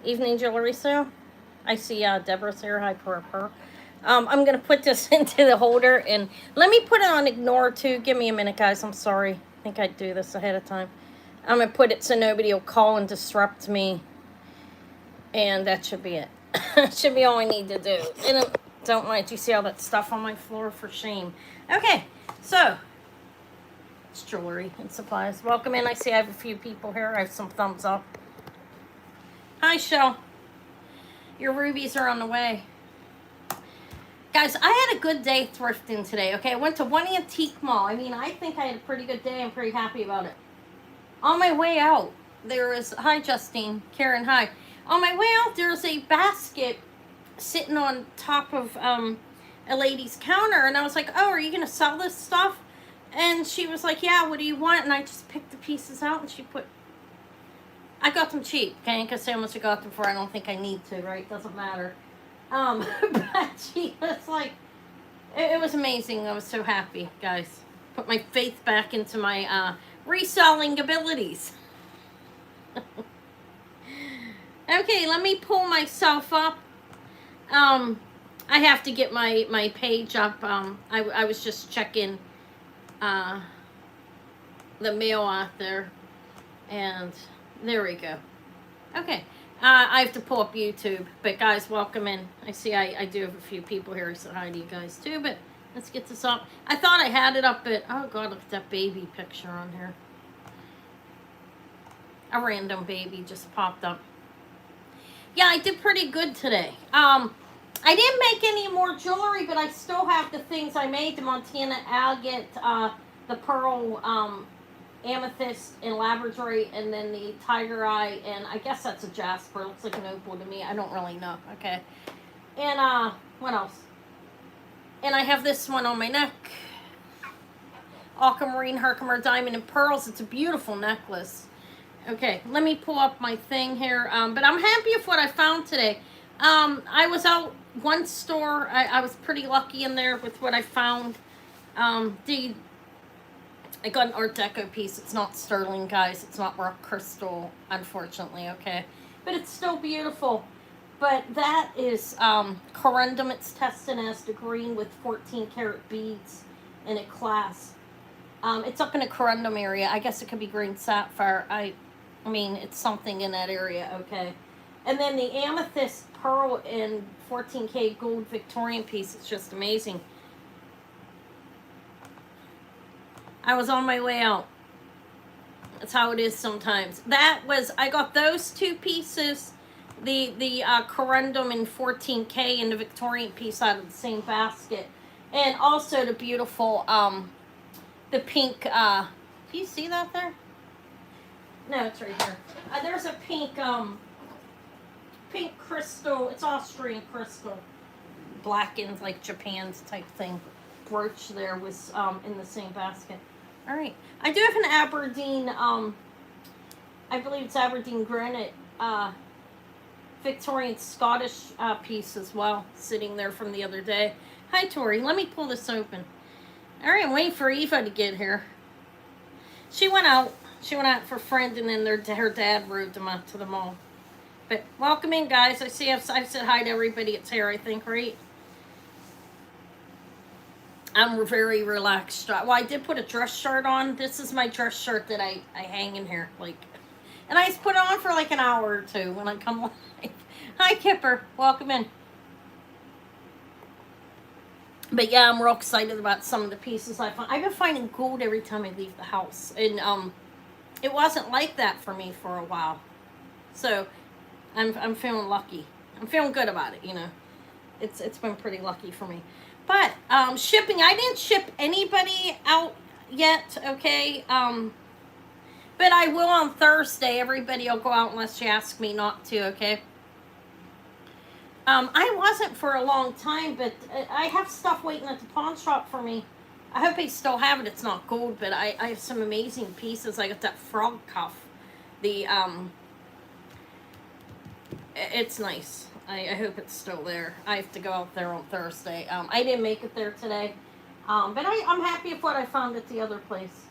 Evening jewelry sale. I see Deborah's here. Hi, Purr. I'm going to put this into the holder, and let me put it on ignore too. Give me a minute, guys. I'm sorry. I think I'd do this ahead of time. I'm going to put it so nobody will call and disrupt me, and that should be it. Should be all I need to do. And don't mind, you see all that stuff on my floor? For shame. Okay, so it's jewelry and supplies. Welcome in. I see I have a few people here. I have some thumbs up. Hi, Shell. Your rubies are on the way. Guys, I had a good day thrifting today, okay? I went to one antique mall. I mean, I think I had a pretty good day. I'm pretty happy about it. On my way out, there is... Hi, Justine. Karen, hi. On my way out, there's a basket sitting on top of a lady's counter. And I was like, oh, are you going to sell this stuff? And she was like, yeah, what do you want? And I just picked the pieces out, and she put... I got them cheap, okay? Because how much I got them for, I don't think I need to, right? Doesn't matter. But she was like, it was amazing. I was so happy, guys. Put my faith back into my reselling abilities. Okay, let me pull myself up. I have to get my page up. I was just checking the mail out there, and there we go. Okay. I have to pull up YouTube, but guys, welcome in. I see I do have a few people here, so hi to you guys too, but let's get this up. I thought I had it up, but oh god, look at that baby picture on here. A random baby just popped up. Yeah, I did pretty good today. I didn't make any more jewelry, but I still have the things I made, the Montana agate, the pearl, amethyst and labradorite, and then the tiger eye, and I guess that's a jasper. Looks like an opal to me. I don't really know. Okay. And what else? And I have this one on my neck. Aquamarine, Herkimer, diamond, and pearls. It's a beautiful necklace. Okay, let me pull up my thing here. But I'm happy with what I found today. I was out one store. I was pretty lucky in there with what I found. I got an Art Deco piece. It's not sterling, guys. It's not rock crystal, unfortunately, okay? But it's still beautiful. But that is corundum. It's tested as the green with 14 karat beads in a class. It's up in a corundum area. I guess it could be green sapphire. I mean, it's something in that area, okay? And then the amethyst pearl in 14K gold Victorian piece. It's just amazing. I was on my way out. That's how it is sometimes. I got those two pieces, the corundum in 14K and the Victorian piece out of the same basket. And also the beautiful, the pink, do you see that there? No, it's right here. There's a pink crystal, it's Austrian crystal, blackened like Japan's type thing. Brooch there was in the same basket. All right, I do have an Aberdeen, I believe it's Aberdeen granite, Victorian Scottish piece as well, sitting there from the other day. Hi, Tori. Let me pull this open. All right, I'm waiting for Eva to get here. She went out. She went out for a friend, and then her dad rode them out to the mall. But welcome in, guys. I see I've said hi to everybody. It's here, I think, right? I'm very relaxed. Well, I did put a dress shirt on. This is my dress shirt that I hang in here. And I just put it on for like an hour or two when I come live. Hi, Kipper. Welcome in. But yeah, I'm real excited about some of the pieces I found. I've been finding gold every time I leave the house. And it wasn't like that for me for a while. So I'm feeling lucky. I'm feeling good about it, you know. It's been pretty lucky for me. But shipping, I didn't ship anybody out yet, okay? But I will on Thursday. Everybody will go out unless you ask me not to, okay? I wasn't for a long time, but I have stuff waiting at the pawn shop for me. I hope they still have it. It's not gold, but I have some amazing pieces. I got that frog cuff. It's nice. I hope it's still there. I have to go out there on Thursday. I didn't make it there today. But I'm happy with what I found at the other place.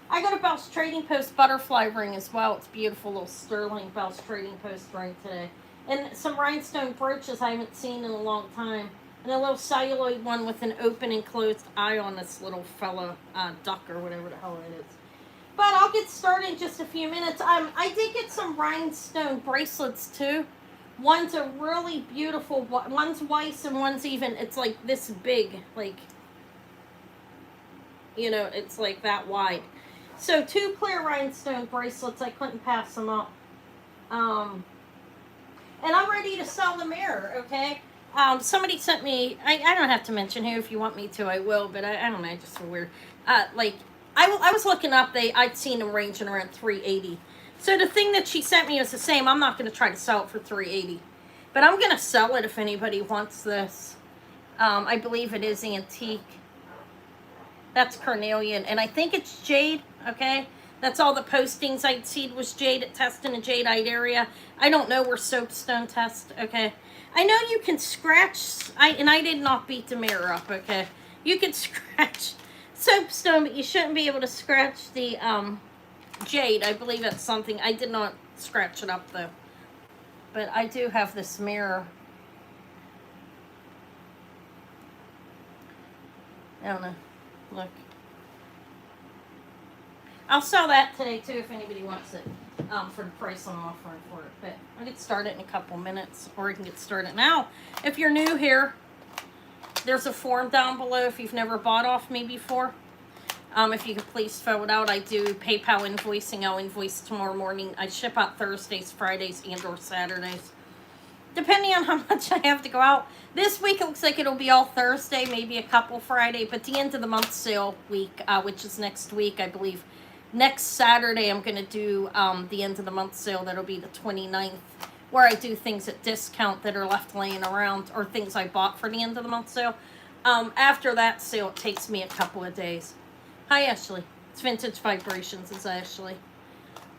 I got a Bell's Trading Post butterfly ring as well. It's beautiful, little sterling Bell's Trading Post ring today. And some rhinestone brooches I haven't seen in a long time. And a little celluloid one with an open and closed eye on this little fella, duck or whatever the hell it is. But I'll get started in just a few minutes. I did get some rhinestone bracelets too. One's a really beautiful, one's white and one's even, it's like this big, like, you know, it's like that wide. So 2 clear rhinestone bracelets, I couldn't pass them up. And I'm ready to sell the mirror, okay? Somebody sent me, I don't have to mention who, if you want me to, I will, but I don't know, just so weird. Like, I was looking up, I'd seen them ranging around $380. So the thing that she sent me is the same. I'm not going to try to sell it for $380. But I'm going to sell it if anybody wants this. I believe it is antique. That's carnelian. And I think it's jade, okay? That's all the postings I'd seen was jade at test in the jadeite area. I don't know where soapstone test, okay? I know you can scratch, and I did not beat the mirror up, okay? You can scratch soapstone, but you shouldn't be able to scratch the jade. I believe that's something. I did not scratch it up, though. But I do have this mirror. I don't know. Look. I'll sell that today, too, if anybody wants it, for the price I'm offering for it. But I'll get started in a couple minutes, or you can get started now. If you're new here, there's a form down below if you've never bought off me before. If you could please fill it out. I do PayPal invoicing. I'll invoice tomorrow morning. I ship out Thursdays, Fridays, and or Saturdays, depending on how much I have to go out. This week it looks like it'll be all Thursday, maybe a couple Friday, but the end of the month sale week, which is next week, I believe. Next Saturday I'm going to do the end of the month sale. That'll be the 29th, where I do things at discount that are left laying around, or things I bought for the end of the month sale. After that sale, it takes me a couple of days. Hi, Ashley. It's Vintage Vibrations. It's Ashley.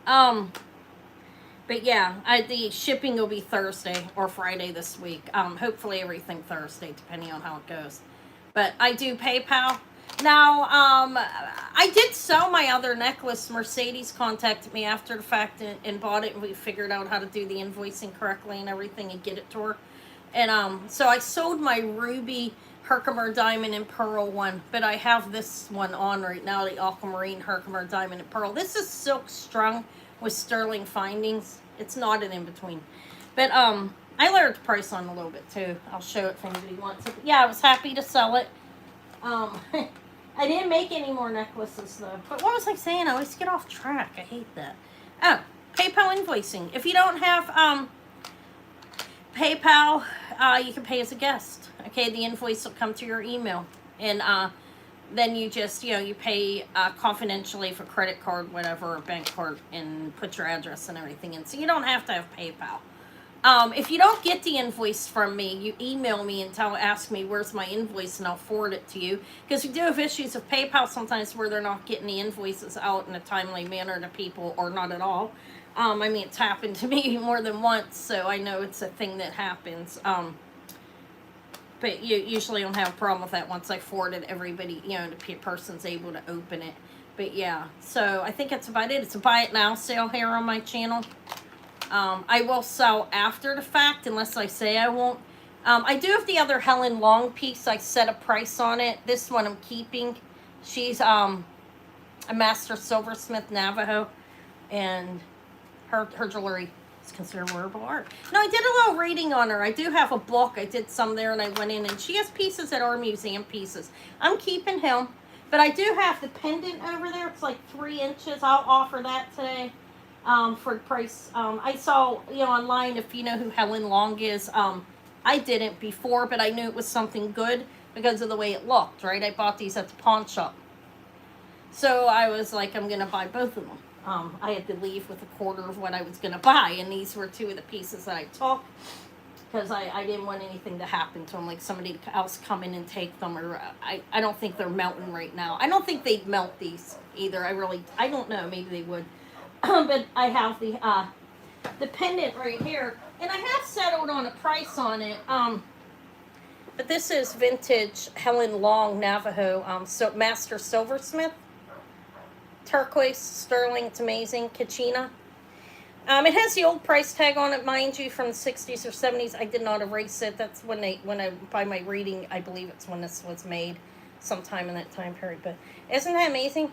But yeah, the shipping will be Thursday or Friday this week. Hopefully everything Thursday, depending on how it goes. But I do PayPal. Now, I did sell my other necklace. Mercedes contacted me after the fact and bought it, and we figured out how to do the invoicing correctly and everything and get it to her. And so I sold my ruby Herkimer diamond and pearl one, but I have this one on right now, the aquamarine Herkimer diamond and pearl. This is silk strung with sterling findings. It's not an in-between. But I lowered the price on a little bit too. I'll show it if anybody wants it. But yeah, I was happy to sell it. I didn't make any more necklaces though. But what was I saying? I always get off track. I hate that. Oh, PayPal invoicing. If you don't have PayPal, you can pay as a guest. Okay, the invoice will come to your email. And then you just, you pay confidentially for credit card, whatever, or bank card, and put your address and everything in. So you don't have to have PayPal. If you don't get the invoice from me, you email me and ask me where's my invoice, and I'll forward it to you. Because we do have issues with PayPal sometimes where they're not getting the invoices out in a timely manner to people, or not at all. I mean, it's happened to me more than once, so I know it's a thing that happens. But you usually don't have a problem with that once I forwarded everybody, the person's able to open it. But yeah, so I think that's about it. It's a buy it now sale here on my channel. I will sell after the fact unless I say I won't. I do have the other Helen Long piece. I set a price on it. This one I'm keeping. She's a master silversmith Navajo, and her jewelry is considered wearable art. No, I did a little reading on her. I do have a book. I did some there, and I went in, and she has pieces that are museum pieces. I'm keeping him, but I do have the pendant over there. It's like 3 inches. I'll offer that today for the price. I saw, online, if you know who Helen Long is. I didn't before, but I knew it was something good because of the way it looked, right? I bought these at the pawn shop. So I was like, I'm going to buy both of them. I had to leave with a quarter of what I was going to buy, and these were 2 of the pieces that I took because I didn't want anything to happen to them, like somebody else come in and take them, or I don't think they're melting right now. I don't think they'd melt these either. I don't know, maybe they would. But I have the pendant right here, and I have settled on a price on it. But this is vintage Helen Long Navajo, so master silversmith. Turquoise, sterling, it's amazing. Kachina. It has the old price tag on it, mind you, from the 60s or 70s. I did not erase it. That's when I, by my reading, I believe it's when this was made, sometime in that time period. But isn't that amazing?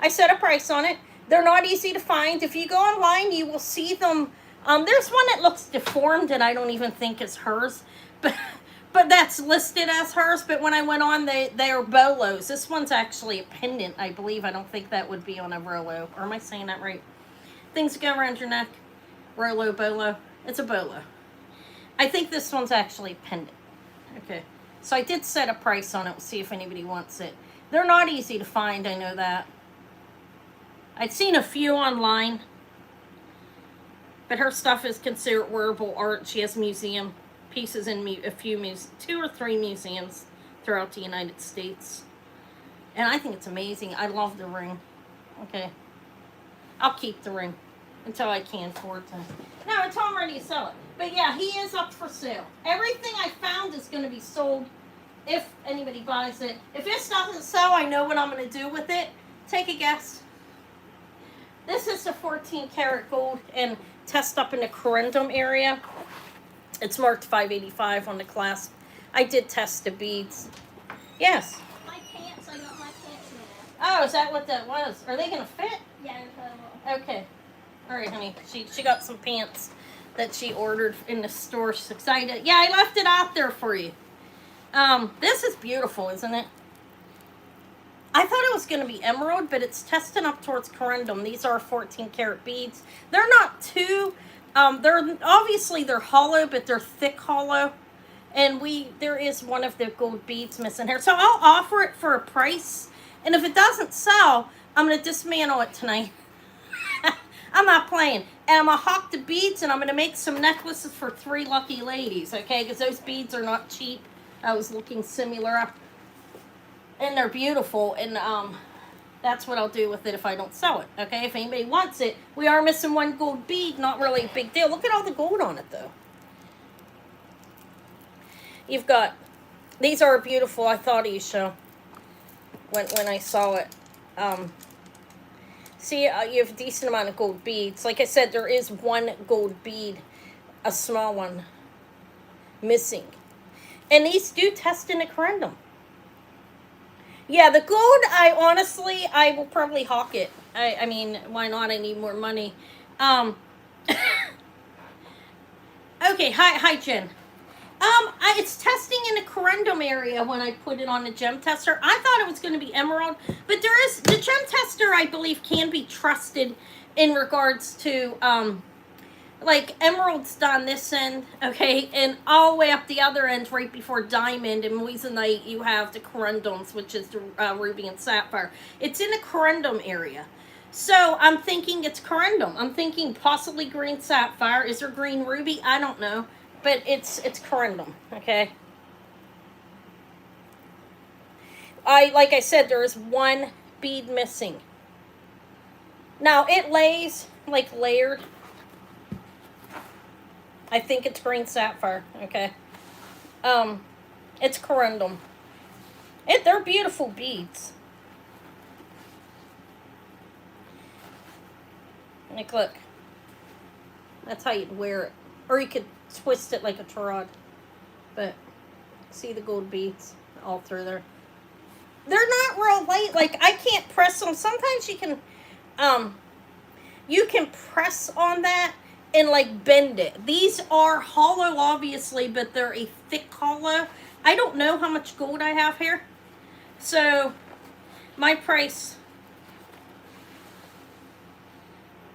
I set a price on it. They're not easy to find. If you go online, you will see them. There's one that looks deformed, and I don't even think it's hers, but that's listed as hers. But when I went on, they are bolos. This one's actually a pendant, I believe. I don't think that would be on a Rolo. Or am I saying that right? Things that go around your neck. Rolo, bolo. It's a bolo. I think this one's actually a pendant. Okay. So I did set a price on it. We'll see if anybody wants it. They're not easy to find, I know that. I'd seen a few online. But her stuff is considered wearable art. She has museum pieces in a few 2 or 3 museums throughout the United States. And I think it's amazing. I love the ring. Okay. I'll keep the ring until I can afford to. No, until I'm ready to sell it. But yeah, he is up for sale. Everything I found is going to be sold if anybody buys it. If this doesn't sell, I know what I'm going to do with it. Take a guess. This is the 14 karat gold and test up in the corundum area. It's marked 585 on the clasp. I did test the beads. Yes. My pants, I got my pants in there. Oh, is that what that was? Are they going to fit? Yeah, Okay. All right, honey. She got some pants that she ordered in the store. She's excited. Yeah, I left it out there for you. This is beautiful, isn't it? I thought it was going to be emerald, but it's testing up towards corundum. These are 14 karat beads. They're not too, they're hollow, but they're thick hollow. And there is one of the gold beads missing here. So I'll offer it for a price. And if it doesn't sell, I'm going to dismantle it tonight. I'm not playing. And I'm going to hawk the beads, and I'm going to make some necklaces for 3 lucky ladies, okay? Because those beads are not cheap. I was looking similar. And they're beautiful, and that's what I'll do with it if I don't sell it, okay? If anybody wants it, we are missing 1 gold bead. Not really a big deal. Look at all the gold on it, though. You've got, these are beautiful. I thought of you, show when I saw it. See, you have a decent amount of gold beads. Like I said, there is 1 gold bead, a small one, missing. And these do test in a corundum. Yeah, the gold, I will probably hawk it. I mean, why not? I need more money. Okay, hi, Jen. It's testing in the corundum area when I put it on the gem tester. I thought it was going to be emerald, but the gem tester, I believe, can be trusted in regards to, like, emerald's done this end, okay, and all the way up the other end right before diamond and moissanite, you have the corundums, which is the ruby and sapphire. It's in the corundum area. So I'm thinking it's corundum. I'm thinking possibly green sapphire. Is there green ruby? I don't know. But it's corundum, okay? Like I said, there is 1 bead missing. Now, it lays, like, layered. I think it's green sapphire, okay? It's corundum. They're beautiful beads. Like, look. That's how you'd wear it. Or you could twist it like a tarot. But, see the gold beads all through there. They're not real light. Like, I can't press them. Sometimes you can press on that and, like, bend it. These are hollow, obviously, but they're a thick hollow. I don't know how much gold I have here. So, my price,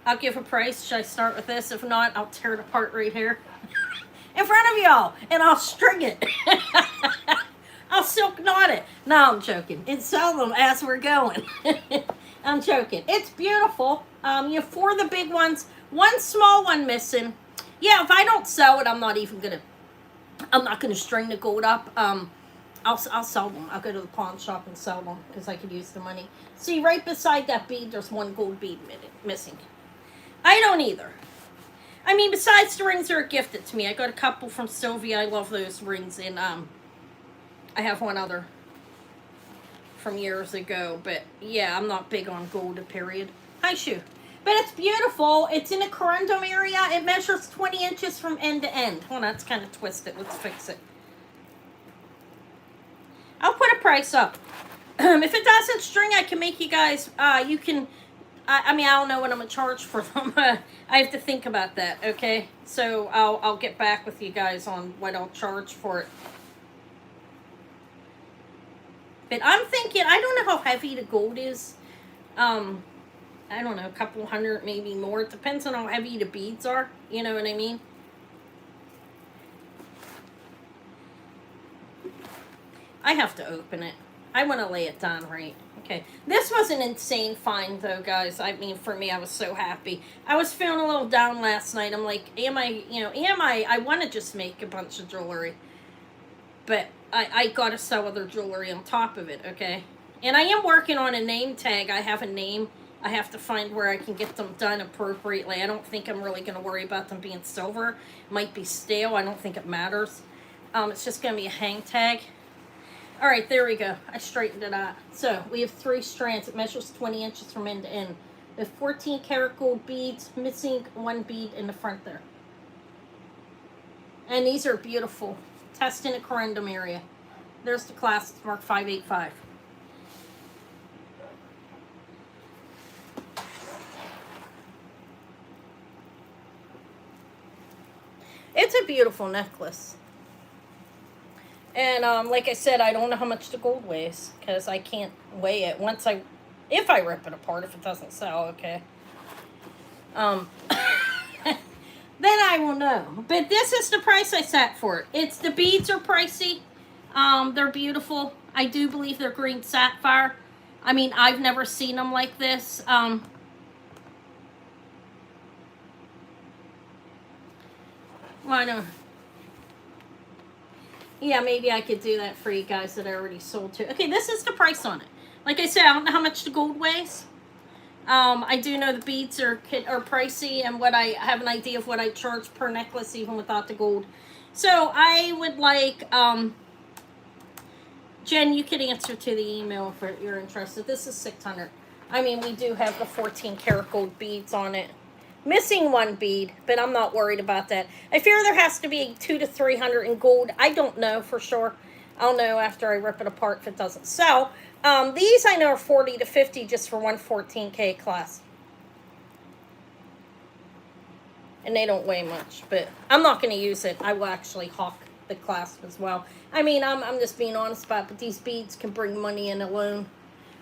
I'll give a price. Should I start with this? If not, I'll tear it apart right here in front of y'all, and I'll string it. I'll silk knot it. No, I'm joking. And sell them as we're going. I'm joking. It's beautiful. You have 4 of the big ones, 1 small one missing. Yeah, if I don't sell it, I'm not gonna string the gold up. I'll sell them. I'll go to the pawn shop and sell them because I could use the money. See, right beside that bead, there's 1 gold bead missing. I don't either. I mean, besides the rings that are gifted to me, I got a couple from Sylvia. I love those rings, and I have 1 other from years ago. But yeah, I'm not big on gold, period. Hi, Shu. But it's beautiful. It's in a corundum area. It measures 20 inches from end to end. Hold on, that's kind of twisted. Let's fix it. I'll put a price up. If it doesn't string, I can make you guys, you can, I mean, I don't know what I'm going to charge for them. I have to think about that, okay? So I'll get back with you guys on what I'll charge for it. But I'm thinking, I don't know how heavy the gold is. I don't know, a couple hundred, maybe more. It depends on how heavy the beads are. You know what I mean? I have to open it. I want to lay it down right. Okay. This was an insane find, though, guys. I mean, for me, I was so happy. I was feeling a little down last night. I'm like, I want to just make a bunch of jewelry. But I got to sell other jewelry on top of it, okay? And I am working on a name tag. I have a name. I have to find where I can get them done appropriately. I don't think I'm really going to worry about them being silver. It might be stale. I don't think it matters. It's just going to be a hang tag. All right, there we go. I straightened it out. So we have 3 strands. It measures 20 inches from end to end. The 14 karat gold beads, missing 1 bead in the front there. And these are beautiful. Test in a corundum area. There's the class. It's marked 585. It's a beautiful necklace. And like I said, I don't know how much the gold weighs because I can't weigh it. If I rip it apart, if it doesn't sell, okay. Then I will know. But this is the price I set for it. It's the beads are pricey. They're beautiful. I do believe they're green sapphire. I mean, I've never seen them like this. Why not? Yeah, maybe I could do that for you guys that I already sold to. Okay, this is the price on it. Like I said, I don't know how much the gold weighs. I do know the beads are pricey, and what I have an idea of what I charge per necklace, even without the gold. So I would like, Jen, you could answer to the email if you're interested. This is $600. I mean, we do have the 14 karat gold beads on it. Missing 1 bead, but I'm not worried about that. I fear there has to be 200 to 300 in gold. I don't know for sure. I'll know after I rip it apart if it doesn't sell. These I know are 40 to 50 just for 114K class. And they don't weigh much, but I'm not going to use it. I will actually hawk the clasp as well. I mean, I'm just being honest about it, but these beads can bring money in alone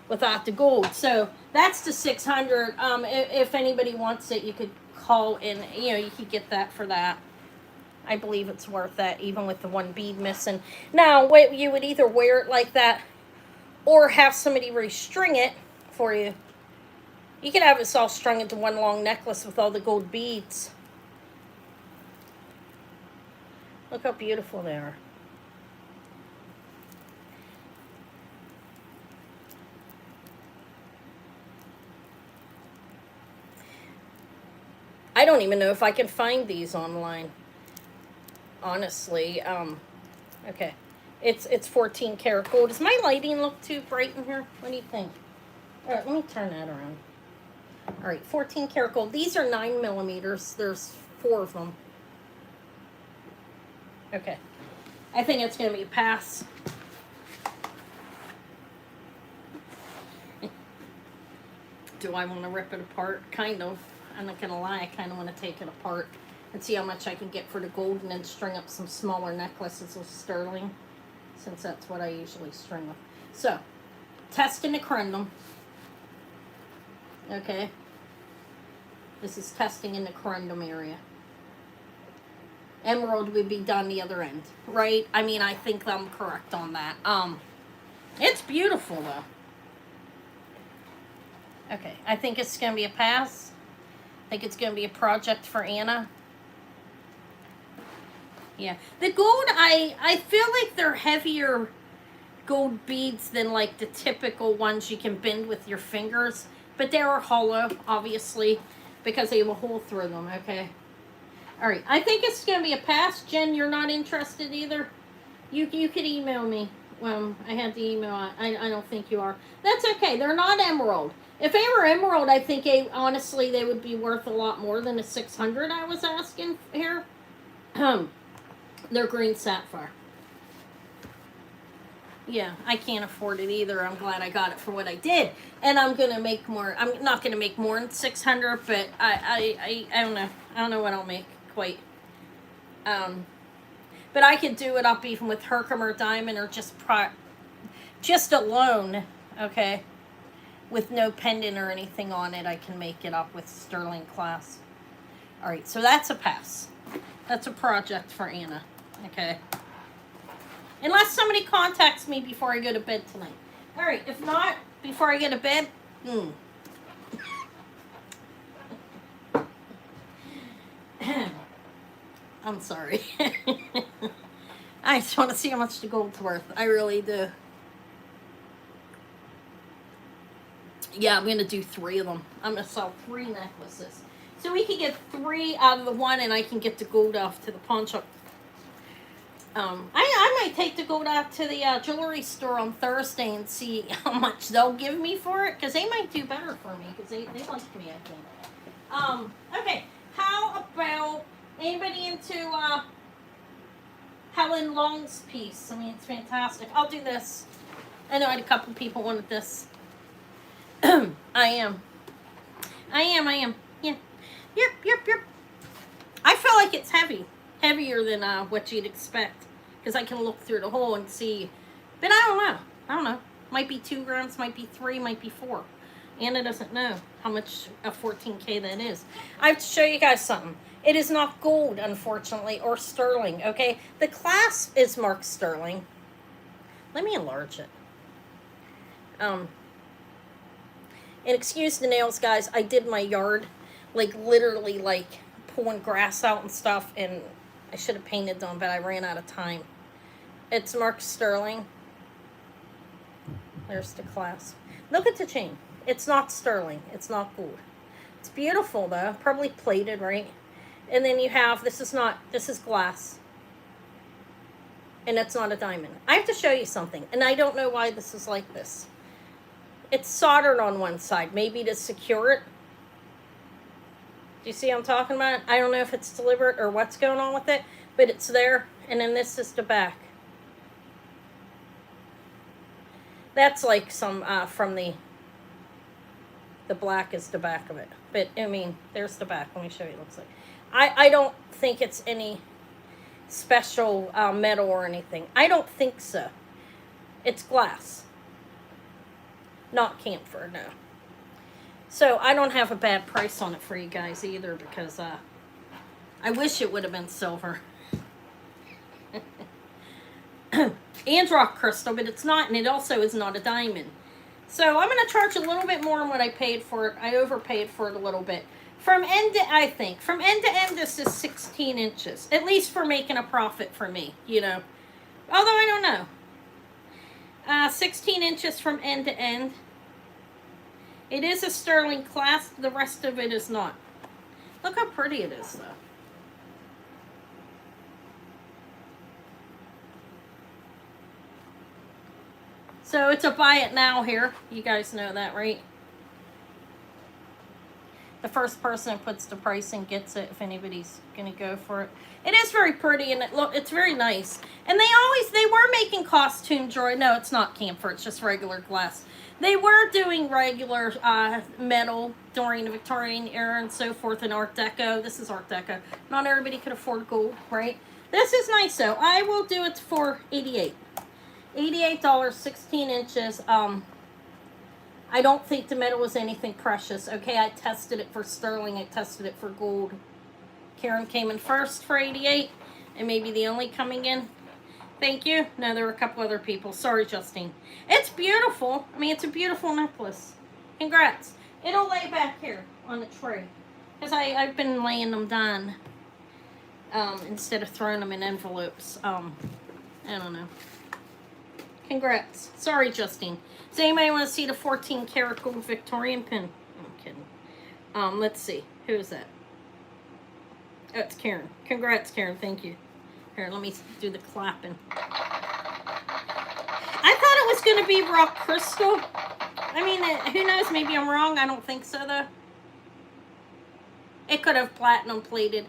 without the gold. So that's the 600. If anybody wants it, you could call in. You could get that for that. I believe it's worth that, even with the 1 bead missing. Now, you would either wear it like that or have somebody restring it for you. You could have it all strung into 1 long necklace with all the gold beads. Look how beautiful they are. I don't even know if I can find these online. Honestly, okay. It's 14 karat gold. Does my lighting look too bright in here? What do you think? All right, let me turn that around. All right, 14 karat gold. These are 9 millimeters. There's 4 of them. Okay. I think it's going to be a pass. Do I want to rip it apart? Kind of. I'm not going to lie. I kind of want to take it apart and see how much I can get for the gold and then string up some smaller necklaces with sterling, since that's what I usually string with. So, testing the corundum. Okay. This is testing in the corundum area. Emerald would be done the other end, right? I mean, I think I'm correct on that. It's beautiful, though. Okay, I think it's going to be a pass. I think it's going to be a project for Anna. Yeah. The gold, I feel like they're heavier gold beads than, like, the typical ones you can bend with your fingers. But they are hollow, obviously, because they have a hole through them, okay? All right, I think it's going to be a pass. Jen, you're not interested either? You could email me I had the email. I don't think you are. That's okay. They're not emerald. If they were emerald, I think honestly they would be worth a lot more than the 600 I was asking here. They're green sapphire. Yeah, I can't afford it either. I'm glad I got it for what I did, and I'm gonna make more. I'm not gonna make more than 600, but I don't know. I don't know what I'll make quite. But I could do it up even with Herkimer diamond or just alone. Okay, with no pendant or anything on it, I can make it up with sterling class. All right, so that's a pass. That's a project for Anna. Okay. Unless somebody contacts me before I go to bed tonight. All right, if not, before I go to bed, I'm sorry. I just want to see how much the gold's worth. I really do. Yeah, I'm going to do 3 of them. I'm going to sell 3 necklaces. So we can get 3 out of the one, and I can get the gold off to the pawn shop. I might take the gold out to the jewelry store on Thursday and see how much they'll give me for it, because they might do better for me, because they like me, I think. Okay, how about anybody into Helen Long's piece? I mean, it's fantastic. I'll do this. I know I had a couple people wanted this. I am. Yeah. Yep. I feel like it's heavier than what you'd expect, because I can look through the hole and see. But I don't know. Might be 2 grams, might be 3, might be 4. Anna doesn't know how much a 14K that is. I have to show you guys something. It is not gold, unfortunately, or sterling. Okay, the clasp is marked sterling. Let me enlarge it. And excuse the nails, guys. I did my yard, like literally, like pulling grass out and stuff, and I should have painted them, but I ran out of time. It's marked sterling. There's the clasp. Look at the chain. It's not sterling. It's not gold. It's beautiful though. Probably plated, right? And then you have, this is glass. And it's not a diamond. I have to show you something, and I don't know why this is like this. It's soldered on one side, maybe to secure it. Do you see what I'm talking about? I don't know if it's deliberate or what's going on with it, but it's there, and then this is the back. That's like some, from the black is the back of it. But, I mean, there's the back. Let me show you what it looks like. I don't think it's any special metal or anything. I don't think so. It's glass. Not camphor, no. So I don't have a bad price on it for you guys either, because I wish it would have been silver. And rock crystal, but it's not, and it also is not a diamond. So I'm going to charge a little bit more than what I paid for it. I overpaid for it a little bit. From end to end, this is 16 inches. At least for making a profit for me, you know. Although I don't know. 16 inches from end to end. It is a sterling clasp. The rest of it is not. Look how pretty it is, though. So it's a buy it now here. You guys know that, right? The first person that puts the price in gets it, if anybody's going to go for it. It is very pretty, and it's very nice. And they were making costume jewelry. No, it's not camphor. It's just regular glass. They were doing regular metal during the Victorian era and so forth, and Art Deco. This is Art Deco. Not everybody could afford gold, right? This is nice, though. I will do it for $88. $88, 16 inches. I don't think the metal was anything precious. Okay, I tested it for sterling. I tested it for gold. Karen came in first for 88, and maybe the only coming in. Thank you. No, there were a couple other people. Sorry, Justine. It's beautiful. I mean, it's a beautiful necklace. Congrats. It'll lay back here on the tray, because I've been laying them down instead of throwing them in envelopes. I don't know. Congrats. Sorry, Justine. Does anybody want to see the 14 karat gold Victorian pin? I'm kidding. Let's see. Who is that? Oh, it's Karen. Congrats, Karen. Thank you. Here, let me do the clapping. was going to be rock crystal. I mean, who knows? Maybe I'm wrong. I don't think so, though. It could have platinum plated.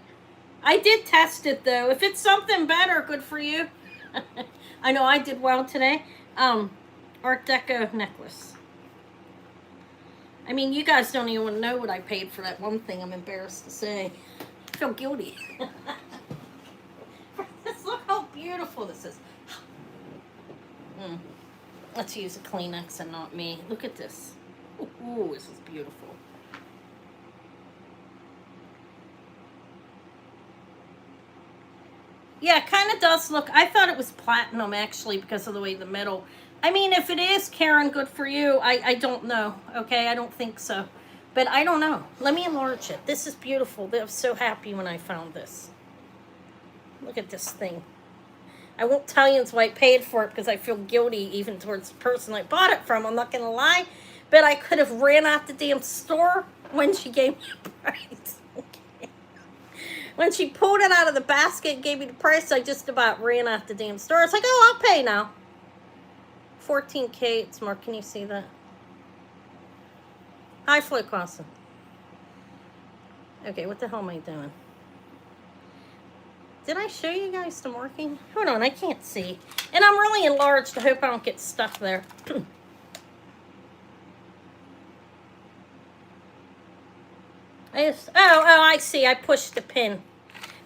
I did test it, though. If it's something better, good for you. I know I did well today. Art Deco necklace. I mean, you guys don't even know what I paid for that one thing. I'm embarrassed to say. I feel guilty. Look how beautiful this is. Let's use a Kleenex and not me. Look at this. Ooh, this is beautiful. Yeah, it kind of does look. I thought it was platinum, actually, because of the way the metal. I mean, if it is, Karen, good for you. I don't know, okay? I don't think so. But I don't know. Let me enlarge it. This is beautiful. I was so happy when I found this. Look at this thing. I won't tell you until I paid for it because I feel guilty even towards the person I bought it from. I'm not going to lie. But I could have ran out the damn store when she gave me the price. Okay. When she pulled it out of the basket and gave me the price, I just about ran out the damn store. It's like, oh, I'll pay now. 14K, it's more. Can you see that? Hi, Flo Clausen. Okay, what the hell am I doing? Did I show you guys the marking? Hold on, I can't see. And I'm really enlarged. I hope I don't get stuck there. I see. I pushed the pin.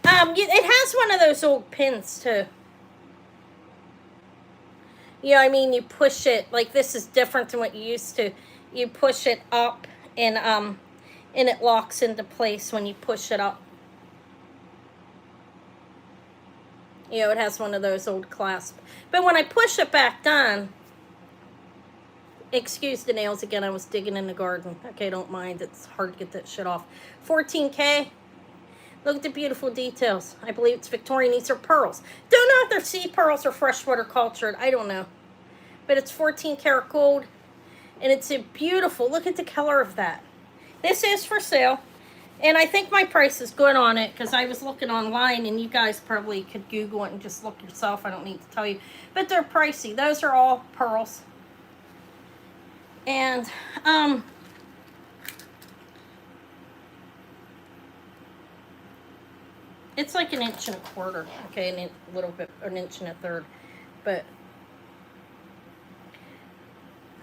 It has one of those old pins, too. Yeah, I mean, you push it, like this is different than what you used to. You push it up and it locks into place when you push it up. You know, it has one of those old clasps. But when I push it back down, excuse the nails again, I was digging in the garden. Okay, don't mind, it's hard to get that shit off. 14K. Look at the beautiful details. I believe it's Victorian. These are pearls. Don't know if they're sea pearls or freshwater cultured. I don't know. But it's 14 karat gold. And it's a beautiful, look at the color of that. This is for sale. And I think my price is good on it because I was looking online and you guys probably could Google it and just look yourself. I don't need to tell you. But they're pricey. Those are all pearls. And, it's like 1.25 inches. Okay, a little bit, 1 1/3 inches. But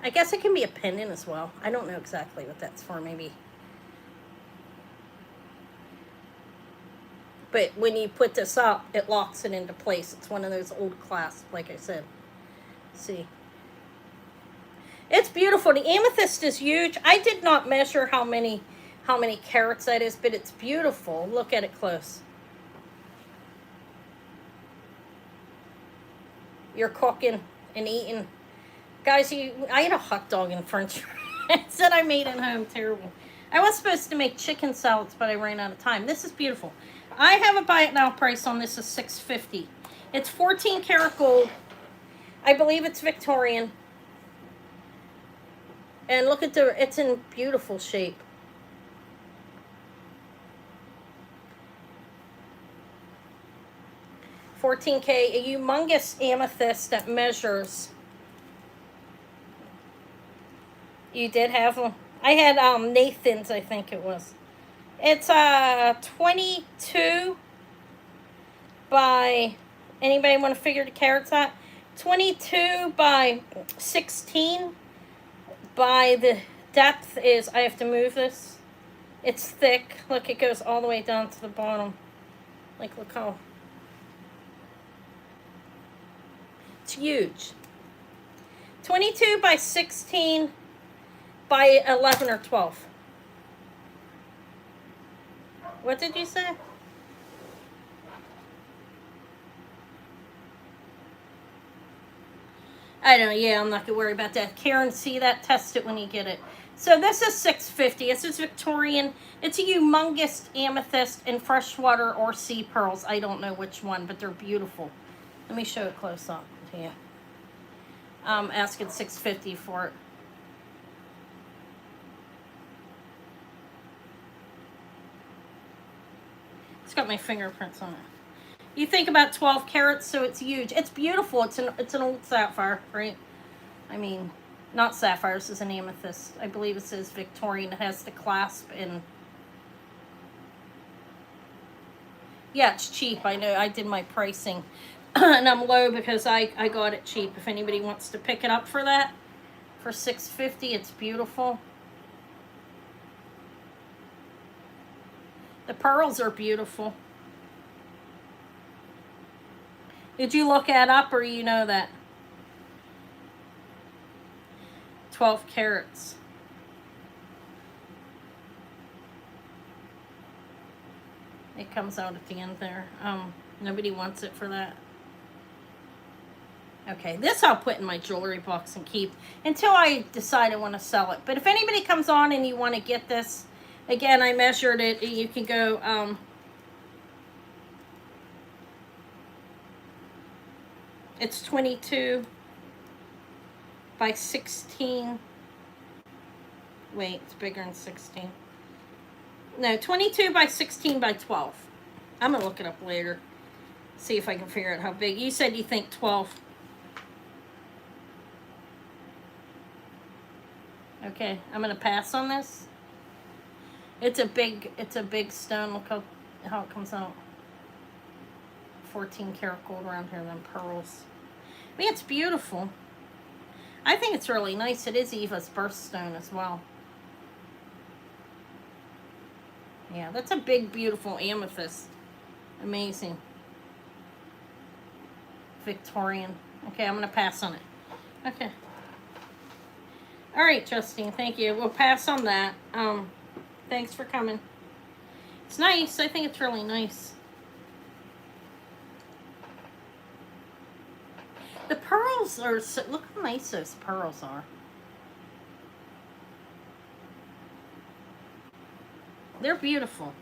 I guess it can be a pendant as well. I don't know exactly what that's for, maybe. But when you put this up, it locks it into place. It's one of those old clasps, like I said. See? It's beautiful. The amethyst is huge. I did not measure how many carats that is, but it's beautiful. Look at it close. You're cooking and eating. Guys, I ate a hot dog and french fries that I made at home. Terrible. I was supposed to make chicken salads, but I ran out of time. This is beautiful. I have a buy it now price on this is $6.50. It's 14 karat gold. I believe it's Victorian. And look at it's in beautiful shape. $14K, a humongous amethyst that measures. You did have one. I had Nathan's, I think it was. It's 22 by, anybody want to figure the carats out? 22 by 16 by the depth is, I have to move this. It's thick. Look, it goes all the way down to the bottom. Like, look how. It's huge. 22 by 16 by 11 or 12. What did you say? I don't know. Yeah, I'm not going to worry about that. Karen, see that? Test it when you get it. So this is $6.50. This is Victorian. It's a humongous amethyst in freshwater or sea pearls. I don't know which one, but they're beautiful. Let me show it close up to you. Asking $6.50 for it. It's got my fingerprints on it. You think about 12 carats, so it's huge. It's beautiful. It's an old sapphire, right? I mean, not sapphire, this is an amethyst. I believe it says Victorian. It has the clasp and... Yeah, it's cheap. I know I did my pricing. And I'm low because I got it cheap. If anybody wants to pick it up for that, for $6.50, it's beautiful. The pearls are beautiful. Did you look that up or you know that? 12 carats. It comes out at the end there. Nobody wants it for that. Okay, this I'll put in my jewelry box and keep until I decide I want to sell it. But if anybody comes on and you want to get this, again, I measured it. You can go, it's 22 by 16. Wait, it's bigger than 16. No, 22 by 16 by 12. I'm going to look it up later. See if I can figure out how big. You said you think 12. Okay, I'm going to pass on this. It's a big stone. Look how it comes out. 14 karat gold around here, then pearls. I mean, it's beautiful. I think it's really nice. It is Eva's birthstone as well. Yeah, that's a big, beautiful amethyst. Amazing. Victorian. Okay, I'm going to pass on it. Okay. All right, Justine, thank you. We'll pass on that. Thanks for coming. It's nice. I think it's really nice. The pearls are so, look how nice those pearls are. They're beautiful.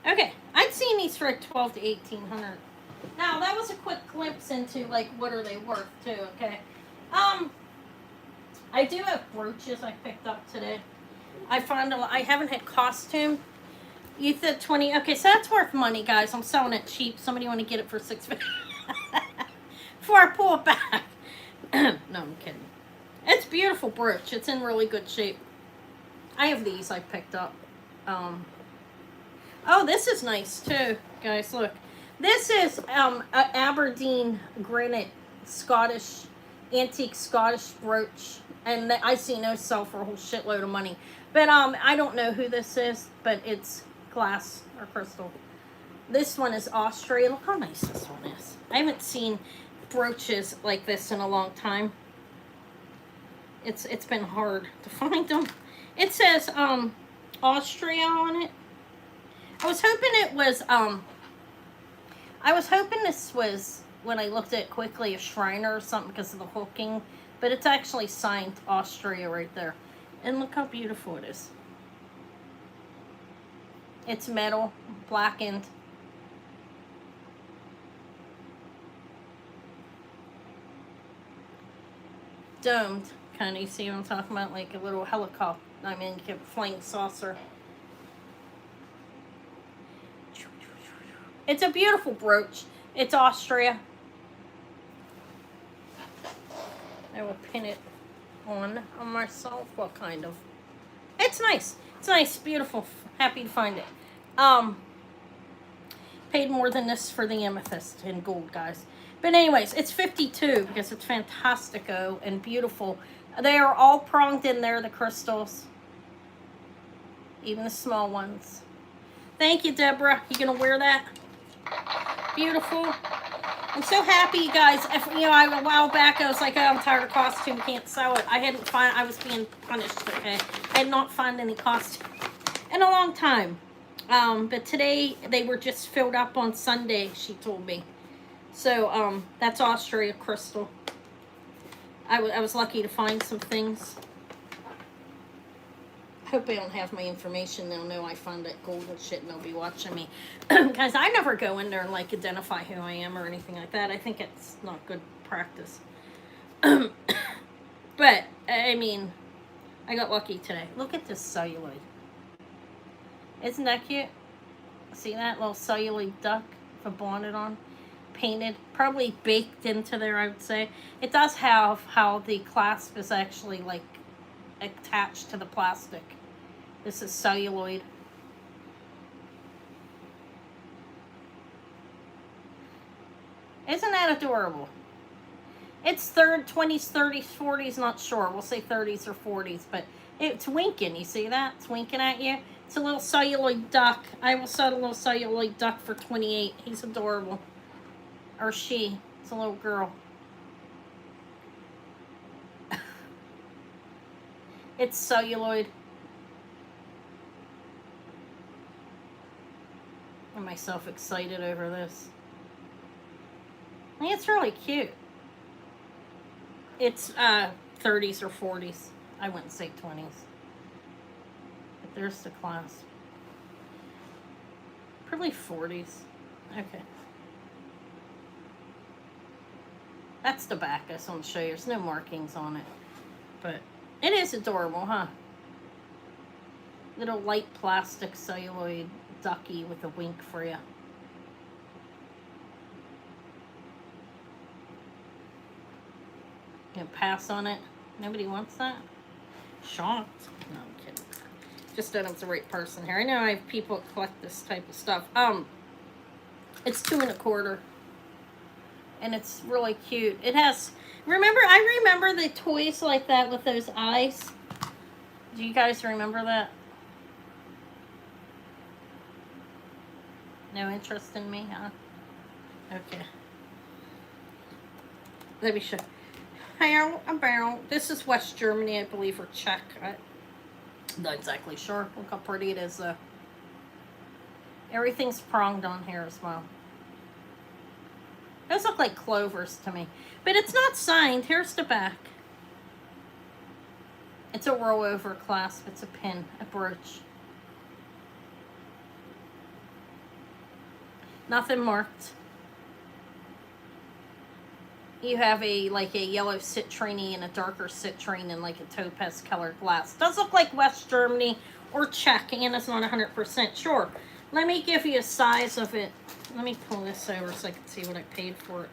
Okay, I'd seen these for 12 to 1800. Now that was a quick glimpse into like what are they worth too. Okay, I do have brooches I picked up today. I found I haven't had costume. You said 20. Okay, so that's worth money, guys. I'm selling it cheap. Somebody want to get it for $6.50 before I pull it back. No, I'm kidding. It's a beautiful brooch. It's in really good shape. I have these I picked up. Oh, this is nice too, guys. Look, this is a Aberdeen granite Scottish antique Scottish brooch, and I see no sell for a whole shitload of money. But I don't know who this is, but it's glass or crystal. This one is Austria. Look how nice this one is. I haven't seen brooches like this in a long time. It's been hard to find them. It says Austria on it. I was hoping it was I was hoping this was, when I looked at it quickly, a Shriner or something because of the hooking, but it's actually signed Austria right there. And look how beautiful it is. It's metal, blackened. Domed, kind of. You see what I'm talking about? Like a little helicopter. I mean, flying saucer. It's a beautiful brooch. It's Austria. I will pin it on myself. What kind of? It's nice. It's nice. Beautiful. Happy to find it. Paid more than this for the amethyst in gold, guys. But anyways, it's 52 because it's fantastico and beautiful. They are all pronged in there, the crystals. Even the small ones. Thank you, Deborah. You gonna wear that? Beautiful. I'm so happy, you guys. If, you know, a while back I was like, oh, I'm tired of costume, can't sell it. I was being punished, okay? I had not found any costume in a long time. But today they were just filled up on Sunday, she told me. So, that's Austria crystal. I was lucky to find some things. Hope they don't have my information. They'll know I found that gold and shit and they'll be watching me. Guys, I never go in there and like identify who I am or anything like that. I think it's not good practice. But, I mean, I got lucky today. Look at this celluloid. Isn't that cute? See that little celluloid duck with a bonnet on? painted, probably baked into there, I would say. It does have how the clasp is actually like attached to the plastic. This is celluloid. Isn't that adorable? It's 20s, 30s, 40s, not sure. We'll say 30s or 40s, but it's winking. You see that? It's winking at you. It's a little celluloid duck. I will sell a little celluloid duck for $28. He's adorable. Or she. It's a little girl. It's celluloid. I'm myself excited over this. I think it's really cute. It's 30s or 40s. I wouldn't say 20s. But there's the clasp. Probably 40s. Okay. That's the back. I just want to show you. There's no markings on it. But it is adorable, huh? Little light plastic celluloid ducky with a wink for you. Gonna pass on it. Nobody wants that? Shocked. No, I'm kidding. Just don't have the right person here. I know I have people that collect this type of stuff. It's 2 1/4. And it's really cute. It has, I remember the toys like that with those eyes. Do you guys remember that? No interest in me, huh? Okay. Let me show. About. This is West Germany, I believe, or Czech. I'm not exactly sure. Look how pretty it is, though. Everything's pronged on here as well. Those look like clovers to me. But it's not signed. Here's the back. It's a rollover clasp. It's a pin, a brooch. Nothing marked. You have a yellow citrine and a darker citrine and like a topaz colored glass. Does look like West Germany or Czech, and it's not 100% sure. Let me give you a size of it. Let me pull this over so I can see what I paid for it.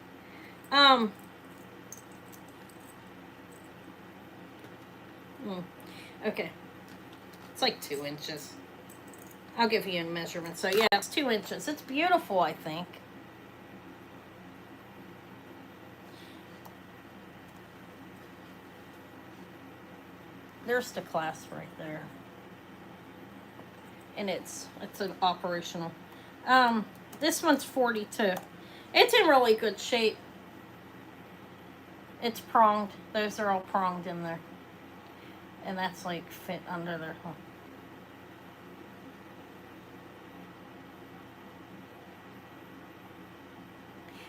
Okay. It's like 2 inches. I'll give you a measurement. So yeah, it's 2 inches. It's beautiful, I think. There's the clasp right there. And it's an operational. This one's 42. It's in really good shape. It's pronged. Those are all pronged in there. And that's like fit under there. Huh.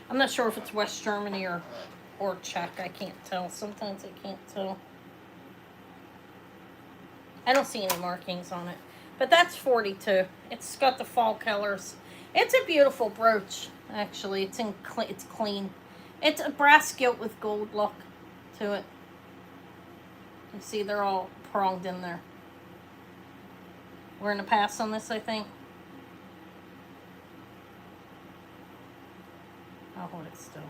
I'm not sure if it's West Germany or Czech. I can't tell. Sometimes I can't tell. I don't see any markings on it. But that's 42. It's got the fall colors. It's a beautiful brooch, actually. It's clean. It's a brass gilt with gold look to it. You see they're all pronged in there. We're going to pass on this, I think. I'll hold it still.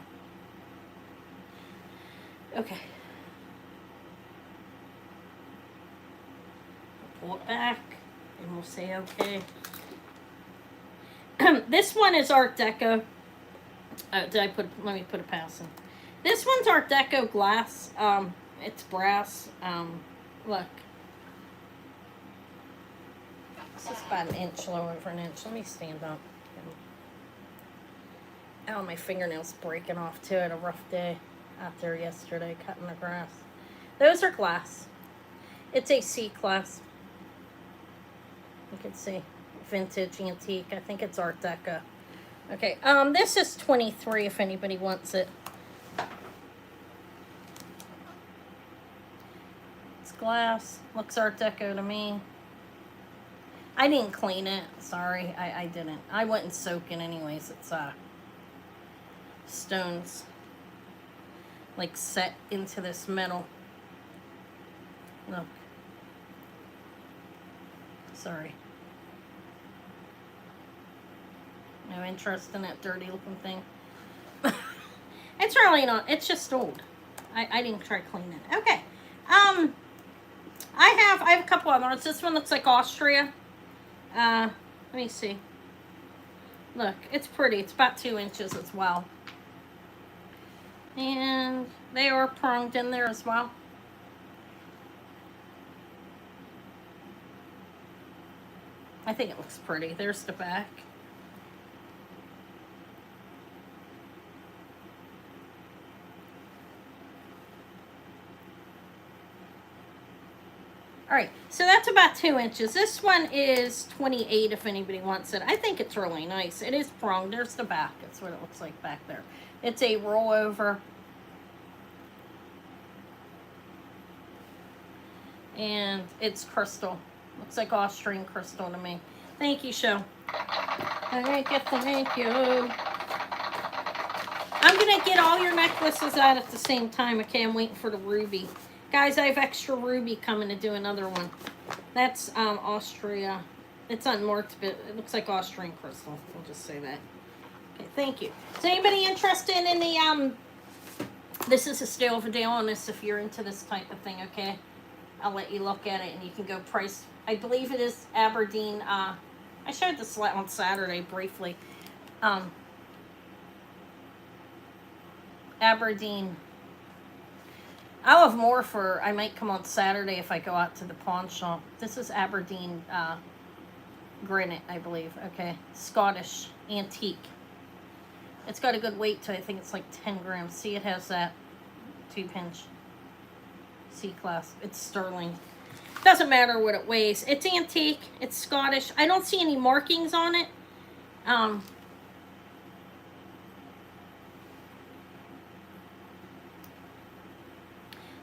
Okay. Pull it back, and we'll say okay. This one is Art Deco. Let me put a pass in. This one's Art Deco glass. It's brass. Look. This is about an inch, a little over an inch. Let me stand up. Oh, my fingernail's breaking off too. I had a rough day out there yesterday cutting the grass. Those are glass. It's a C-class. You can see vintage, antique. I think it's Art Deco. Okay, this is 23 if anybody wants it. It's glass. Looks Art Deco to me. I didn't clean it. Sorry, I didn't. I wouldn't soak it anyways. It's stones like set into this metal. Look. Sorry. No interest in that dirty looking thing. It's really not. It's just old. I didn't try cleaning it. Okay. I have a couple other ones. This one looks like Austria. Let me see. Look, it's pretty. It's about 2 inches as well. And they are pronged in there as well. I think it looks pretty. There's the back. All right, so that's about 2 inches. This one is 28 if anybody wants it. I think it's really nice. It is pronged. There's the back. That's what it looks like back there. It's a rollover. And it's crystal. Looks like Austrian crystal to me. Thank you, Show. Thank you. I'm going to get all your necklaces out at the same time. Okay, I'm waiting for the ruby. Guys, I have extra ruby coming to do another one. That's Austria. It's unmarked, but it looks like Austrian crystal. We'll just say that. Okay, thank you. Is anybody interested in the, this is a stale video on this if you're into this type of thing, okay? I'll let you look at it and you can go price. I believe it is Aberdeen. I showed this on Saturday briefly. Aberdeen. I'll have more for, I might come on Saturday if I go out to the pawn shop. This is Aberdeen granite, I believe. Okay, Scottish antique. It's got a good weight to it. I think it's like 10 grams. See, it has that 2-pinch C-class. It's sterling. Doesn't matter what it weighs. It's antique. It's Scottish. I don't see any markings on it.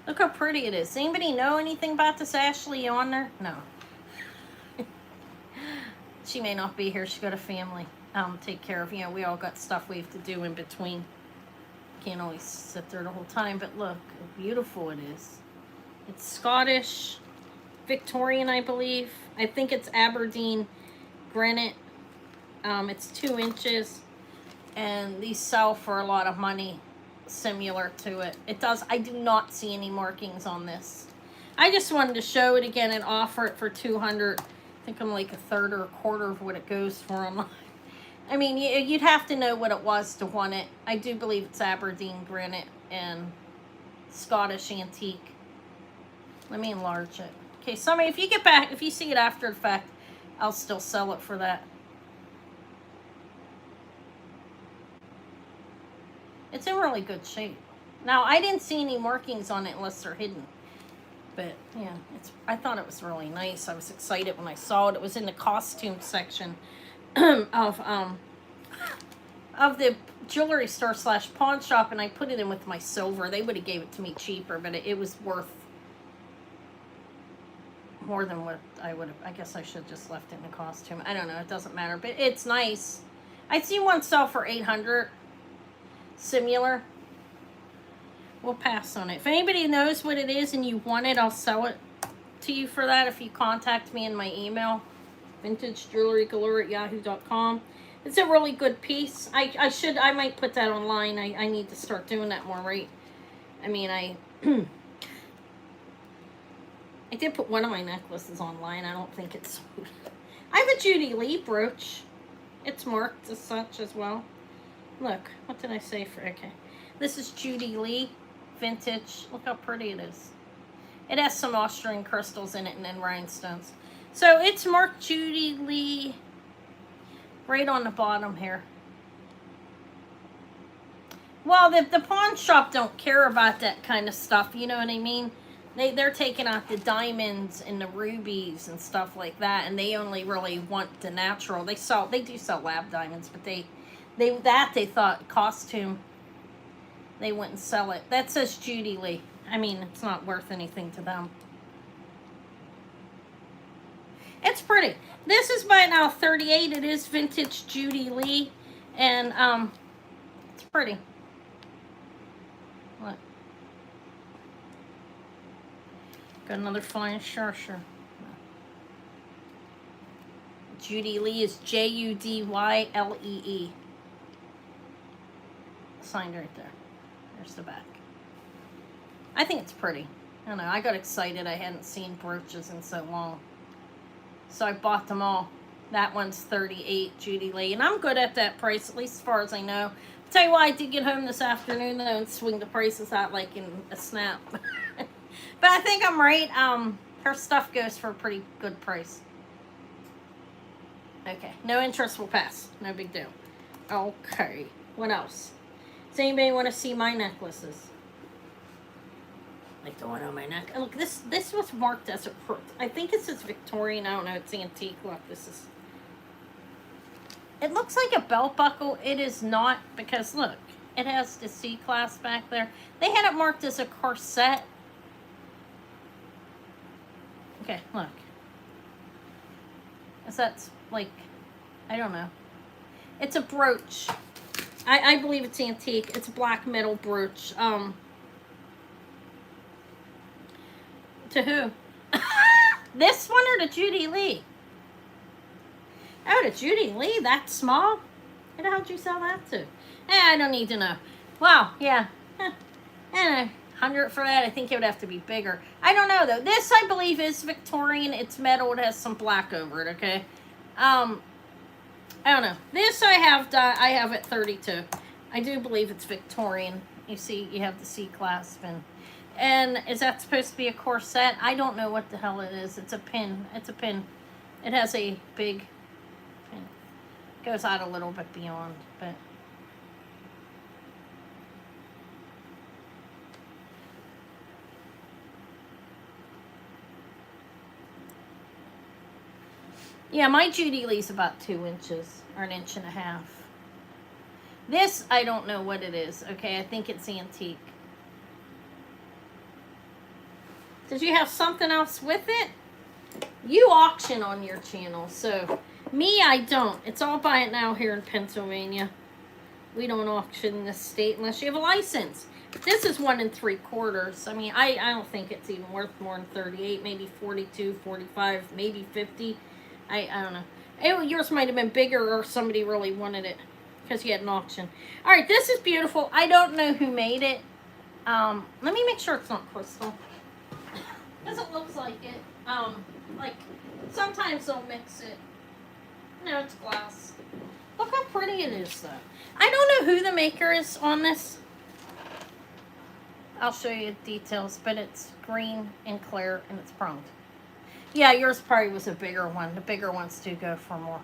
Look how pretty it is. Anybody know anything about this Ashley on there? No. She may not be here. She's got a family take care of. You know, we all got stuff we have to do in between. Can't always sit there the whole time. But look how beautiful it is. It's Scottish, Victorian, I believe. I think it's Aberdeen granite. It's 2 inches. And these sell for a lot of money. Similar to it. It does. I do not see any markings on this. I just wanted to show it again and offer it for $200. I think I'm like a third or a quarter of what it goes for online. I mean, you'd have to know what it was to want it. I do believe it's Aberdeen granite and Scottish antique. Let me enlarge it. Okay, somebody, if you get back, if you see it after the fact, I'll still sell it for that. It's in really good shape. Now, I didn't see any markings on it unless they're hidden. But, yeah, I thought it was really nice. I was excited when I saw it. It was in the costume section of the jewelry store / pawn shop, and I put it in with my silver. They would have gave it to me cheaper, but it was worth more than what I would have. I guess I should have just left it in the costume. I don't know. It doesn't matter, but it's nice. I see one sell for $800. Similar. We'll pass on it. If anybody knows what it is and you want it, I'll sell it to you for that if you contact me in my email. VintageJewelryGalore@yahoo.com. It's a really good piece. I might put that online. I need to start doing that more, right? I mean, I did put one of my necklaces online. I don't think it's sold. I have a Judy Lee brooch. It's marked as such as well. Look, what did I say for, okay. This is Judy Lee, vintage. Look how pretty it is. It has some Austrian crystals in it and then rhinestones. So it's marked Judy Lee right on the bottom here. Well, the pawn shop don't care about that kind of stuff, you know what I mean? They're taking out the diamonds and the rubies and stuff like that, and they only really want the natural. They do sell lab diamonds, but they thought costume, they wouldn't sell it. That says Judy Lee. I mean, it's not worth anything to them. It's pretty. This is by now 38. It is vintage Judy Lee, and it's pretty. Look. Got another flying sure. Judy Lee is Judyle. Signed right there. There's the back. I think it's pretty. I don't know. I got excited. I hadn't seen brooches in so long. So I bought them all. That one's $38, Judy Lee. And I'm good at that price, at least as far as I know. I'll tell you why I did get home this afternoon, though, and swing the prices out like in a snap. But I think I'm right. Her stuff goes for a pretty good price. Okay. No interest will pass. No big deal. Okay. What else? Does anybody want to see my necklaces? Like the one on my neck. Oh, look, this was marked as a... I think this is Victorian. I don't know. It's antique. Look, this is... It looks like a belt buckle. It is not, because look, it has the C-class back there. They had it marked as a corset. Okay, look. Is that like, I don't know. It's a brooch. I believe it's antique. It's a black metal brooch. To who? This one or to Judy Lee? Oh, to Judy Lee? That small? Who the hell did you sell that to? I don't need to know. Wow, yeah. And 100 for that. I think it would have to be bigger. I don't know, though. This, I believe, is Victorian. It's metal. It has some black over it, okay? I don't know. This I have at 32. I do believe it's Victorian. You see, you have the C-clasp. And is that supposed to be a corset? I don't know what the hell it is. It's a pin. It's a pin. It has a big pin. Goes out a little bit beyond, but... Yeah, my Judy Lee's about 2 inches, or 1.5 inches. This, I don't know what it is, okay? I think it's antique. Did you have something else with it? You auction on your channel, so me, I don't. It's all buy it now here in Pennsylvania. We don't auction in this state unless you have a license. This is 1 3/4. I mean, I don't think it's even worth more than 38, maybe 42, 45, maybe 50. I don't know. Yours might have been bigger or somebody really wanted it because you had an auction. All right, this is beautiful. I don't know who made it. Let me make sure it's not crystal. Because it looks like it. Like, sometimes they'll mix it. No, it's glass. Look how pretty it is, though. I don't know who the maker is on this. I'll show you details, but it's green and clear, and it's pronged. Yeah, yours probably was a bigger one. The bigger ones do go for more.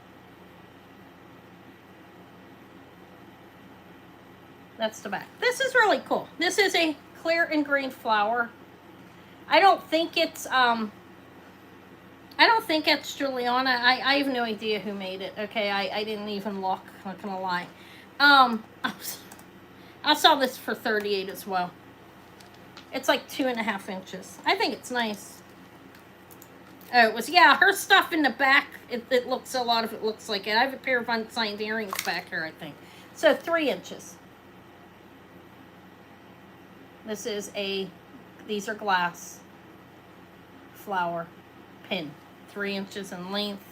That's the back. This is really cool. This is a clear and green flower. I don't think it's Juliana. I have no idea who made it. Okay, I didn't even look. I'm not gonna lie. I saw this for 38 as well. It's like 2.5 inches. I think it's nice. Oh, it was, yeah, her stuff in the back, it looks, a lot of it looks like it. I have a pair of unsigned earrings back here, I think. So 3 inches. This is these are glass flower pin. 3 inches in length.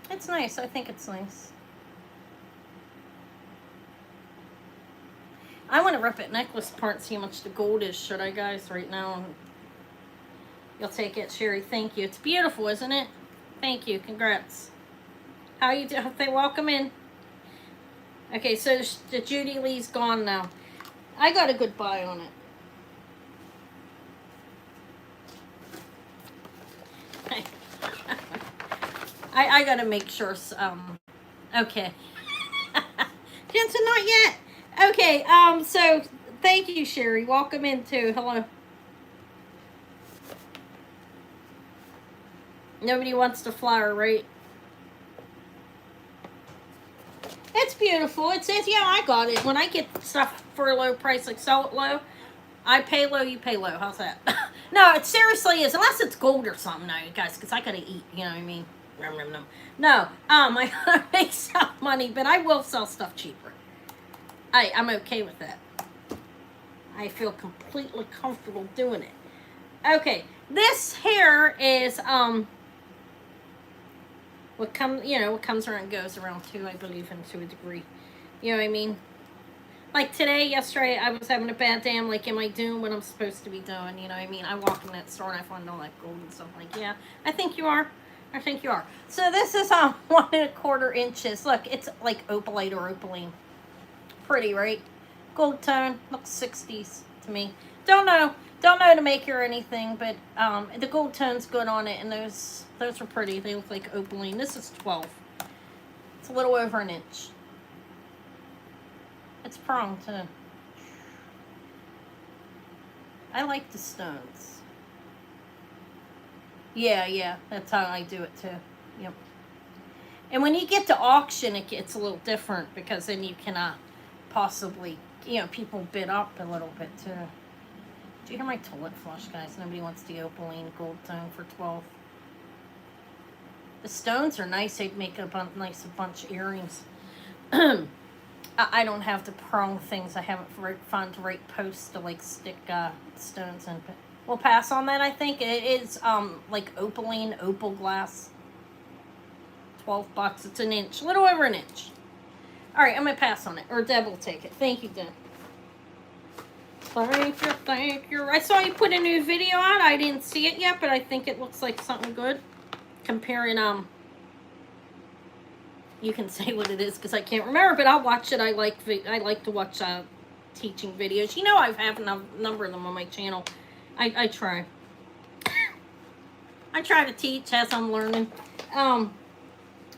It's nice. I think it's nice. I want to rip it necklace apart and see how much the gold is. Should I, guys? Right now. You'll take it, Sherry. Thank you. It's beautiful, isn't it? Thank you. Congrats. How you doing? Welcome in. Okay, so the Judy Lee's gone now. I got a good buy on it. I gotta make sure, okay. Jensen, not yet. Okay, so, thank you, Sherry. Welcome in, too. Hello. Nobody wants the flower, right? It's beautiful. It says, yeah, I got it. When I get stuff for a low price, like sell it low, I pay low, you pay low. How's that? No, it seriously is. Unless it's gold or something, no, you guys, because I gotta eat, you know what I mean? No, I gotta make some money, but I will sell stuff cheaper. I'm okay with that. I feel completely comfortable doing it. Okay, this hair is what comes around goes around too, I believe, in to a degree. You know what I mean? Like today, yesterday, I was having a bad day. I'm like, am I doing what I'm supposed to be doing? You know what I mean? I walk in that store and I find all that gold and stuff. Like, yeah, I think you are. I think you are. So this is 1¼ inches. Look, it's like opalite or opaline. Pretty, right? Gold tone. Looks 60s to me. Don't know to make or anything, but the gold tone's good on it, and those are pretty. They look like opaline. This is 12. It's a little over an inch. It's prong too. I like the stones. Yeah, that's how I do it too. Yep. And when you get to auction, it gets a little different because then you can possibly, people bid up a little bit too. Did you hear my toilet flush, guys? Nobody wants the opaline gold tone for 12. The stones are nice. They'd make a bunch of earrings. I don't have the prong things. I haven't found the right post to like stick stones in. But we'll pass on that. I think it is like opaline opal glass. $12. It's an inch, a little over an inch. All right, I'm gonna pass on it, or Deb will take it. Thank you, Deb. Thank you. I saw you put a new video out. I didn't see it yet, but I think it looks like something good. Comparing you can say what it is because I can't remember, but I'll watch it. I like to watch teaching videos. I have a number of them on my channel. I try. I try to teach as I'm learning. I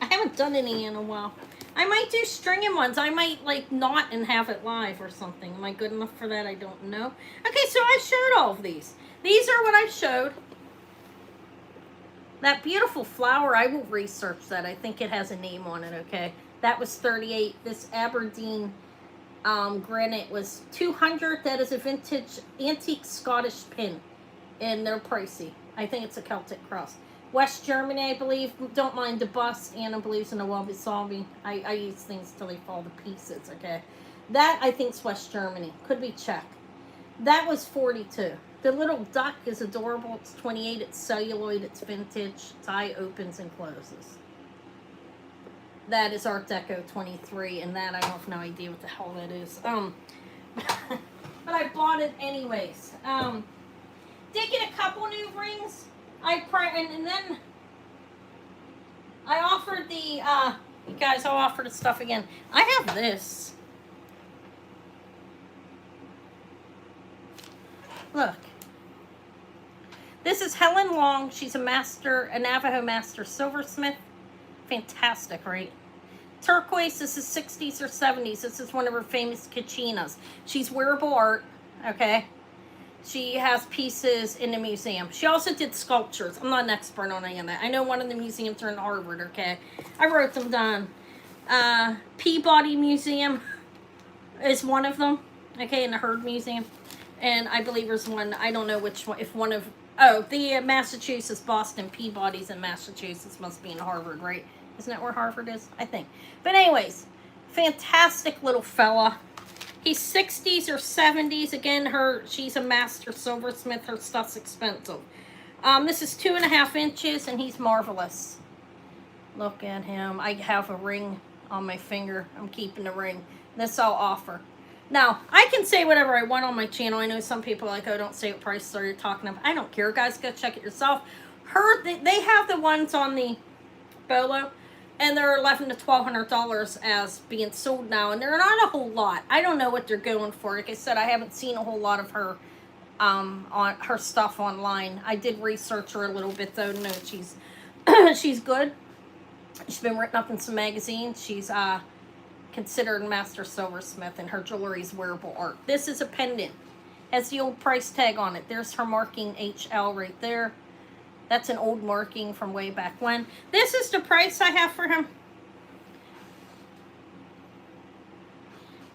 haven't done any in a while. I might do stringing ones. I might like knot and have it live or something. Am I good enough for that? I don't know. Okay, so I showed all of these. These are what I showed. That beautiful flower, I will research that. I think it has a name on it, okay? That was $38. This Aberdeen granite was $200. That is a vintage antique Scottish pin. And they're pricey. I think it's a Celtic cross. West Germany, I believe. Don't mind the bust. Anna believes in a wabi-sabi. I use things till they fall to pieces, okay? That, I think, is West Germany. Could be Czech. That was $42. The little duck is adorable. It's $28. It's celluloid. It's vintage. Tie opens and closes. That is Art Deco $23, and that I have no idea what the hell that is. But I bought it anyways. Did get a couple new rings. And then I offered the you guys. I'll offer the stuff again. I have this. Look. This is Helen Long. She's a Navajo master silversmith. Fantastic, right? Turquoise, this is 60s or 70s. This is one of her famous kachinas. She's wearable art, okay? She has pieces in the museum. She also did sculptures. I'm not an expert on any of that. I know one of the museums are in Harvard, okay? I wrote them down. Peabody Museum is one of them, okay, in the Heard Museum. And I believe there's one, I don't know which one, if one of, the Massachusetts, Boston, Peabody's in Massachusetts, must be in Harvard, right? Isn't that where Harvard is? I think. But anyways, fantastic little fella. He's 60s or 70s. Again, she's a master silversmith. Her stuff's expensive. This is 2.5 inches, and he's marvelous. Look at him. I have a ring on my finger. I'm keeping the ring. This I'll offer. Now, I can say whatever I want on my channel. I know some people are like, oh, don't say what prices are you talking about. I don't care, guys. Go check it yourself. They have the ones on the Bolo, and they're $1,100 to $1,200 as being sold now, and they're not a whole lot. I don't know what they're going for. Like I said, I haven't seen a whole lot of her on her stuff online. I did research her a little bit though. No, she's she's good. She's been written up in some magazines. She's considered master silversmith, and her jewelry is wearable art. This is a pendant. Has the old price tag on it. There's her marking HL right there. That's an old marking from way back when. This is the price I have for him.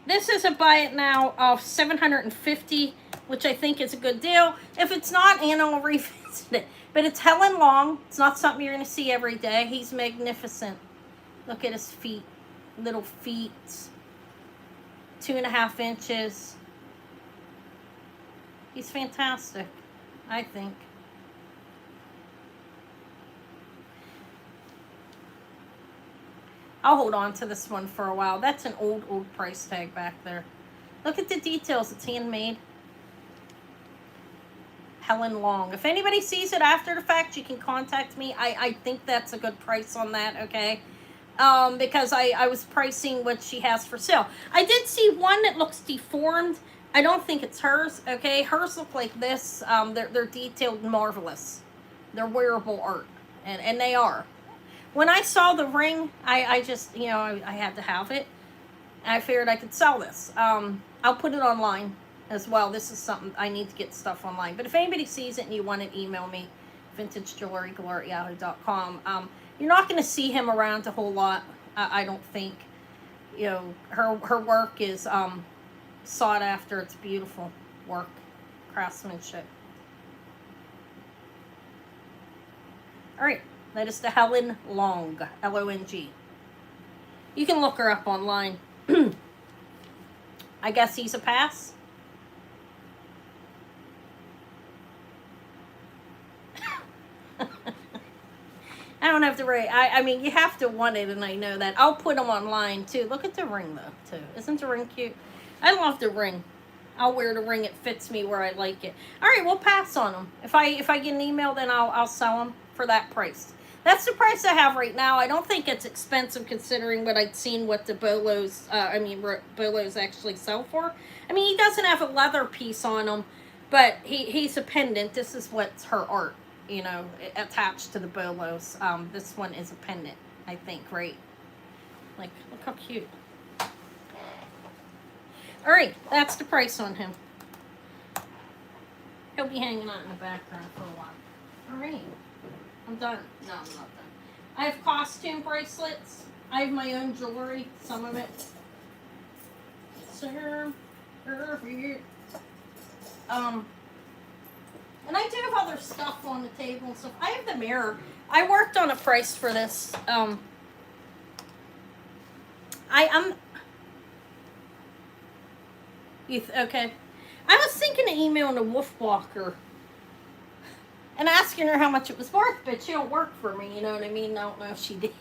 This is a buy it now of $750, which I think is a good deal. If it's not, Anna will revisit it. But it's Helen Long. It's not something you're going to see every day. He's magnificent. Look at his feet. Little feet. 2.5 inches. He's fantastic, I think. I'll hold on to this one for a while. That's an old price tag back there. Look at the details. It's handmade. Helen Long. If anybody sees it after the fact, you can contact me. I think that's a good price on that, okay? Because I was pricing what she has for sale. I did see one that looks deformed. I don't think it's hers, okay? Hers look like this. They're detailed marvelous. They're wearable art, and they are. When I saw the ring, I just, I had to have it. I figured I could sell this. I'll put it online as well. This is something I need to get stuff online. But if anybody sees it and you want it, email me, vintagejewelrygalore@yahoo.com. You're not going to see him around a whole lot, I don't think. Her work is sought after. It's beautiful work, craftsmanship. All right, that is the Helen Long, Long. You can look her up online. I guess he's a pass. I don't have to write. I mean, you have to want it, and I know that. I'll put them online, too. Look at the ring, though, too. Isn't the ring cute? I love the ring. I'll wear the ring. It fits me where I like it. All right, we'll pass on them. If I get an email, then I'll sell them for that price. That's the price I have right now. I don't think it's expensive considering what I'd seen what the bolos, bolos actually sell for. I mean, he doesn't have a leather piece on him, but he's a pendant. This is what's her art, attached to the bolos. This one is a pendant, I think, right? Like, look how cute. All right, that's the price on him. He'll be hanging out in the background for a while. All right. I'm done. No, I'm not done. I have costume bracelets. I have my own jewelry. Some of it. And I do have other stuff on the table and stuff. I have the mirror. I worked on a price for this. Okay. I was thinking of emailing a Wolf Walker and asking her how much it was worth, but she don't work for me, you know what I mean? I don't know if she did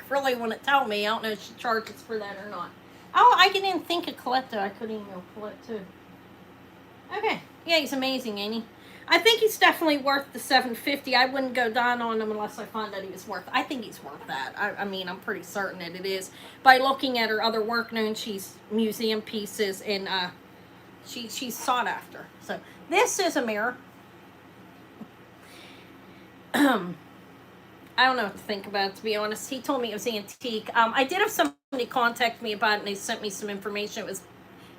really want to tell me. I don't know if she charges for that or not. Oh, I didn't think of Colette, though. I could email Colette, too. Okay. Yeah, he's amazing, ain't he? I think he's definitely worth the $750. I wouldn't go down on him unless I found out he was worth. I think he's worth that. I mean, I'm pretty certain that it is. By looking at her other work, knowing she's museum pieces, and she's sought after. So, this is a mirror. I don't know what to think about it, to be honest. He told me it was antique. I did have somebody contact me about it, and they sent me some information. It was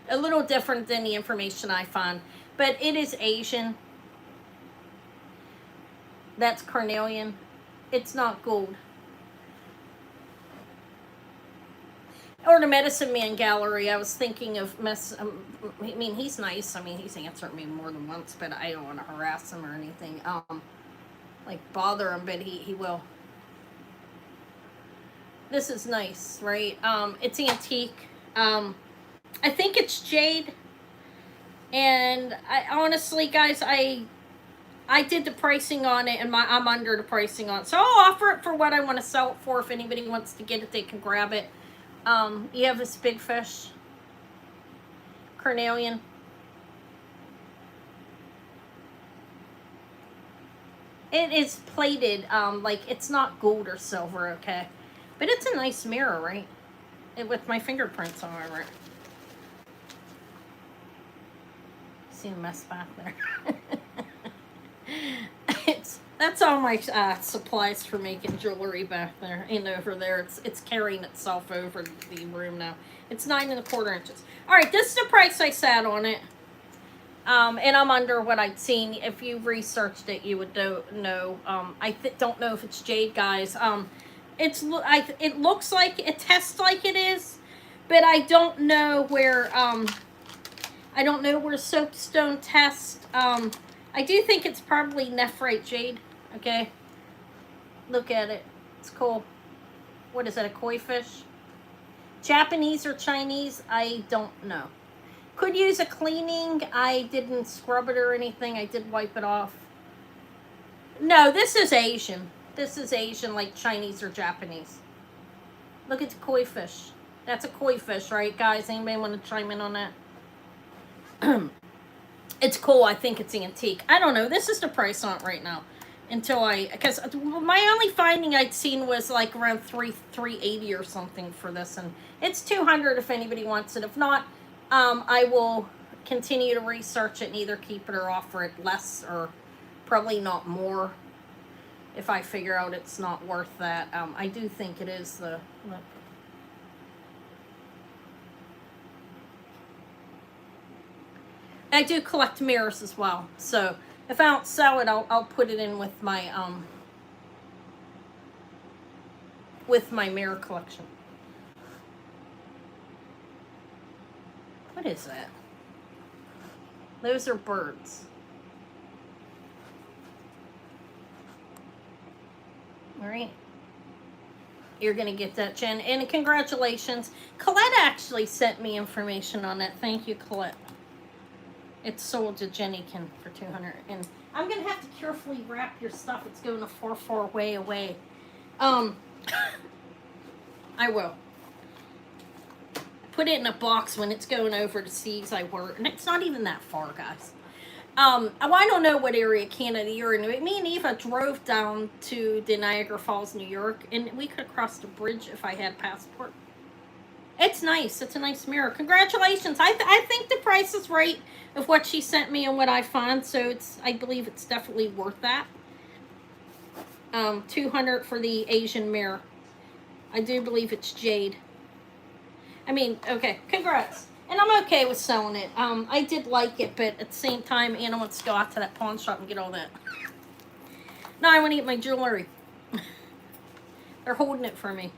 a little different than the information I found. But it is Asian. That's carnelian. It's not gold. Or the Medicine Man Gallery. I was thinking of I mean, he's nice. I mean, he's answered me more than once, but I don't want to harass him or anything. Like bother him, but he will. This is nice, right? It's antique. I think it's jade. And I honestly, guys, I did the pricing on it, and I'm under the pricing on it. So I'll offer it for what I want to sell it for. If anybody wants to get it, they can grab it. You have this big fish. Carnelian. It is plated, like it's not gold or silver, okay? But it's a nice mirror, right? With my fingerprints all over it. See the mess back there. That's all my supplies for making jewelry back there and over there. It's carrying itself over the room now. It's 9 1/4 inches. All right, this is the price I sat on it. And I'm under what I'd seen. If you researched it, you would know. I don't know if it's jade, guys. It looks like it tests like it is, but I don't know where. I don't know where soapstone tests. I do think it's probably nephrite jade. Okay, look at it. It's cool. What is that? A koi fish? Japanese or Chinese? I don't know. Could use a cleaning. I didn't scrub it or anything. I did wipe it off. No, this is Asian. This is Asian, like Chinese or Japanese. Look at the koi fish. That's a koi fish, right, guys? Anybody want to chime in on that? It's cool. I think it's antique. I don't know. This is the price on it right now. Because my only finding I'd seen was like around 380 or something for this, and it's 200 if anybody wants it. If not, I will continue to research it and either keep it or offer it less or probably not more if I figure out it's not worth that. I do think it is the. I do collect mirrors as well, so if I don't sell it, I'll put it in with my mirror collection. What is that? Those are birds. All right. You're going to get that, Jen. And congratulations. Colette actually sent me information on that. Thank you, Colette. It's sold to Jennykin for 200. And I'm going to have to carefully wrap your stuff. It's going to 4-4 way away. I will. Put it in a box when it's going over to seas I work. And it's not even that far, guys. Well, I don't know what area of Canada you're in. Me and Eva drove down to the Niagara Falls, New York, and we could have crossed the bridge if I had a passport. It's nice. It's a nice mirror. Congratulations. I think the price is right of what she sent me and what I found, so I believe it's definitely worth that. 200 for the Asian mirror. I do believe it's jade. I mean, okay, congrats. And I'm okay with selling it. I did like it, but at the same time, Anna wants to go out to that pawn shop and get all that. No, I want to get my jewelry. They're holding it for me.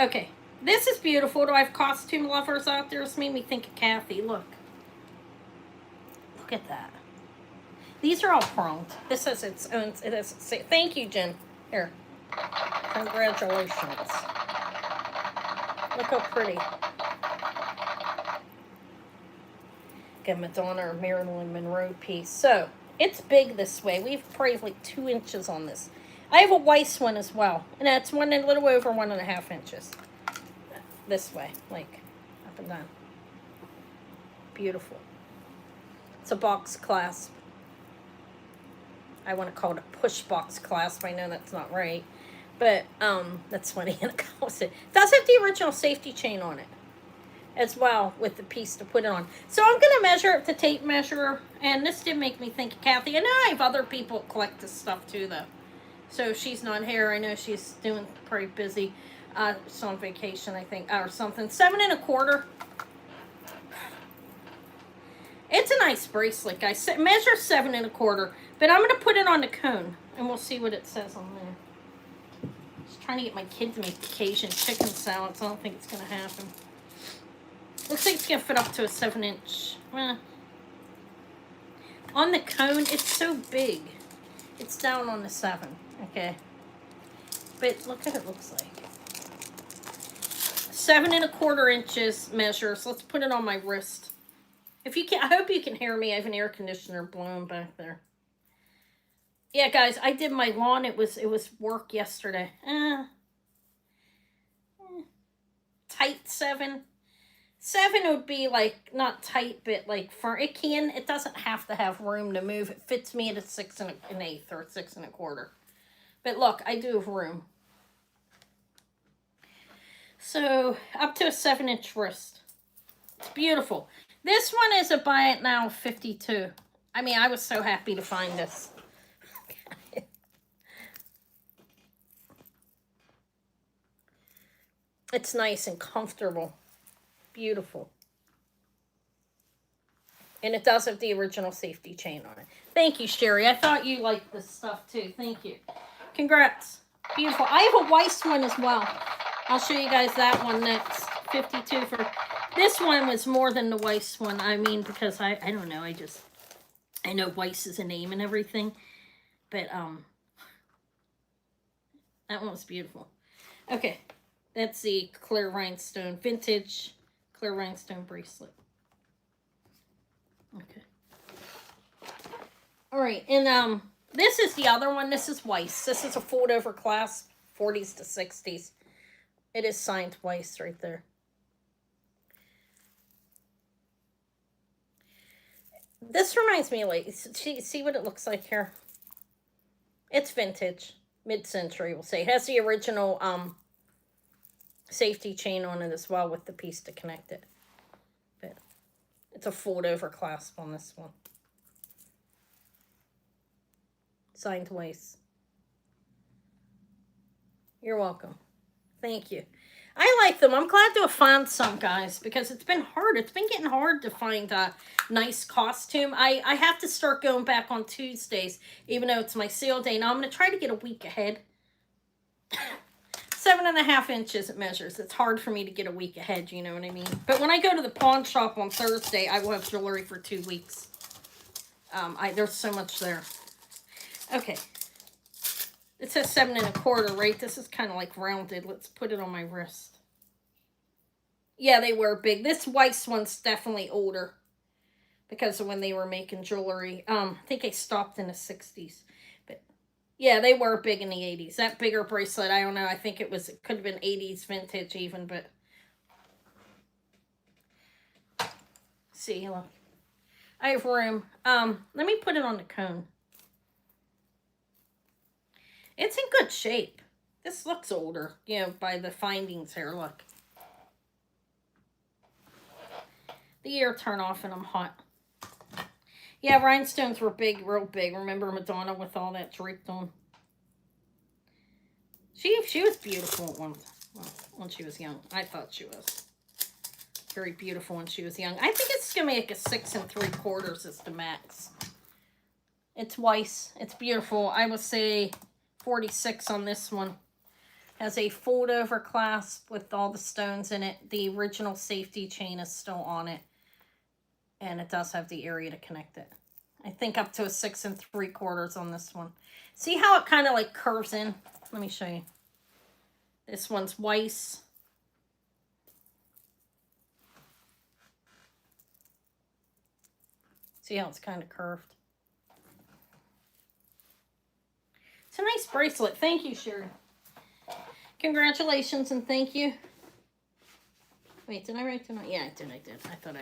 Okay, this is beautiful. Do I have costume lovers out there? This made me think of Kathy. Look. Look at that. These are all pronged. This has its own. It has. Thank you, Jen. Here. Congratulations. Look how pretty. Got Madonna or Marilyn Monroe piece. So, it's big this way. We've probably like 2 inches on this. I have a Weiss one as well. And that's a little over 1.5 inches. This way. Like, up and down. Beautiful. It's a box clasp. I want to call it a push box clasp. I know that's not right. But, that's what Anna calls it. It does have the original safety chain on it as well with the piece to put it on. So I'm going to measure it with the tape measure. And this did make me think of Kathy. And I have other people collect this stuff too, though. So she's not here. I know she's doing pretty busy. She's on vacation, I think, or something. 7 1/4. It's a nice bracelet, guys. Measure 7 1/4. But I'm going to put it on the cone. And we'll see what it says on there. Just trying to get my kid to make Cajun chicken salad. So I don't think it's going to happen. Looks like it's going to fit up to a 7-inch. On the cone, it's so big. It's down on the 7. Okay. But look what it looks like. 7 1/4 inches measure. So let's put it on my wrist. If you can, I hope you can hear me. I have an air conditioner blowing back there. Yeah, guys, I did my lawn. It was work yesterday. Tight 7. 7 would be like not tight, but like it doesn't have to have room to move. It fits me at a 6 1/8 or 6 1/4. But look, I do have room. So up to a 7-inch wrist. It's beautiful. This one is a buy it now 52. I mean, I was so happy to find this. It's nice and comfortable. Beautiful. And it does have the original safety chain on it. Thank you, Sherry. I thought you liked this stuff too. Thank you. Congrats. Beautiful. I have a Weiss one as well. I'll show you guys that one next. 52 for... This one was more than the Weiss one. I mean, because I don't know. I know Weiss is a name and everything. But, that one was beautiful. Okay. That's the clear rhinestone, vintage clear rhinestone bracelet. Okay. All right, and this is the other one. This is Weiss. This is a fold over clasp, 40s to 60s. It is signed Weiss right there. This reminds me of like, see what it looks like here? It's vintage, mid-century, we'll say. It has the original safety chain on it as well with the piece to connect it. But it's a fold over clasp on this one. Signed Weiss. You're welcome. Thank you. I like them. I'm glad to have found some, guys, because it's been hard. It's been getting hard to find a nice costume. I have to start going back on Tuesdays, even though it's my sale day. Now, I'm going to try to get a week ahead. 7.5 inches it measures. It's hard for me to get a week ahead, you know what I mean? But when I go to the pawn shop on Thursday, I will have jewelry for 2 weeks. There's so much there. Okay. It says 7.25, right? This is kind of like rounded. Let's put it on my wrist. Yeah, they were big. This Weiss one's definitely older because of when they were making jewelry. I think they stopped in the 60s. But yeah, they were big in the 80s. That bigger bracelet, I don't know. I think it could have been 80s vintage even, but see, look. I have room. Let me put it on the cone. It's in good shape. This looks older, you know, by the findings here. Look. The air turn off and I'm hot. Yeah, rhinestones were big, real big. Remember Madonna with all that draped on? She was beautiful when she was young. I thought she was very beautiful when she was young. I think it's gonna make a 6 3/4 is the max. It's Weiss. It's beautiful. I would say 46 on this one. Has a fold over clasp with all the stones in it. The original safety chain is still on it. And it does have the area to connect it. I think up to a 6 3/4 on this one. See how it kind of like curves in? Let me show you. This one's Weiss. See how it's kind of curved? It's a nice bracelet. Thank you, Sherry. Congratulations and thank you. Wait, did I write the note? Yeah, I did. I thought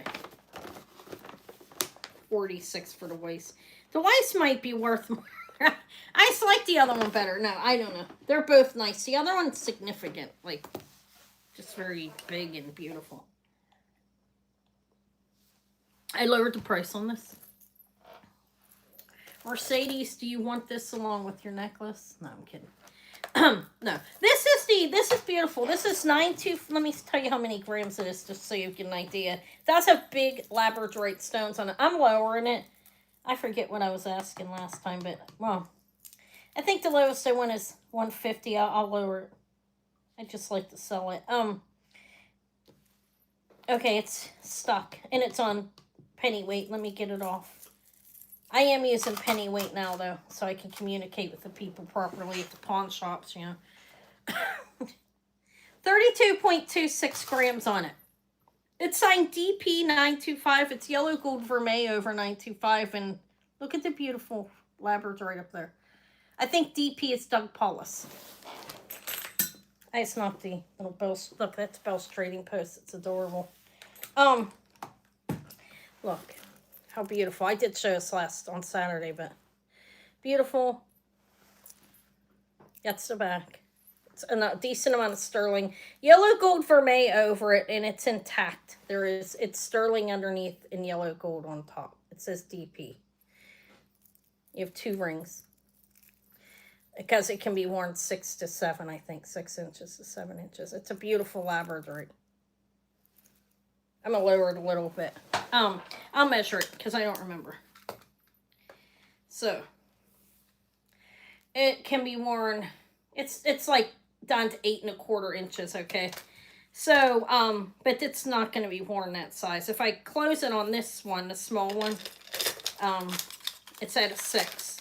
46 for the Weiss. The Weiss might be worth more. I just like the other one better. No, I don't know. They're both nice. The other one's significant. Like, just very big and beautiful. I lowered the price on this. Mercedes, do you want this along with your necklace? No, I'm kidding. No, this is beautiful. This is 9.2. Let me tell you how many grams it is, just so you get an idea. It does have big labradorite stones on it. I'm lowering it. I forget what I was asking last time, but well, I think the lowest I want is 150. I'll lower it. I just like to sell it. Okay, it's stuck and it's on penny weight. Let me get it off. I am using penny weight now, though, so I can communicate with the people properly at the pawn shops, you know. 32.26 grams on it. It's signed DP925. It's yellow gold vermeil over 925, and look at the beautiful labradorite up there. I think DP is Doug Paulus. It's not the little Bell's. Look, that's Bell's Trading Post. It's adorable. Look. How beautiful. I did show this on Saturday, but beautiful. That's the back. It's a decent amount of sterling. Yellow gold vermeil over it, and it's intact. It's sterling underneath and yellow gold on top. It says DP. You have 2 rings. Because it can be worn 6 to 7, I think. 6 inches to 7 inches. It's a beautiful labradorite. I'm going to lower it a little bit. I'll measure it because I don't remember. So, it can be worn, it's like down to 8 1/4 inches, okay? So, but it's not going to be worn that size. If I close it on this one, the small one, it's at a 6.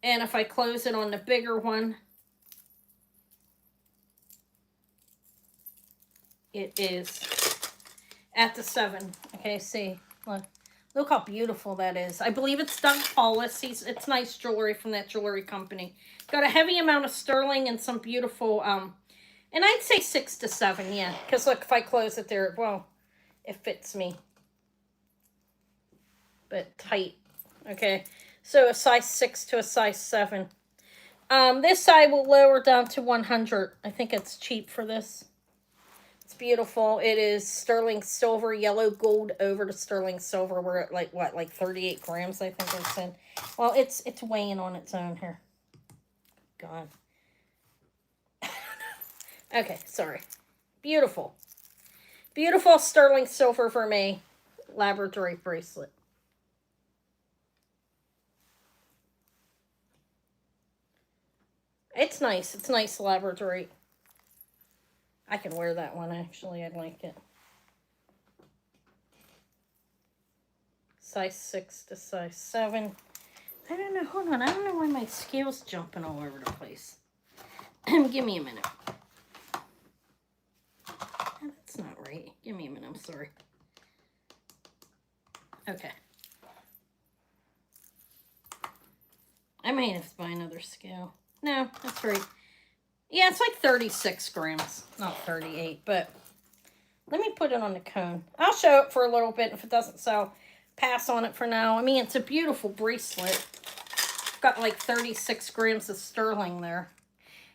And if I close it on the bigger one, it is at the 7. Okay, see, look, Look how beautiful that is. I believe it's Doug Paulus. It's nice jewelry from that jewelry company. Got a heavy amount of sterling and some beautiful, and I'd say 6 to 7, yeah. Because look, if I close it there, well, it fits me. But tight. Okay. So a size 6 to a size 7. This side will lower down to 100. I think it's cheap for this. It's beautiful. It is sterling silver, yellow gold over to sterling silver. We're at like what, like 38 grams, I think it's in. Well, it's weighing on its own here. God. Okay, sorry. Beautiful. Beautiful sterling silver for me. Labradorite bracelet. It's nice. It's nice labradorite. I can wear that one, actually. I like it. Size 6 to size 7. I don't know. Hold on. I don't know why my scale's jumping all over the place. Give me a minute. Oh, that's not right. Give me a minute. I'm sorry. Okay. I may have to buy another scale. No, that's right. Yeah, it's like 36 grams. Not 38, but let me put it on the cone. I'll show it for a little bit. If it doesn't sell, pass on it for now. I mean, it's a beautiful bracelet. Got like 36 grams of sterling there.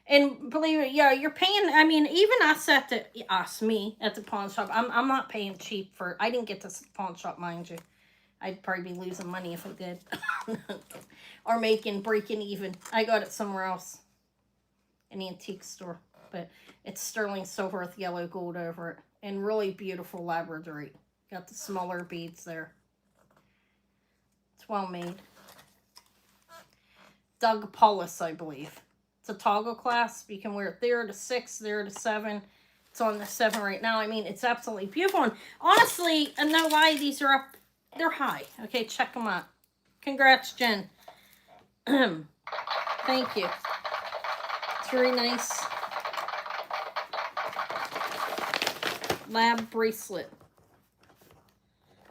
And believe it, yeah, you're paying, I mean, even me at the pawn shop, I'm not paying cheap for, I didn't get this pawn shop, mind you. I'd probably be losing money if I did. Or breaking even. I got it somewhere else. An antique store. But it's sterling silver with yellow gold over it. And really beautiful labradorite. Got the smaller beads there. It's well made. Doug Paulus, I believe. It's a toggle clasp. You can wear it there to 6, there to 7. It's on the 7 right now. I mean, it's absolutely beautiful. And honestly, and no lie, these are up. They're high. Okay, check them out. Congrats, Jen. Thank you. It's very nice. Lab bracelet.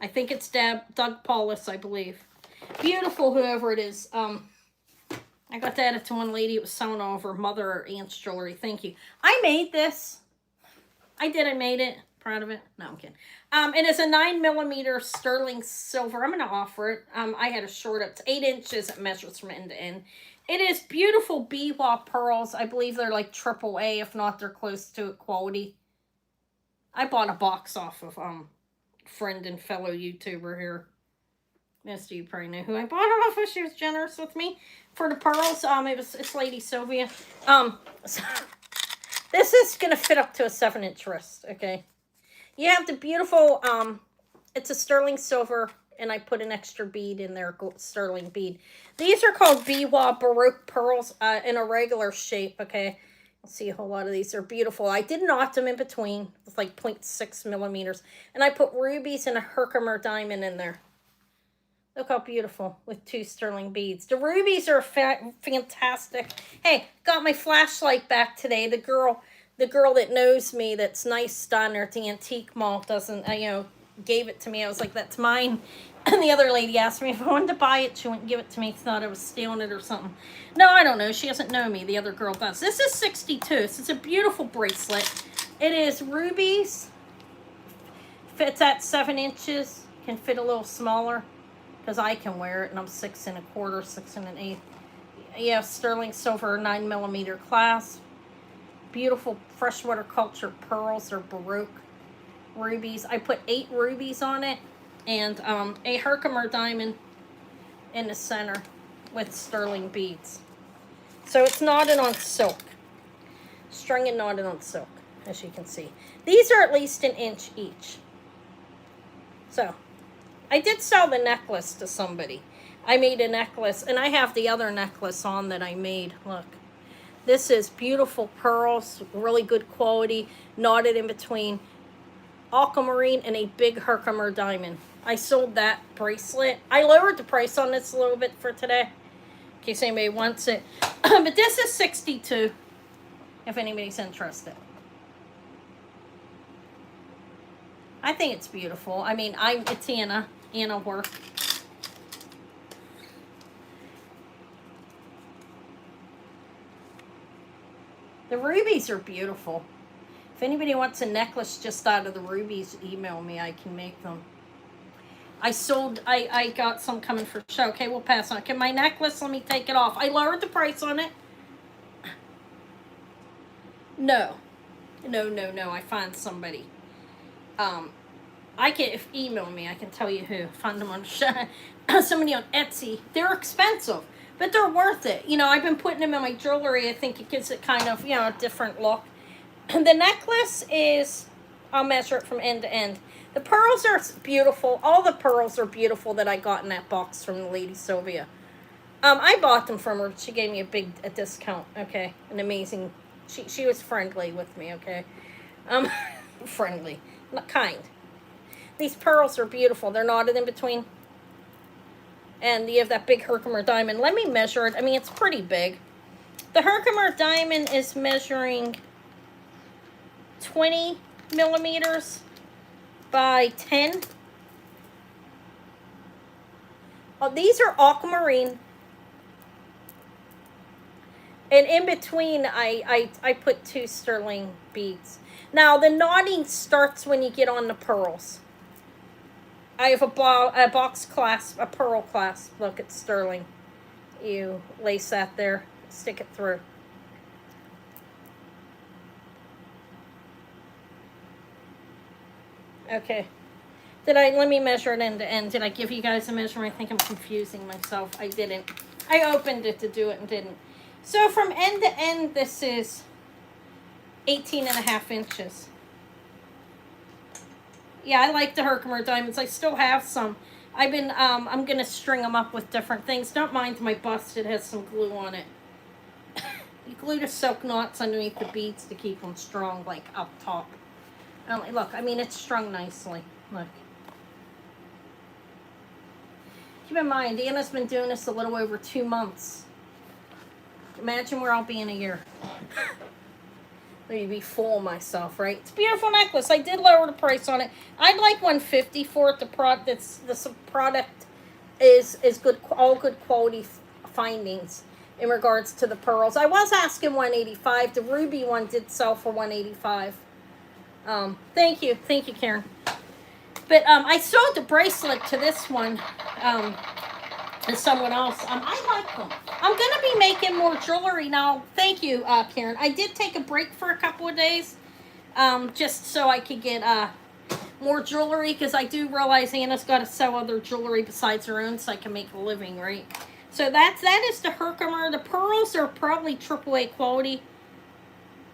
I think it's Doug Paulus, I believe. Beautiful, whoever it is. I got that to one lady. It was selling all of her mother or aunt's jewelry. Thank you. I made this. I did. I made it. Proud of it. No, I'm kidding. It is a 9mm sterling silver. I'm going to offer it. I had a short up to 8 inches. It measures from end to end. It is beautiful BWA pearls. I believe they're like AAA. If not, they're close to it quality. I bought a box off of friend and fellow YouTuber here. Most of you probably know who I bought it off of. She was generous with me for the pearls. It's Lady Sylvia. So this is gonna fit up to a 7-inch wrist. Okay. You have the beautiful, it's a sterling silver, and I put an extra bead in there, sterling bead. These are called BWA Baroque pearls in a regular shape, okay? You'll see a whole lot of these. They're beautiful. I did knot them in between with like 0.6mm, and I put rubies and a Herkimer diamond in there. Look how beautiful with 2 sterling beads. The rubies are fantastic. Hey, got my flashlight back today. The girl that knows me, that's nice down there at the antique mall, doesn't, gave it to me. I was like, that's mine. And the other lady asked me if I wanted to buy it. She wouldn't give it to me. Thought I was stealing it or something. No, I don't know. She doesn't know me. The other girl does. This is 62. So it's a beautiful bracelet. It is rubies. Fits at 7 inches. Can fit a little smaller because I can wear it, and I'm 6 1/4, 6 1/8. Yeah, sterling silver 9mm clasp. Beautiful freshwater culture pearls. They're Baroque rubies. I put 8 rubies on it, and a Herkimer diamond in the center with sterling beads. So it's knotted on silk. Strung and knotted on silk, as you can see. These are at least 1 inch each. So I did sell the necklace to somebody. I made a necklace, and I have the other necklace on that I made. Look. This is beautiful pearls, really good quality, knotted in between aquamarine and a big Herkimer diamond. I sold that bracelet. I lowered the price on this a little bit for today, in case anybody wants it. But this is 62, if anybody's interested. I think it's beautiful. I mean, it's Anna. Anna wore. The rubies are beautiful. If anybody wants a necklace just out of the rubies, email me. I can make them. I got some coming for show. Okay, we'll pass on. Okay, my necklace, let me take it off. I lowered the price on it. No. No. I find somebody. I can, if email me, I can tell you who. Find them on somebody on Etsy. They're expensive, but they're worth it. You know, I've been putting them in my jewelry. I think it gives it kind of, a different look. The necklace is, I'll measure it from end to end. The pearls are beautiful. All the pearls are beautiful that I got in that box from the Lady Sylvia. I bought them from her. She gave me a discount. Okay, an amazing. She was friendly with me. Okay, friendly, not kind. These pearls are beautiful. They're knotted in between. And you have that big Herkimer diamond. Let me measure it. I mean, it's pretty big. The Herkimer diamond is measuring 20 millimeters by 10. Oh, these are aquamarine. And in between, I put 2 sterling beads. Now, the knotting starts when you get on the pearls. I have a box clasp, a pearl clasp. Look, it's sterling. You lace that there, stick it through. Okay. Let me measure it end to end. Did I give you guys a measurement? I think I'm confusing myself. I didn't. I opened it to do it and didn't. So from end to end, this is 18.5 inches. Yeah, I like the Herkimer diamonds. I still have some. I'm going to string them up with different things. Don't mind my bust. It has some glue on it. You glue the silk knots underneath the beads to keep them strong, like up top. Look, I mean, it's strung nicely. Look. Keep in mind, Anna's been doing this a little over 2 months. Imagine where I'll be in a year. Let me be full of myself, right? It's a beautiful necklace. I did lower the price on it. I'd like $150 for it. The product is good, all good quality findings in regards to the pearls. I was asking $185. The ruby one did sell for $185. Thank you, Karen. But I sold the bracelet to this one, and someone else. I like them. I'm gonna be making more jewelry now. Thank you, Karen. I did take a break for a couple of days, just so I could get more jewelry, because I do realize Anna's got to sell other jewelry besides her own so I can make a living, right? So that is the Herkimer. The pearls are probably AAA quality,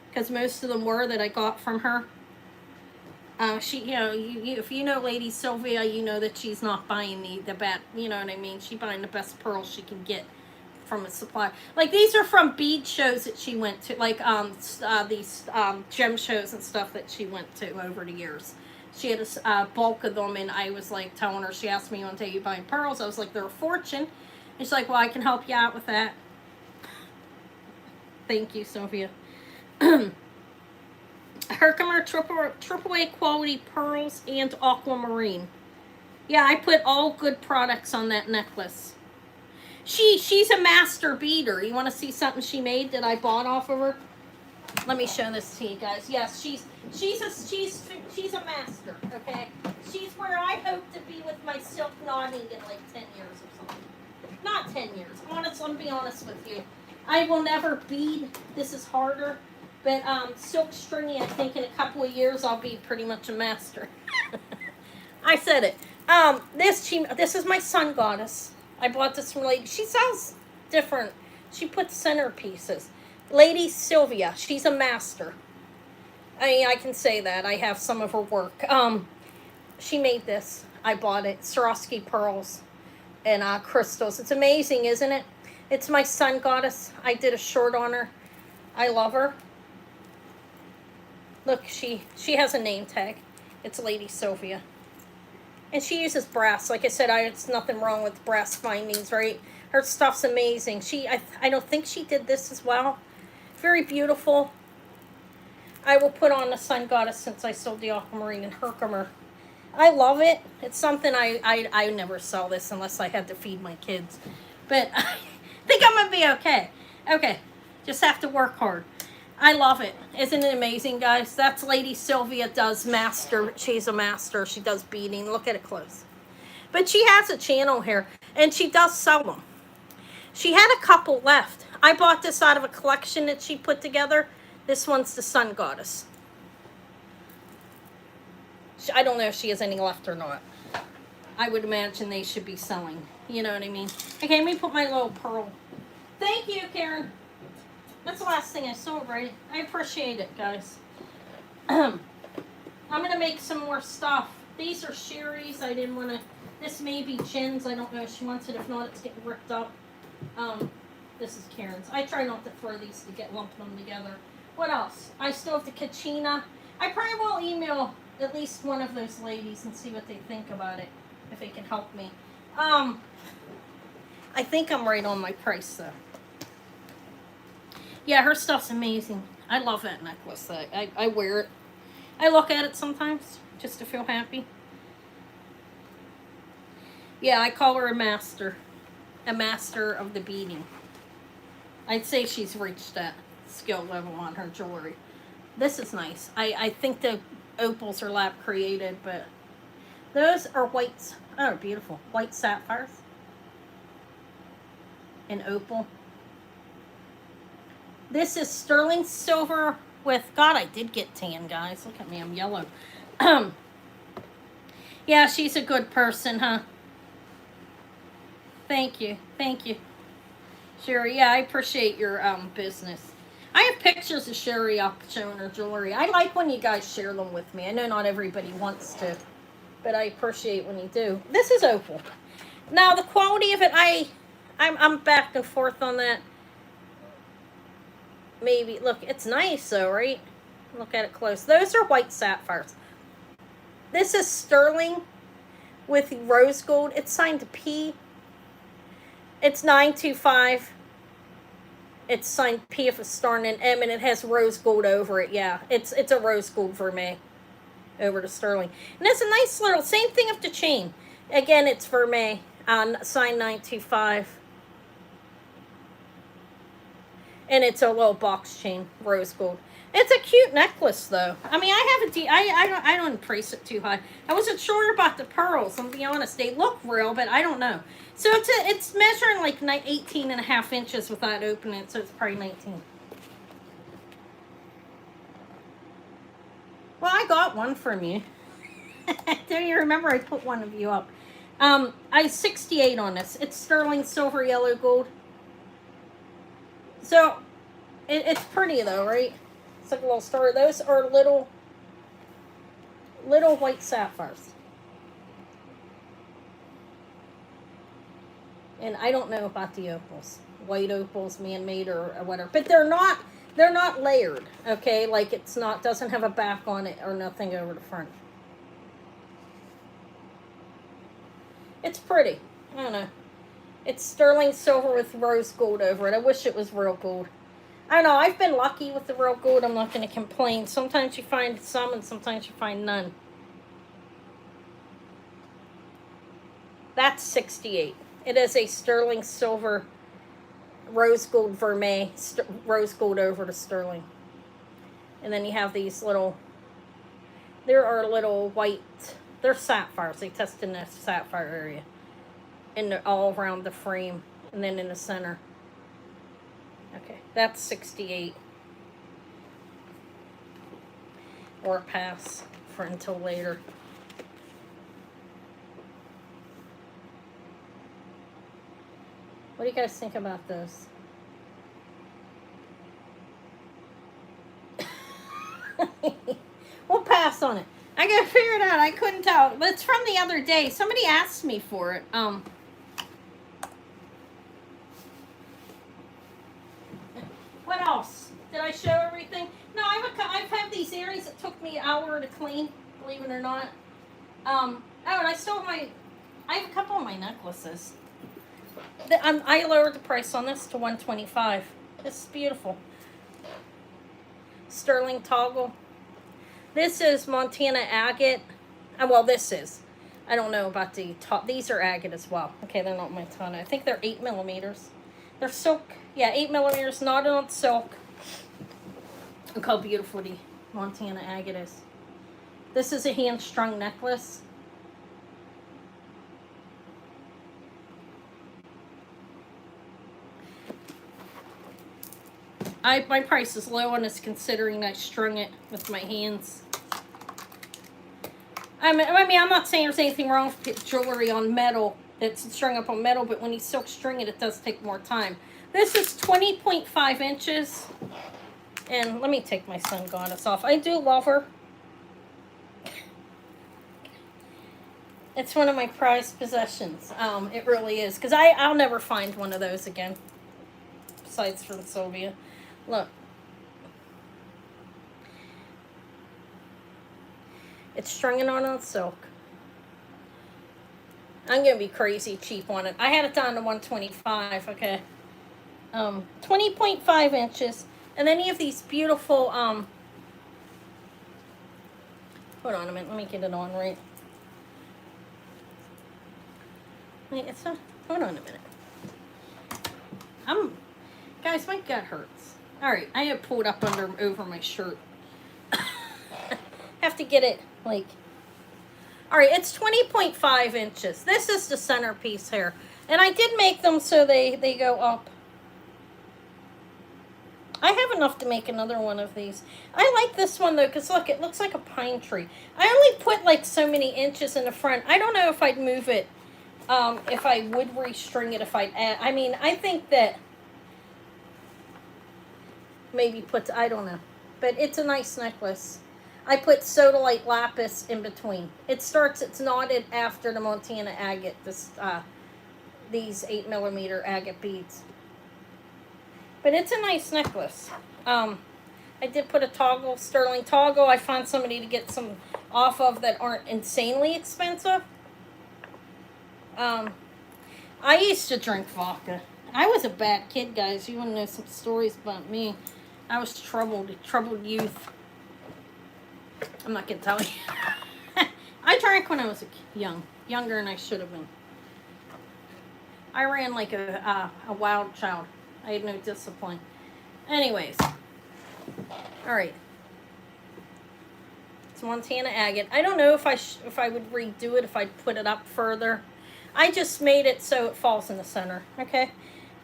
because most of them were that I got from her. She, if you know Lady Sylvia, you know that she's not buying the bad, you know what I mean? She's buying the best pearls she can get from a supplier. Like, these are from bead shows that she went to, like, these gem shows and stuff that she went to over the years. She had a bulk of them, and I was, like, telling her, she asked me one day, you buying pearls? I was like, they're a fortune. And she's like, well, I can help you out with that. Thank you, Sylvia. Herkimer AAA quality pearls and aquamarine. Yeah, I put all good products on that necklace. She's a master beader. You want to see something she made that I bought off of her? Let me show this to you guys. Yes, she's a master. Okay, she's where I hope to be with my silk knotting in like 10 years or something. Not 10 years. Let me be honest with you. I will never bead. This is harder. But silk stringy, I think in a couple of years I'll be pretty much a master. I said it. This is my sun goddess. I bought this from Lady. She sells different. She puts centerpieces. Lady Sylvia. She's a master. I mean, I can say that. I have some of her work. She made this. I bought it. Swarovski pearls and crystals. It's amazing, isn't it? It's my sun goddess. I did a short on her. I love her. Look, she has a name tag. It's Lady Sylvia. And she uses brass. Like I said, it's nothing wrong with brass findings, right? Her stuff's amazing. I don't think she did this as well. Very beautiful. I will put on the sun goddess since I sold the aquamarine and Herkimer. I love it. It's something I never sell this unless I had to feed my kids. But I think I'm going to be okay. Okay. Just have to work hard. I love it. Isn't it amazing, guys? That's Lady Sylvia does master. She's a master. She does beading. Look at it close. But she has a channel here, and she does sell them. She had a couple left. I bought this out of a collection that she put together. This one's the Sun Goddess. I don't know if she has any left or not. I would imagine they should be selling. You know what I mean? Okay, let me put my little pearl. Thank you, Karen. That's the last thing I saw, right? I appreciate it, guys. I'm going to make some more stuff. These are Sherry's. I didn't want to... This may be Jen's. I don't know if she wants it. If not, it's getting ripped up. This is Karen's. I try not to throw these to get lump them together. What else? I still have the Kachina. I probably will email at least one of those ladies and see what they think about it. If they can help me. I think I'm right on my price, though. Yeah, her stuff's amazing. I love that necklace. I wear it. I look at it sometimes just to feel happy. Yeah, I call her a master. A master of the beading. I'd say she's reached that skill level on her jewelry. This is nice. I think the opals are lab created, but those are whites. Oh, beautiful. White sapphires. And opal. This is sterling silver with... God, I did get tan, guys. Look at me, I'm yellow. Yeah, she's a good person, huh? Thank you. Thank you. Sherry, yeah, I appreciate your business. I have pictures of Sherry up showing her jewelry. I like when you guys share them with me. I know not everybody wants to, but I appreciate when you do. This is opal. Now, the quality of it, I'm back and forth on that. Maybe, look, it's nice though, right? Look at it close. Those are white sapphires. This is sterling with rose gold. It's signed P. It's 925. It's signed P of a star and an M, and it has rose gold over it. Yeah, it's a rose gold vermeil over to sterling. And it's a nice little, same thing of the chain. Again, it's vermeil, signed 925. And it's a little box chain, rose gold. It's a cute necklace, though. I mean, I don't price it too high. I wasn't sure about the pearls. I'll be honest, they look real, but I don't know. So it's measuring like 18 and a half inches without opening it, so it's probably 19. Well, I got one from you. Don't you remember I put one of you up? I 68 on this. It's sterling silver yellow gold. So it's pretty though, right? It's like a little star. Those are little white sapphires. And I don't know about the opals. White opals, man-made or whatever. But they're not layered, okay? Like it's not, doesn't have a back on it or nothing over the front. It's pretty. I don't know. It's sterling silver with rose gold over it. I wish it was real gold. I don't know. I've been lucky with the real gold. I'm not going to complain. Sometimes you find some and sometimes you find none. That's 68. It is a sterling silver rose gold vermeil. Rose gold over to sterling. And then you have these little... There are little white... They're sapphires. They test in the sapphire area. And they're all around the frame. And then in the center. Okay, that's 68. Or pass for until later. What do you guys think about those? We'll pass on it. I gotta figure it out. I couldn't tell. But it's from the other day. Somebody asked me for it. What else? Did I show everything? No, I've had these earrings that took me an hour to clean, believe it or not. Oh, and I still have I have a couple of my necklaces. I lowered the price on this to $125. This is beautiful. Sterling toggle. This is Montana agate. Well, this is. I don't know about the top. These are agate as well. Okay, they're not my ton. I think they're 8 millimeters. They're silk. Yeah, 8 millimeters, knotted on silk. Look how beautiful the Montana agate is. This is a hand-strung necklace. My price is low on this considering I strung it with my hands. I mean, I'm not saying there's anything wrong with jewelry on metal that's strung up on metal, but when you silk string it, it does take more time. This is 20.5 inches. And let me take my sun goddess off. I do love her. It's one of my prized possessions. It really is. Because I'll never find one of those again. Besides from Sylvia. Look. It's strung on silk. I'm going to be crazy cheap on it. I had it down to 125, okay. 20.5 inches. And then you have these beautiful, hold on a minute, let me get it on right. Wait, it's not, hold on a minute. Guys, my gut hurts. Alright, I have pulled up over my shirt. Have to get it, like, alright, it's 20.5 inches. This is the centerpiece here. And I did make them so they go up. I have enough to make another one of these. I like this one though, because look, it looks like a pine tree. I only put like so many inches in the front. I don't know if I'd move it, if I would restring it, if I'd add. I mean, I think that maybe I don't know. But it's a nice necklace. I put sodalite lapis in between. It's knotted after the Montana agate, these 8 millimeter agate beads. But it's a nice necklace. I did put a sterling toggle. I found somebody to get some off of that aren't insanely expensive. I used to drink vodka. I was a bad kid, guys. You want to know some stories about me? I was troubled youth. I'm not going to tell you. I drank when I was younger than I should have been. I ran like a wild child. I had no discipline. Anyways. Alright. It's Montana agate. I don't know if I would redo it, if I'd put it up further. I just made it so it falls in the center. Okay?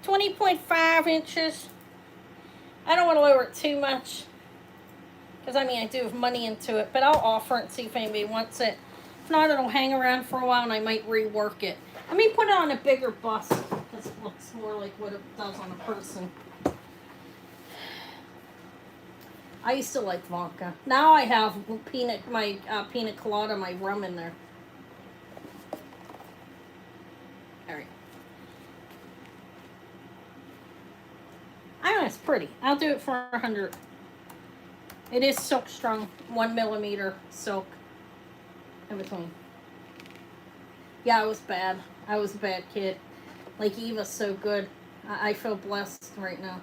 20.5 inches. I don't want to lower it too much. Because, I mean, I do have money into it. But I'll offer it and see if anybody wants it. If not, it'll hang around for a while and I might rework it. Let me put it on a bigger bust. Because it looks more like what it does on a person. I used to like vodka. Now I have pina colada, my rum in there. Alright. I know it's pretty. I'll do it for 100. It is silk strung, 1 millimeter silk in between. Yeah, I was bad. I was a bad kid. Like Eva's so good. I feel blessed right now.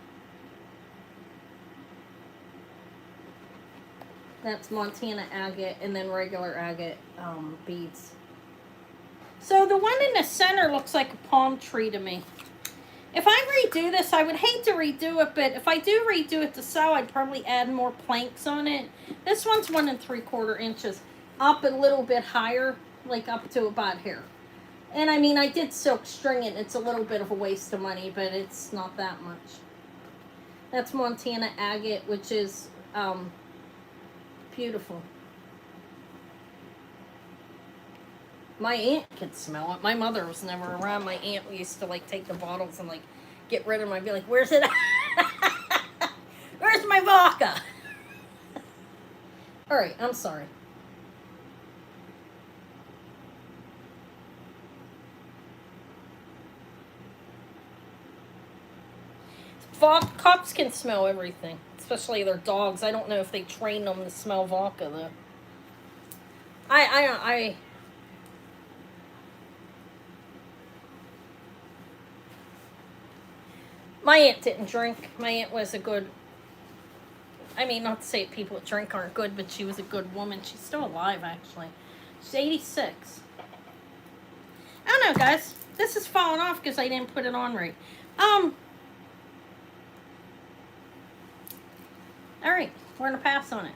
That's Montana agate and then regular agate beads. So the one in the center looks like a palm tree to me. If I redo this, I would hate to redo it, but if I do redo it to sew, I'd probably add more planks on it. This one's 1 3/4 inches. Up a little bit higher, like up to about here. And I mean, I did silk string it. It's a little bit of a waste of money, but it's not that much. That's Montana agate, which is beautiful. My aunt could smell it. My mother was never around. My aunt used to like take the bottles and like get rid of them. I'd be like, "Where's it? Where's my vodka?" All right, I'm sorry. Cops can smell everything, especially their dogs. I don't know if they train them to smell vodka though. My aunt didn't drink. My aunt was a good, I mean, not to say people that drink aren't good, but she was a good woman. She's still alive, actually. She's 86. I don't know, guys. This is falling off because I didn't put it on right. Alright, we're gonna pass on it.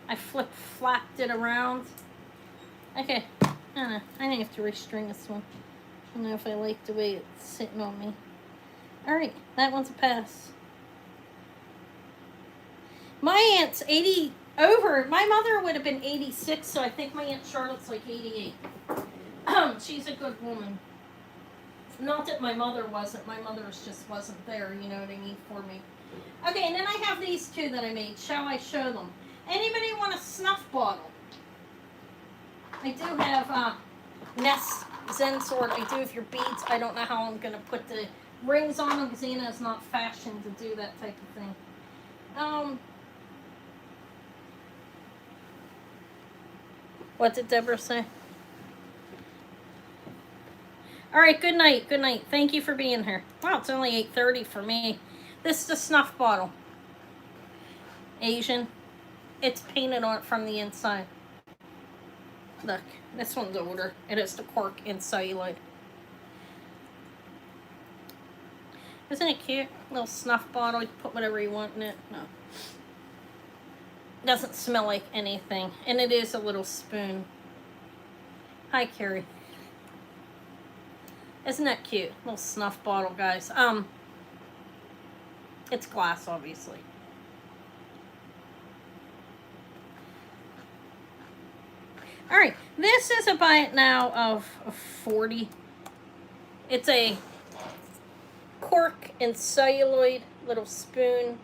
I flapped it around. Okay, I don't know. I think I have to restring this one. I don't know if I like the way it's sitting on me. Alright, that one's a pass. My aunt's 80 over. My mother would have been 86, so I think my Aunt Charlotte's like 88. She's a good woman. Not that my mother wasn't. My mother just wasn't there, you know what I mean, for me. Okay, and then I have these two that I made. Shall I show them? Anybody want a snuff bottle? I do have Ness Zen Sword. I do have your beads. I don't know how I'm going to put the rings on them because Anna is not fashioned to do that type of thing. What did Deborah say? All right, good night. Good night. Thank you for being here. Wow, it's only 8:30 for me. This is a snuff bottle. Asian. It's painted on it from the inside. Look, this one's older. It is the cork in celluloid. Isn't it cute? Little snuff bottle. You can put whatever you want in it. No. Doesn't smell like anything. And it is a little spoon. Hi, Carrie. Isn't that cute? Little snuff bottle, guys. It's glass, obviously. All right, this is a buy it now of 40. It's a cork and celluloid little spoon.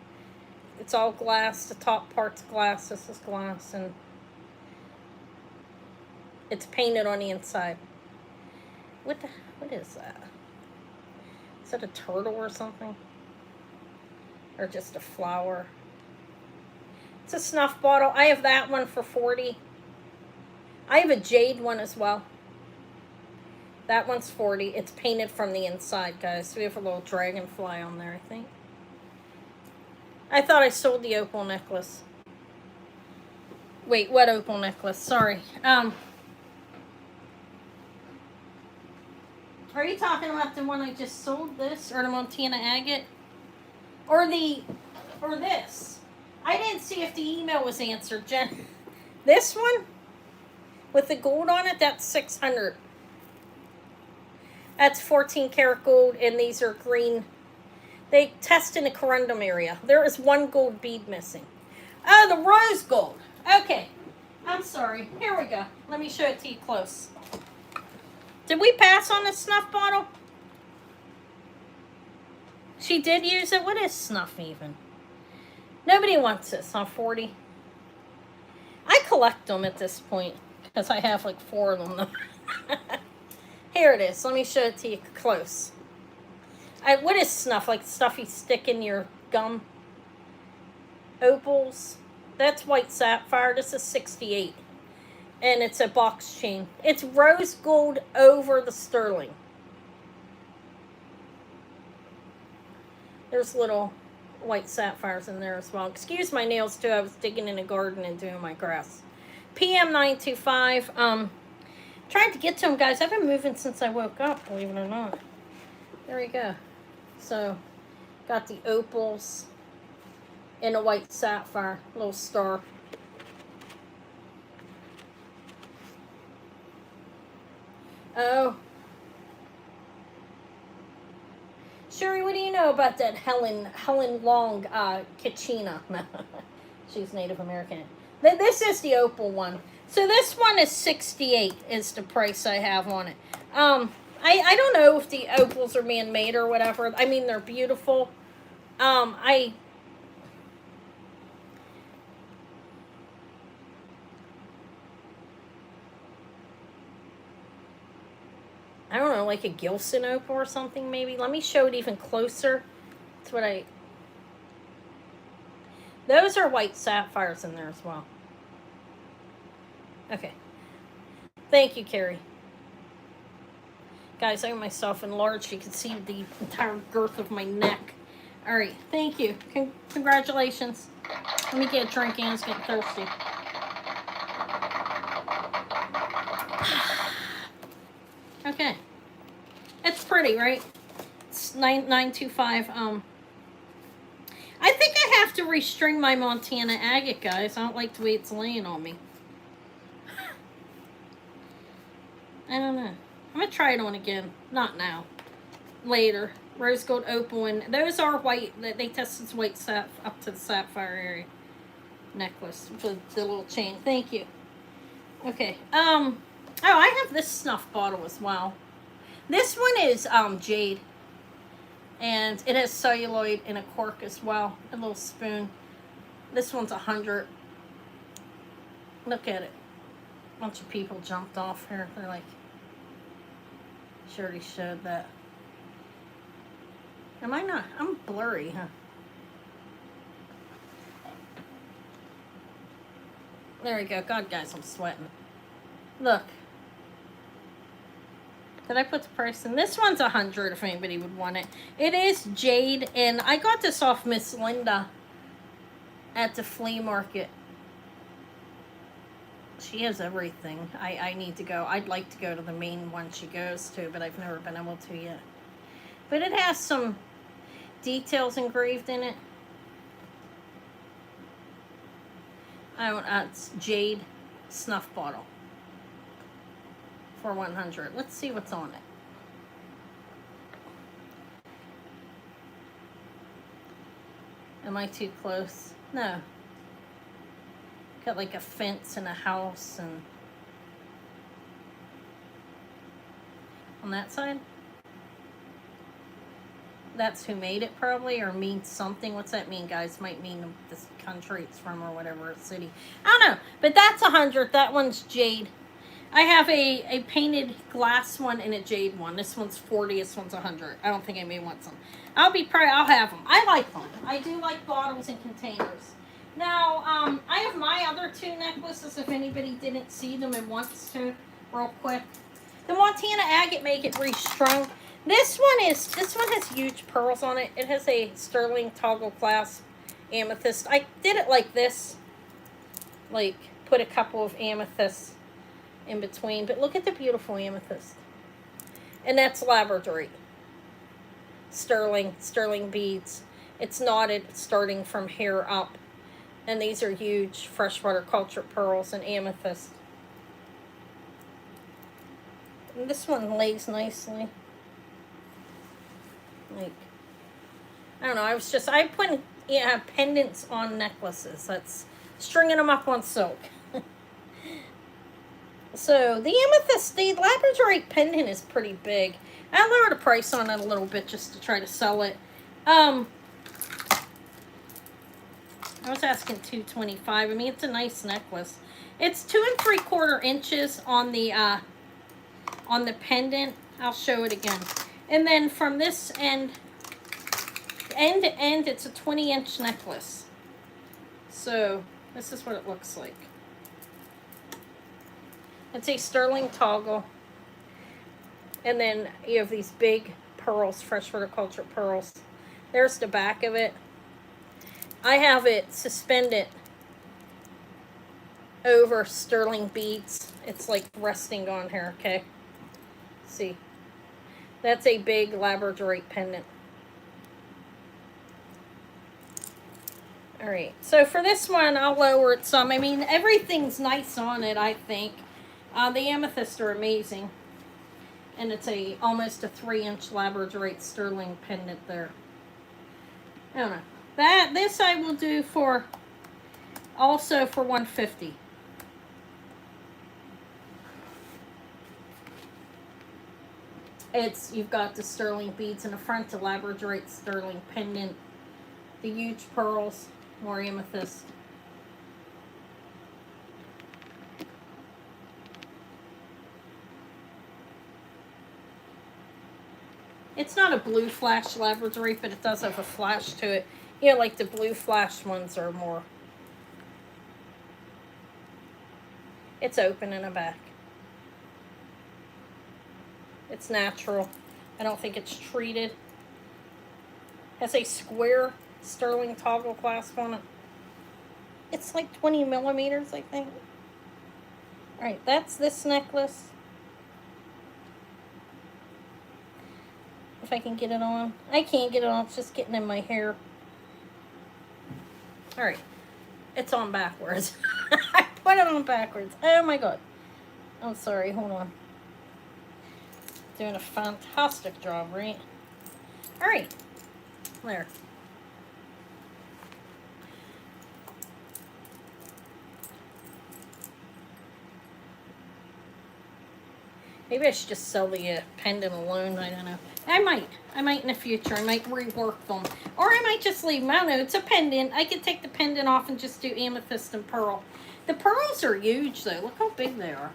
It's all glass. The top part's glass. This is glass, and it's painted on the inside. What is that? Is that a turtle or something? Or just a flower? It's a snuff bottle. I have that one for 40. I have a jade one as well. That one's 40. It's painted from the inside, guys. We have a little dragonfly on there, I think. I thought I sold the opal necklace. Wait, what opal necklace? Sorry. Are you talking about the one I just sold, this? Or the Montana agate? Or this? I didn't see if the email was answered, Jen. This one? With the gold on it, that's 600. That's 14 karat gold, and these are green. They test in the corundum area. There is one gold bead missing. Oh, the rose gold. Okay. I'm sorry. Here we go. Let me show it to you close. Did we pass on the snuff bottle? She did use it. What is snuff even? Nobody wants this on 40. I collect them at this point because I have like 4 of them. Here it is. Let me show it to you close. What is snuff? Like stuff you stick in your gum? Opals. That's white sapphire. This is 68. And it's a box chain. It's rose gold over the sterling. There's little white sapphires in there as well. Excuse my nails too. I was digging in the garden and doing my grass. PM925. Trying to get to them, guys. I've been moving since I woke up, believe it or not. There we go. So, got the opals and a white sapphire. Little star. Oh. Sherry, what do you know about that Helen Long Kachina? She's Native American. This is the opal one. So this one is 68 is the price I have on it. I don't know if the opals are man-made or whatever. I mean, they're beautiful. I don't know, like a Gilson opal or something maybe. Let me show it even closer. That's what those are white sapphires in there as well. Okay. Thank you, Carrie. Guys, I have myself enlarged. You can see the entire girth of my neck. All right. Thank you. Congratulations. Let me get a drink. Anna's getting thirsty. pretty, right? It's 925. I think I have to restring my Montana agate, guys. I don't like the way it's laying on me. I don't know. I'm gonna try it on again. Not now. Later. Rose gold opal, and those are white. They tested white up to the sapphire area necklace with the little chain. Thank you. Okay. Oh, I have this snuff bottle as well. This one is jade, and it has celluloid in a cork as well. A little spoon. This one's 100. Look at it. A bunch of people jumped off here. They're like, she already showed that. Am I not? I'm blurry, huh? There we go. God, guys, I'm sweating. Look. Did I put the price in? This one's 100 if anybody would want it. It is jade, and I got this off Miss Linda at the flea market. She has everything. I need to go. I'd like to go to the main one she goes to, but I've never been able to yet. But it has some details engraved in it. It's jade snuff bottle for 100. Let's see what's on it. Am I too close? No. Got like a fence and a house, and on that side. That's who made it, probably, or means something. What's that mean, guys? Might mean this country it's from, or whatever city. I don't know, but that's 100. That one's jade. I have a painted glass one and a jade one. This one's 40. This one's 100. I don't think anybody wants them. I'll have them. I like them. I do like bottles and containers. Now, I have my other two necklaces. If anybody didn't see them and wants to, real quick. The Montana agate make it restrung. This one has huge pearls on it. It has a sterling toggle clasp amethyst. I did it like this. Like, put a couple of amethysts in between. But look at the beautiful amethyst. And that's labradorite. Sterling beads. It's knotted starting from here up. And these are huge freshwater cultured pearls and amethyst. And this one lays nicely. Like, I don't know, I put pendants on necklaces. That's stringing them up on silk. So the amethyst, the labradorite pendant is pretty big. I lowered the price on it a little bit just to try to sell it. I was asking $225. I mean, it's a nice necklace. It's 2 3/4 inches on the pendant. I'll show it again. And then from this end to end, it's a 20-inch necklace. So this is what it looks like. It's a sterling toggle. And then you have these big pearls, freshwater cultured pearls. There's the back of it. I have it suspended over sterling beads. It's like resting on here, okay? See. That's a big labradorite pendant. Alright, so for this one, I'll lower it some. I mean, everything's nice on it, I think. The amethysts are amazing. And it's almost a 3-inch labradorite sterling pendant there. I don't know. This I will do also for $150. You've got the sterling beads in the front, the labradorite sterling pendant, the huge pearls, more amethyst. It's not a blue flash labradorite, but it does have a flash to it. You know, like the blue flash ones are more. It's open in the back. It's natural. I don't think it's treated. Has a square sterling toggle clasp on it. It's like 20 millimeters, I think. Alright, that's this necklace. if I can get it on. I can't get it on. It's just getting in my hair. All right. It's on backwards. I put it on backwards. Oh my god. I'm sorry. Hold on. Doing a fantastic job, right? All right. There. Maybe I should just sell the pendant alone. I don't know. I might in the future. I might rework them. Or I might just leave them. I don't know. It's a pendant. I could take the pendant off and just do amethyst and pearl. The pearls are huge, though. Look how big they are.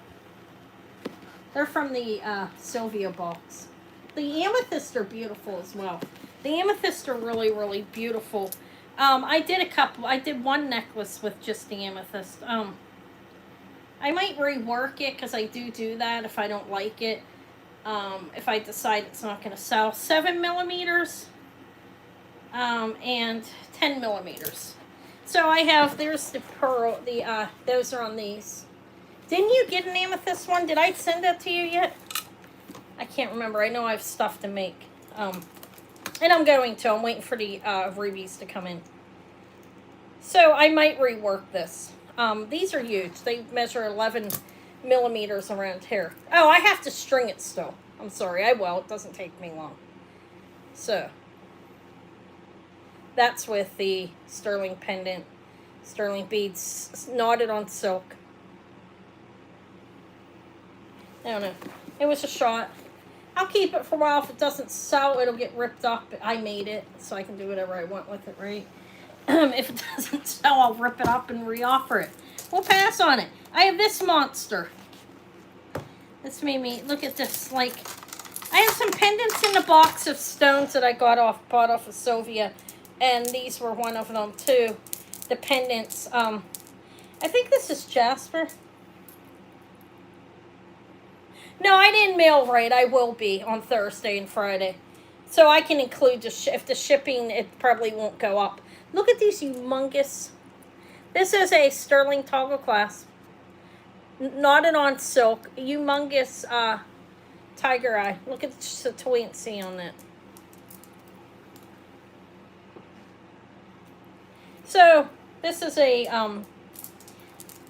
They're from the Sylvia box. The amethysts are beautiful as well. The amethysts are really, really beautiful. I did a couple. I did one necklace with just the amethyst. I might rework it because I do that if I don't like it. If I decide it's not going to sell. 7 millimeters and 10 millimeters. So I have, there's the pearl, those are on these. Didn't you get an amethyst one? Did I send that to you yet? I can't remember. I know I have stuff to make. And I'm going to. I'm waiting for the rubies to come in. So I might rework this. These are huge. They measure 11 millimeters around here. Oh, I have to string it still. I'm sorry. I will. It doesn't take me long. So that's with the sterling pendant, sterling beads knotted on silk. I don't know. It was a shot. I'll keep it for a while. If it doesn't sell, it'll get ripped up. I made it, so I can do whatever I want with it, right? If it doesn't sell, I'll rip it up and re-offer it. We'll pass on it. I have this monster. This made me, look at this, like, I have some pendants in the box of stones that I bought off of Sylvia, and these were one of them too. The pendants. I think this is Jasper. No, I didn't mail right. I will be on Thursday and Friday. So I can include, if the shipping, it probably won't go up. Look at these humongous. This is a sterling toggle clasp. Knotted on silk. Humongous tiger eye. Look at the chatoyancy on that. So, this is a,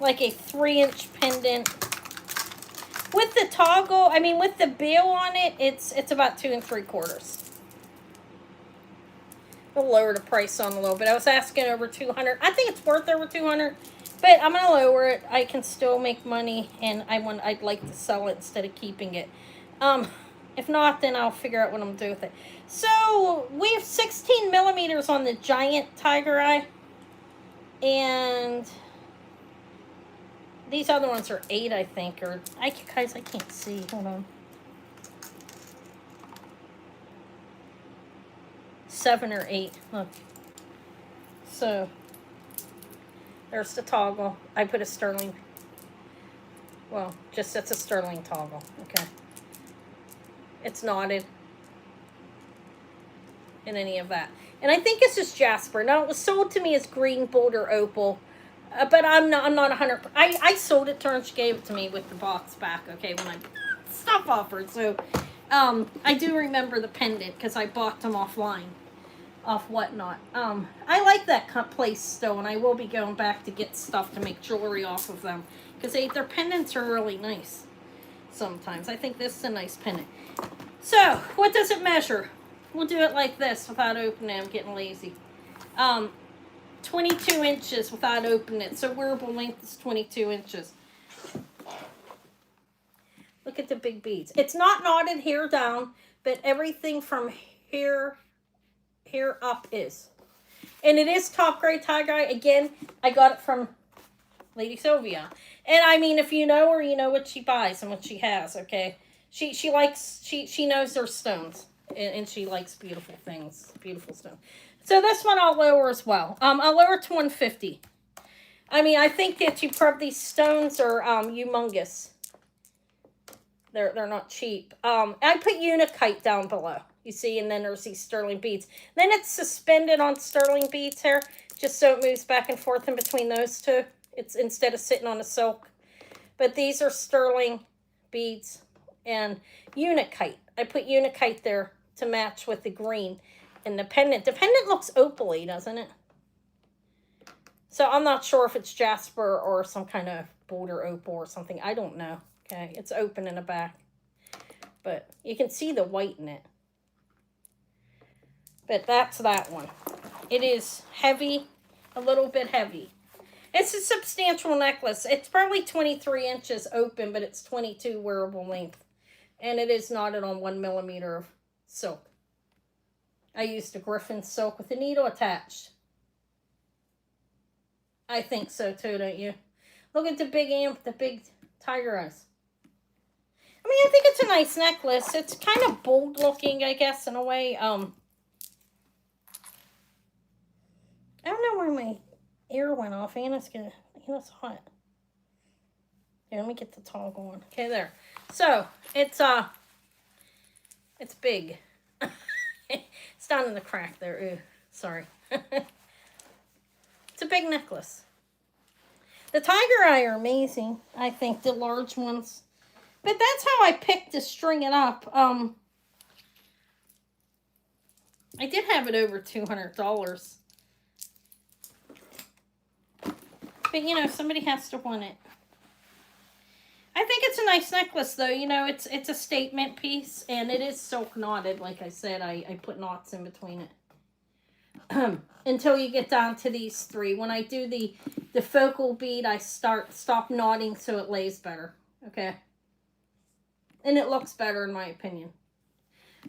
like a 3-inch pendant. With the toggle, I mean, with the bail on it, it's about 2 3/4. We'll lower the price on a little bit. I was asking over 200. I think it's worth over 200, but I'm gonna lower it. I can still make money, and I'd like to sell it instead of keeping it. If not, then I'll figure out what I'm gonna do with it. So we have 16 millimeters on the giant tiger eye, and these other ones are 8, I think, or guys, I can't see. Hold on. 7 or 8. Look. So there's the toggle. I put a sterling. Well, just it's a sterling toggle. Okay. It's knotted. And any of that. And I think this is Jasper. Now it was sold to me as green boulder opal. But I'm not 100%. I sold it to her and she gave it to me with the box back, okay, when I stuff offered. So, I do remember the pendant because I bought them offline, off Whatnot. I like that place still, and I will be going back to get stuff to make jewelry off of them because their pendants are really nice sometimes. I think this is a nice pendant. So, what does it measure? We'll do it like this without opening it. I'm getting lazy. 22 inches without opening it. So wearable length is 22 inches. Look at the big beads. It's not knotted here down, but everything from here up is. And it is top grade tie dye. Again, I got it from Lady Sylvia. And I mean, if you know her, you know what she buys and what she has, okay? She knows her stones. And she likes beautiful things. Beautiful stones. So this one I'll lower as well. I'll lower to 150. I mean, I think that these stones are humongous. They're not cheap. I put Unikite down below. You see, and then there's these sterling beads. Then it's suspended on sterling beads here, just so it moves back and forth in between those two. It's instead of sitting on a silk. But these are sterling beads and Unikite. I put Unikite there to match with the green. And the pendant looks opaly, doesn't it? So I'm not sure if it's jasper or some kind of boulder opal or something. I don't know. Okay, it's open in the back. But you can see the white in it. But that's that one. It is heavy, a little bit heavy. It's a substantial necklace. It's probably 23 inches open, but it's 22 wearable length. And it is knotted on 1 millimeter of silk. I used a griffin silk with a needle attached. I think so too, don't you? Look at the big tiger eyes. I mean, I think it's a nice necklace. It's kind of bold looking, I guess, in a way. I don't know where my air went off. Anna's hot. Here, let me get the toggle on. Okay, there. So, it's big. It's down in the crack there. Ooh, sorry. It's a big necklace. The tiger eye are amazing, I think, the large ones. But that's how I picked to string it up. I did have it over $200. But, you know, somebody has to want it. I think it's a nice necklace, though. You know, it's a statement piece, and it is silk knotted. Like I said, I put knots in between it. Until you get down to these three. When I do the focal bead, I stop knotting so it lays better. Okay? And it looks better, in my opinion.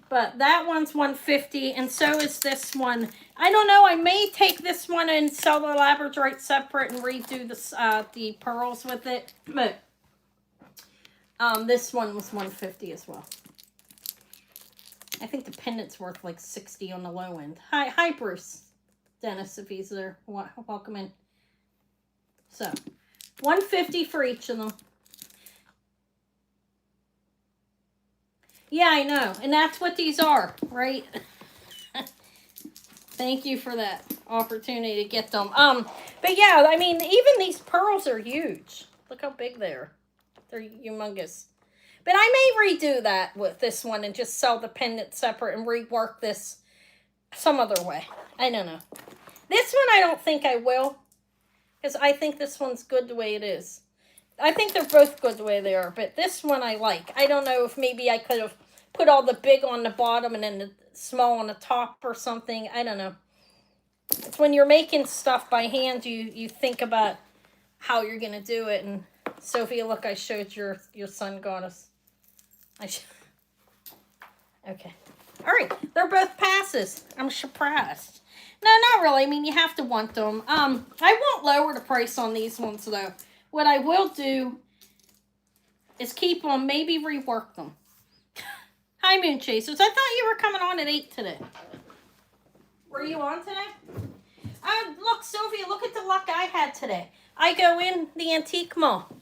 But that one's $150, and so is this one. I don't know. I may take this one and sell the labradorite separate and redo the pearls with it. But this one was $150 as well. I think the pendant's worth like $60 on the low end. Hi, Bruce. Dennis, if he's there. Welcome in. So, $150 for each of them. Yeah, I know. And that's what these are, right? Thank you for that opportunity to get them. But yeah, I mean, even these pearls are huge. Look how big they are. They're humongous. But I may redo that with this one and just sell the pendant separate and rework this some other way. I don't know. This one I don't think I will. Because I think this one's good the way it is. I think they're both good the way they are. But this one I like. I don't know if maybe I could have put all the big on the bottom and then the small on the top or something. I don't know. It's when you're making stuff by hand, you think about how you're going to do it. And Sophia, look, I showed your sun goddess. Okay. All right. They're both passes. I'm surprised. No, not really. I mean, you have to want them. I won't lower the price on these ones, though. What I will do is keep them, maybe rework them. Hi, Moon Chasers. I thought you were coming on at 8 today. Were you on today? Look, Sophia, look at the luck I had today. I go in the antique mall.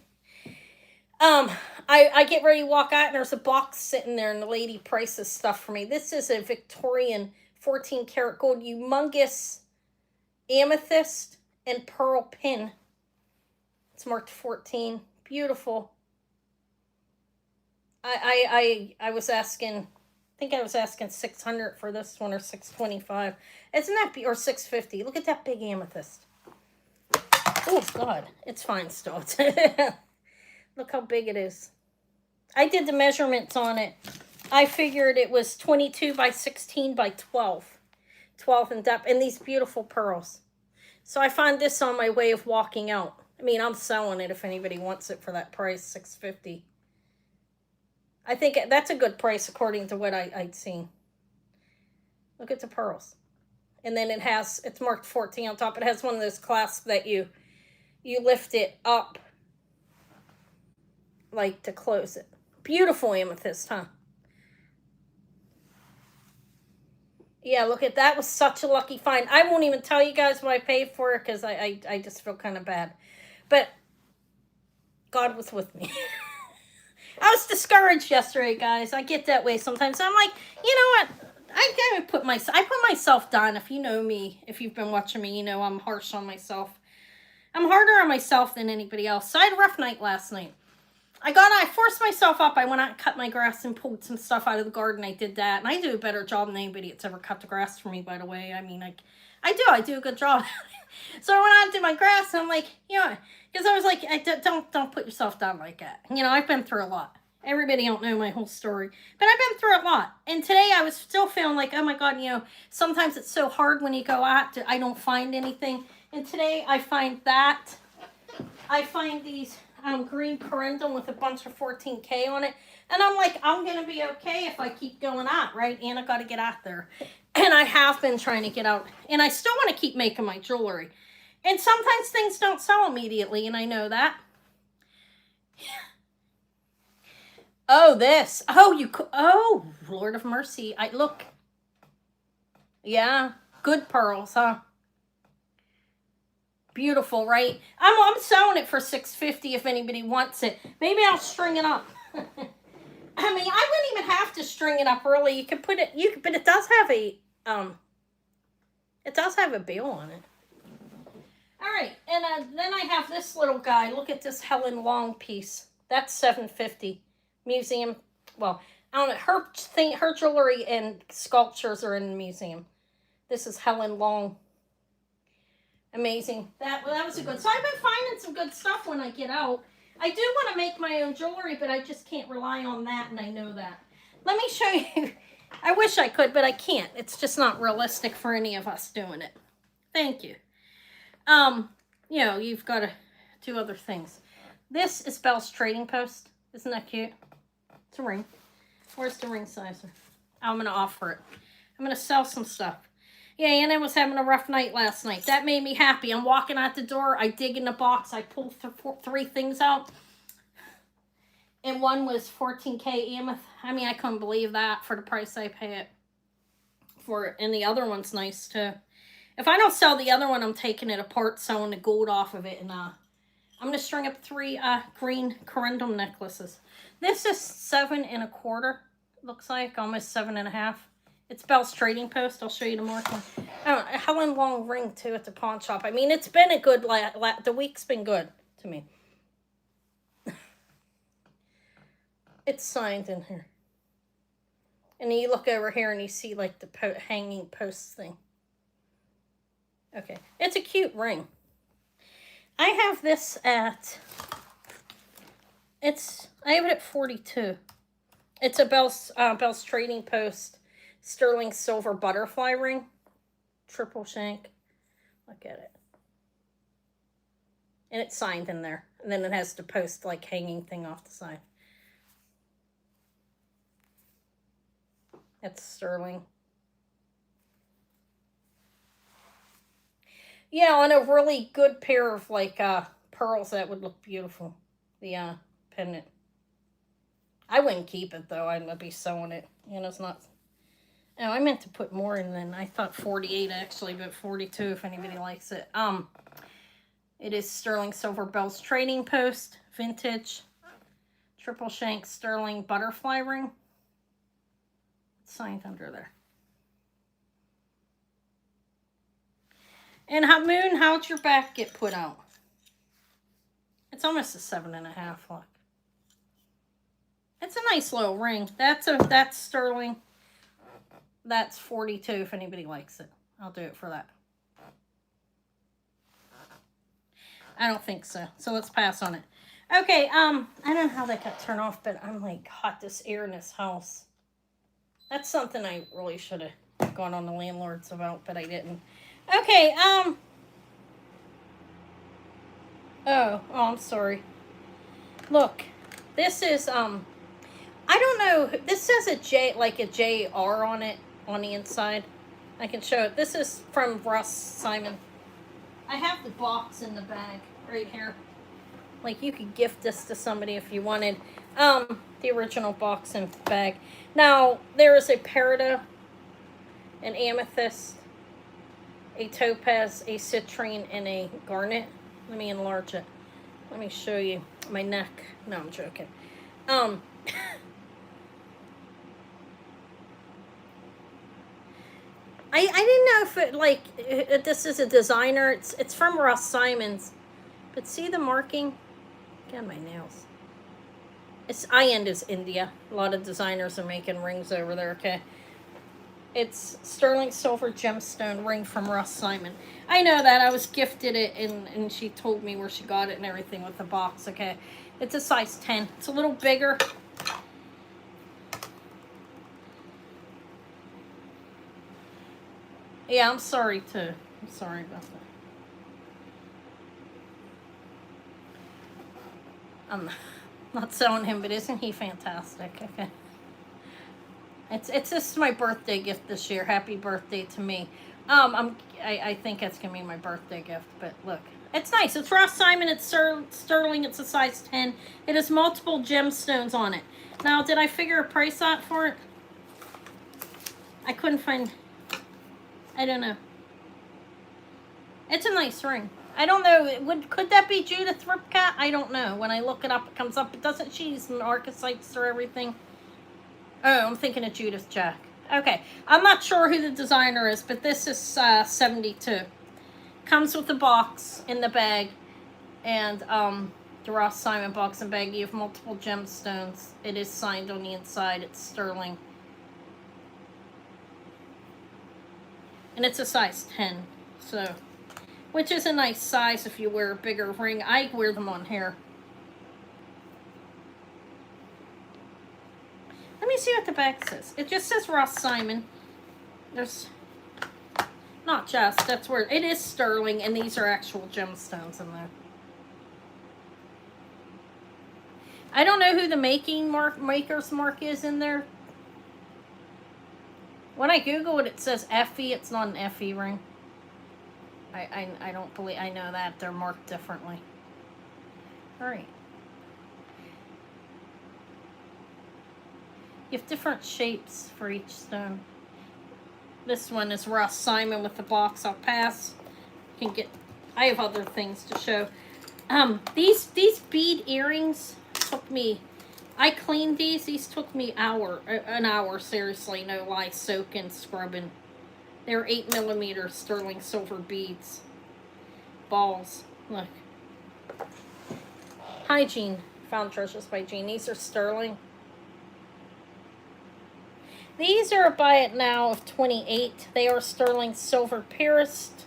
I get ready to walk out, and there's a box sitting there, and the lady prices stuff for me. This is a Victorian 14 karat gold humongous amethyst and pearl pin. It's marked 14. Beautiful. I was asking, I think I was asking $600 for this one, or $625. Isn't that, or $650? Look at that big amethyst. Oh God, it's fine still. Look how big it is. I did the measurements on it. I figured it was 22 by 16 by 12. 12 in depth. And these beautiful pearls. So I found this on my way of walking out. I mean, I'm selling it if anybody wants it for that price, $650. I think that's a good price according to what I'd seen. Look at the pearls. And then it's marked 14 on top. It has one of those clasps that you lift it up like to close it. Beautiful amethyst, huh? Yeah, look at that. Was such a lucky find. I won't even tell you guys what I paid for it because I just feel kind of bad. But God was with me. I was discouraged yesterday, guys. I get that way sometimes. I'm like, you know what? I put myself down. If you know me, if you've been watching me, you know I'm harsh on myself. I'm harder on myself than anybody else. So I had a rough night last night. I forced myself up. I went out and cut my grass and pulled some stuff out of the garden. I did that. And I do a better job than anybody that's ever cut the grass for me, by the way. I mean, I do a good job. So I went out and did my grass, and I'm like, you know, because I was like, don't put yourself down like that. You know, I've been through a lot. Everybody don't know my whole story, but I've been through a lot. And today I was still feeling like, oh my God, you know, sometimes it's so hard when you go out I don't find anything. And today I find that. I find these green corundum with a bunch of 14K on it. And I'm like, I'm going to be okay if I keep going out, right? And I got to get out there. And I have been trying to get out. And I still want to keep making my jewelry. And sometimes things don't sell immediately, and I know that. Oh, this. Oh, Lord of mercy. Look. Yeah, good pearls, huh? Beautiful, right? I'm selling it for $650 if anybody wants it. Maybe I'll string it up. I mean, I wouldn't even have to string it up really. You could put it, but it does have a bill on it. All right, and then I have this little guy. Look at this Helen Long piece. That's $750. Museum. Well, I don't know. Her jewelry and sculptures are in the museum. This is Helen Long. Amazing. That was a good. So I've been finding some good stuff when I get out. I do want to make my own jewelry, but I just can't rely on that, and I know that. Let me show you. I wish I could, but I can't. It's just not realistic for any of us doing it. Thank you. You know, you've got to do other things. This is Belle's Trading Post. Isn't that cute? It's a ring. Where's the ring sizer? I'm going to offer it. I'm going to sell some stuff. Yeah, Anna was having a rough night last night. That made me happy. I'm walking out the door. I dig in the box. I pull three things out. And one was 14K amethyst. I mean, I couldn't believe that for the price I pay it for it. And the other one's nice, too. If I don't sell the other one, I'm taking it apart, sewing the gold off of it. And I'm going to string up 3 green corundum necklaces. This is 7 1/4. Looks like almost 7.5. It's Belle's Trading Post. I'll show you the marking. Oh, a Helen Long ring, too, at the pawn shop. I mean, it's been a good, the week's been good to me. It's signed in here. And then you look over here and you see, like, the hanging post thing. Okay. It's a cute ring. I have this at... I have it at 42. It's a Belle's Trading Post sterling silver butterfly ring. Triple shank. Look at it. And it's signed in there. And then it has the post, like, hanging thing off the side. It's sterling. Yeah, on a really good pair of, like, pearls, that would look beautiful. The pendant. I wouldn't keep it, though. I'd be sewing it. You know, it's not... Oh, I meant to put more in than... I thought 48, actually, but 42 if anybody likes it. It is sterling silver Belle's Trading Post. Vintage. Triple shank sterling butterfly ring. It's signed under there. And Moon, how'd your back get put out? It's almost a 7.5, look. It's a nice little ring. That's sterling. That's 42 if anybody likes it. I'll do it for that. I don't think so. So let's pass on it. Okay, I don't know how that got turned off, but I'm like, hot this air in this house. That's something I really should have gone on the landlords about, but I didn't. Okay, oh, I'm sorry. Look, this is, I don't know, this says a J, like a JR on it, on the inside. I can show it. This is from Russ Simon. I have the box in the bag right here. Like, you could gift this to somebody if you wanted. The original box and bag. Now, there is a peridot, an amethyst, a topaz, a citrine, and a garnet. Let me enlarge it. Let me show you my neck. No, I'm joking. I didn't know if it, like, this is a designer. It's from Russ Simon's. But see the marking? Get on my nails. It's high-end is India. A lot of designers are making rings over there, okay? It's sterling silver gemstone ring from Ross Simon. I know that. I was gifted it, and she told me where she got it and everything with the box, okay? It's a size 10. It's a little bigger. Yeah, I'm sorry, too. I'm sorry about that. I'm not selling him, but isn't he fantastic? Okay. It's just my birthday gift this year. Happy birthday to me. I think it's gonna be my birthday gift. But look, it's nice. It's Ross Simon. It's sterling. It's a size 10. It has multiple gemstones on it. Now, did I figure a price out for it? I couldn't find. I don't know. It's a nice ring. I don't know. Could that be Judith Ripcat? I don't know. When I look it up, it comes up. But doesn't she use archetypes or everything? Oh, I'm thinking of Judith Jack. Okay, I'm not sure who the designer is, but this is 72. Comes with the box in the bag, and the Ross Simon box and bag. You have multiple gemstones. It is signed on the inside. It's sterling, and it's a size 10. So, which is a nice size if you wear a bigger ring. I wear them on hair. Let me see what the back says. It just says Ross Simon. There's not just, that's where it is sterling, and these are actual gemstones in there. I don't know who the maker's mark is in there. When I Google it, it says Effie. It's not an Effie ring. I don't believe, I know that. They're marked differently. Alright. You have different shapes for each stone. This one is Ross Simon with the box. I'll pass. You can get. I have other things to show. These bead earrings took me. I cleaned these. These took me an hour. Seriously, no lie. Soaking, scrubbing. They're 8mm sterling silver beads. Balls. Look. Hi, Jean. Found treasures by Jean. These are sterling. These are a buy it now of 28. They are sterling silver pierced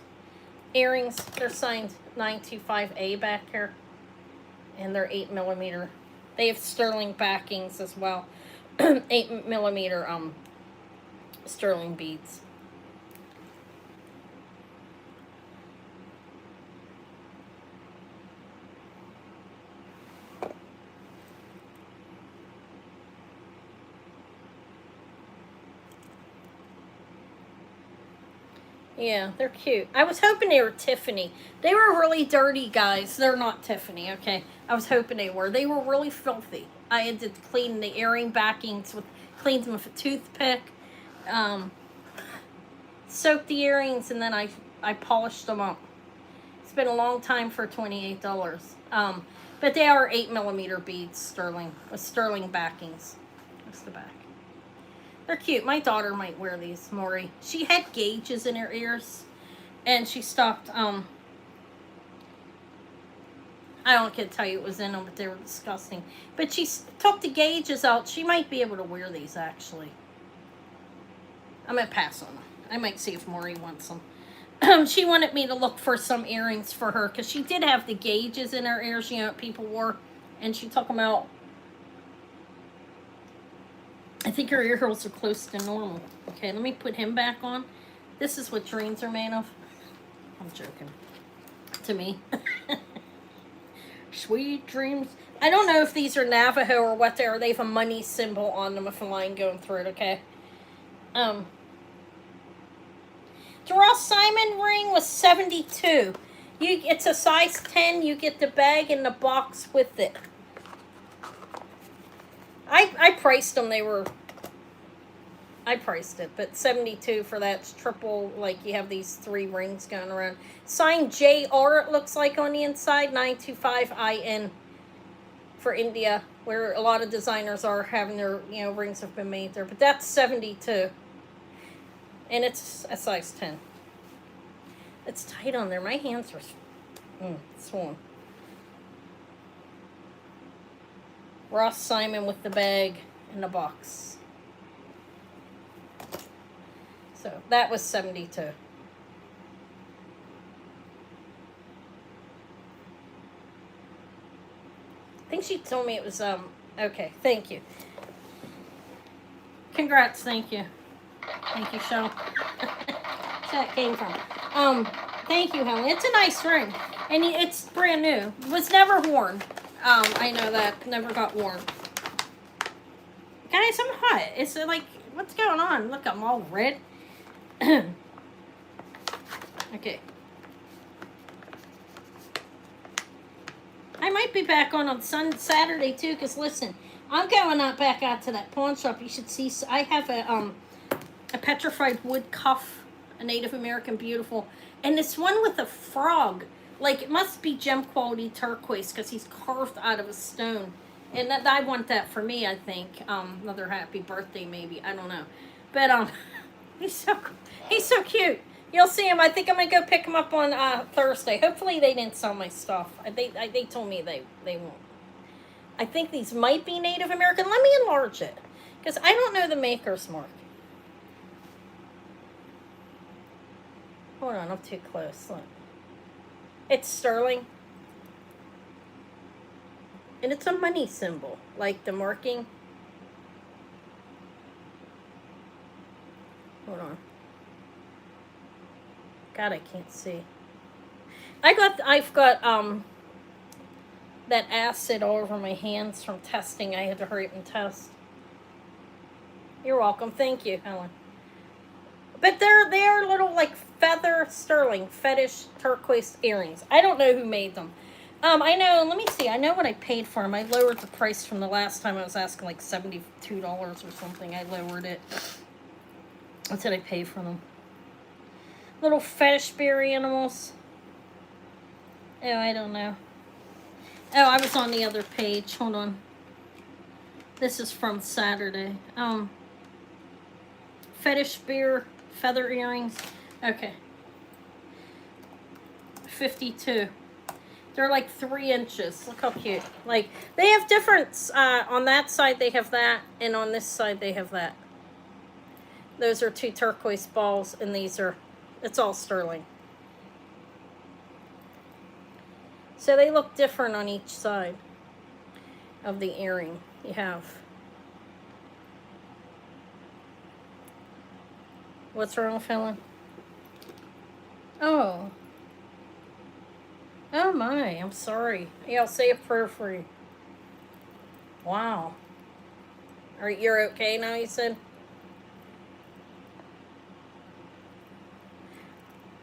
earrings. They're signed 925A back here. And they're 8mm. They have sterling backings as well. 8mm sterling beads. Yeah, they're cute. I was hoping they were Tiffany. They were really dirty, guys. They're not Tiffany, okay? I was hoping they were. They were really filthy. I had to clean the earring backings cleaned them with a toothpick. Soaked the earrings, and then I polished them up. It's been a long time for $28. But they are 8mm beads, sterling, with sterling backings. That's the back. They're cute. My daughter might wear these, Maury. She had gauges in her ears, and she stopped, I don't get to tell you it was in them, but they were disgusting. But she took the gauges out. She might be able to wear these, actually. I'm going to pass on them. I might see if Maury wants them. She wanted me to look for some earrings for her, because she did have the gauges in her ears, you know, what people wore, and she took them out. I think her ear holes are close to normal. Okay, let me put him back on. This is what dreams are made of. I'm joking. To me. Sweet dreams. I don't know if these are Navajo or what they are. They have a money symbol on them with a line going through it, okay? The Ross Simon ring was $72. It's a size 10. You get the bag and the box with it. I priced them. I priced it, but $72 for that's triple. Like, you have these 3 rings going around. Signed JR, it looks like on the inside. 925 IN for India, where a lot of designers are having their, you know, rings have been made there. But that's $72, and it's a size 10. It's tight on there. My hands are swollen. Ross Simon with the bag and the box. So that was 72. I think she told me it was okay, thank you. Congrats, thank you. Thank you, Sean. That's where it came from. Thank you, Helen. It's a nice ring. And it's brand new. It was never worn. I know that. Never got worn. Guys, I'm hot. It's like, what's going on? Look, I'm all red. Okay. I might be back on Saturday too, because listen, I'm going back out to that pawn shop. You should see. I have a petrified wood cuff, a Native American beautiful, and this one with a frog. Like, it must be gem quality turquoise because he's carved out of a stone. And I want that for me, I think. Another happy birthday, maybe. I don't know. But he's so cute. You'll see him. I think I'm gonna go pick him up on Thursday. Hopefully they didn't sell my stuff. They told me they won't. I think these might be Native American. Let me enlarge it because I don't know the maker's mark. Hold on, I'm too close. Look. It's sterling. And it's a money symbol, like the marking. Hold on. God, I can't see. I've got that acid all over my hands from testing. I had to hurry up and test. You're welcome. Thank you, Helen. But they are little like feather sterling fetish turquoise earrings. I don't know who made them. I know. Let me see. I know what I paid for them. I lowered the price from the last time I was asking like $72 or something. I lowered it. What did I pay for them? Little fetish berry animals. Oh, I don't know. Oh, I was on the other page. Hold on. This is from Saturday. Fetish beer feather earrings. Okay. 52. They're like 3 inches. Look how cute. Like, they have different, on that side they have that, and on this side they have that. Those are 2 turquoise balls, and these are, it's all sterling. So they look different on each side of the earring. You have. What's wrong, Helen? Oh. Oh my, I'm sorry. Yeah, I'll say a prayer for you. Wow. Alright, you're okay now, you said?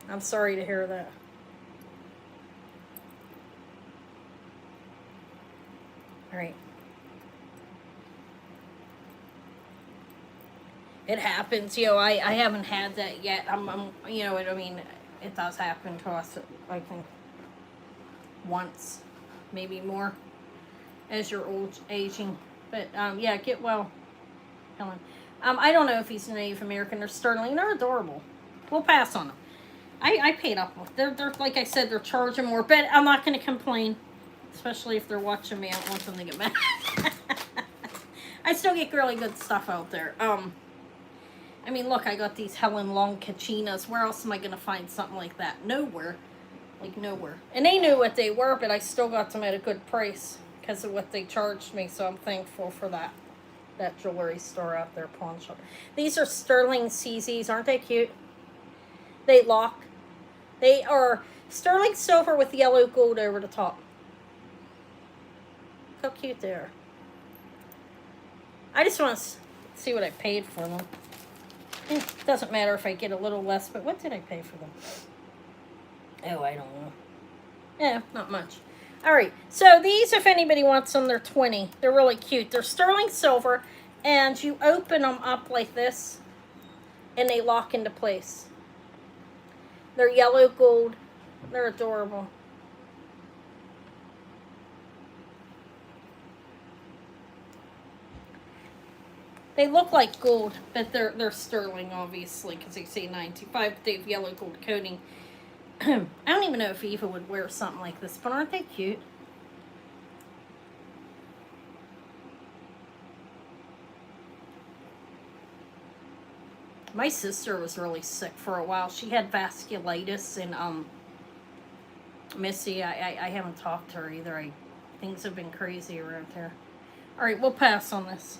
I'm sorry to hear that. Alright. It happens, you know, I haven't had that yet. I'm you know what I mean, it does happen to us, I think, once, maybe more, as you're aging. But, yeah, get well, Helen. I don't know if he's Native American or sterling. They're adorable. We'll pass on them. I paid up. They're like I said, they're charging more, but I'm not going to complain, especially if they're watching me. I don't want them to get mad. I still get really good stuff out there. I mean, look, I got these Helen Long Kachinas. Where else am I going to find something like that? Nowhere. Like, nowhere. And they knew what they were, but I still got them at a good price because of what they charged me, so I'm thankful for that. That jewelry store out there, pawn shop. These are sterling CZs. Aren't they cute? They lock. They are sterling silver with yellow gold over the top. How cute they are. I just want to see what I paid for them. It doesn't matter if I get a little less, but what did I pay for them? Oh, I don't know. Yeah, not much. Alright, so these, if anybody wants them, they're 20. They're really cute. They're sterling silver, and you open them up like this, and they lock into place. They're yellow gold. They're adorable. They look like gold, but they're sterling, obviously, because they say 95. They have yellow gold coating. I don't even know if Eva would wear something like this, but aren't they cute? My sister was really sick for a while. She had vasculitis, and Missy, I haven't talked to her either. Things have been crazy around here. All right, we'll pass on this.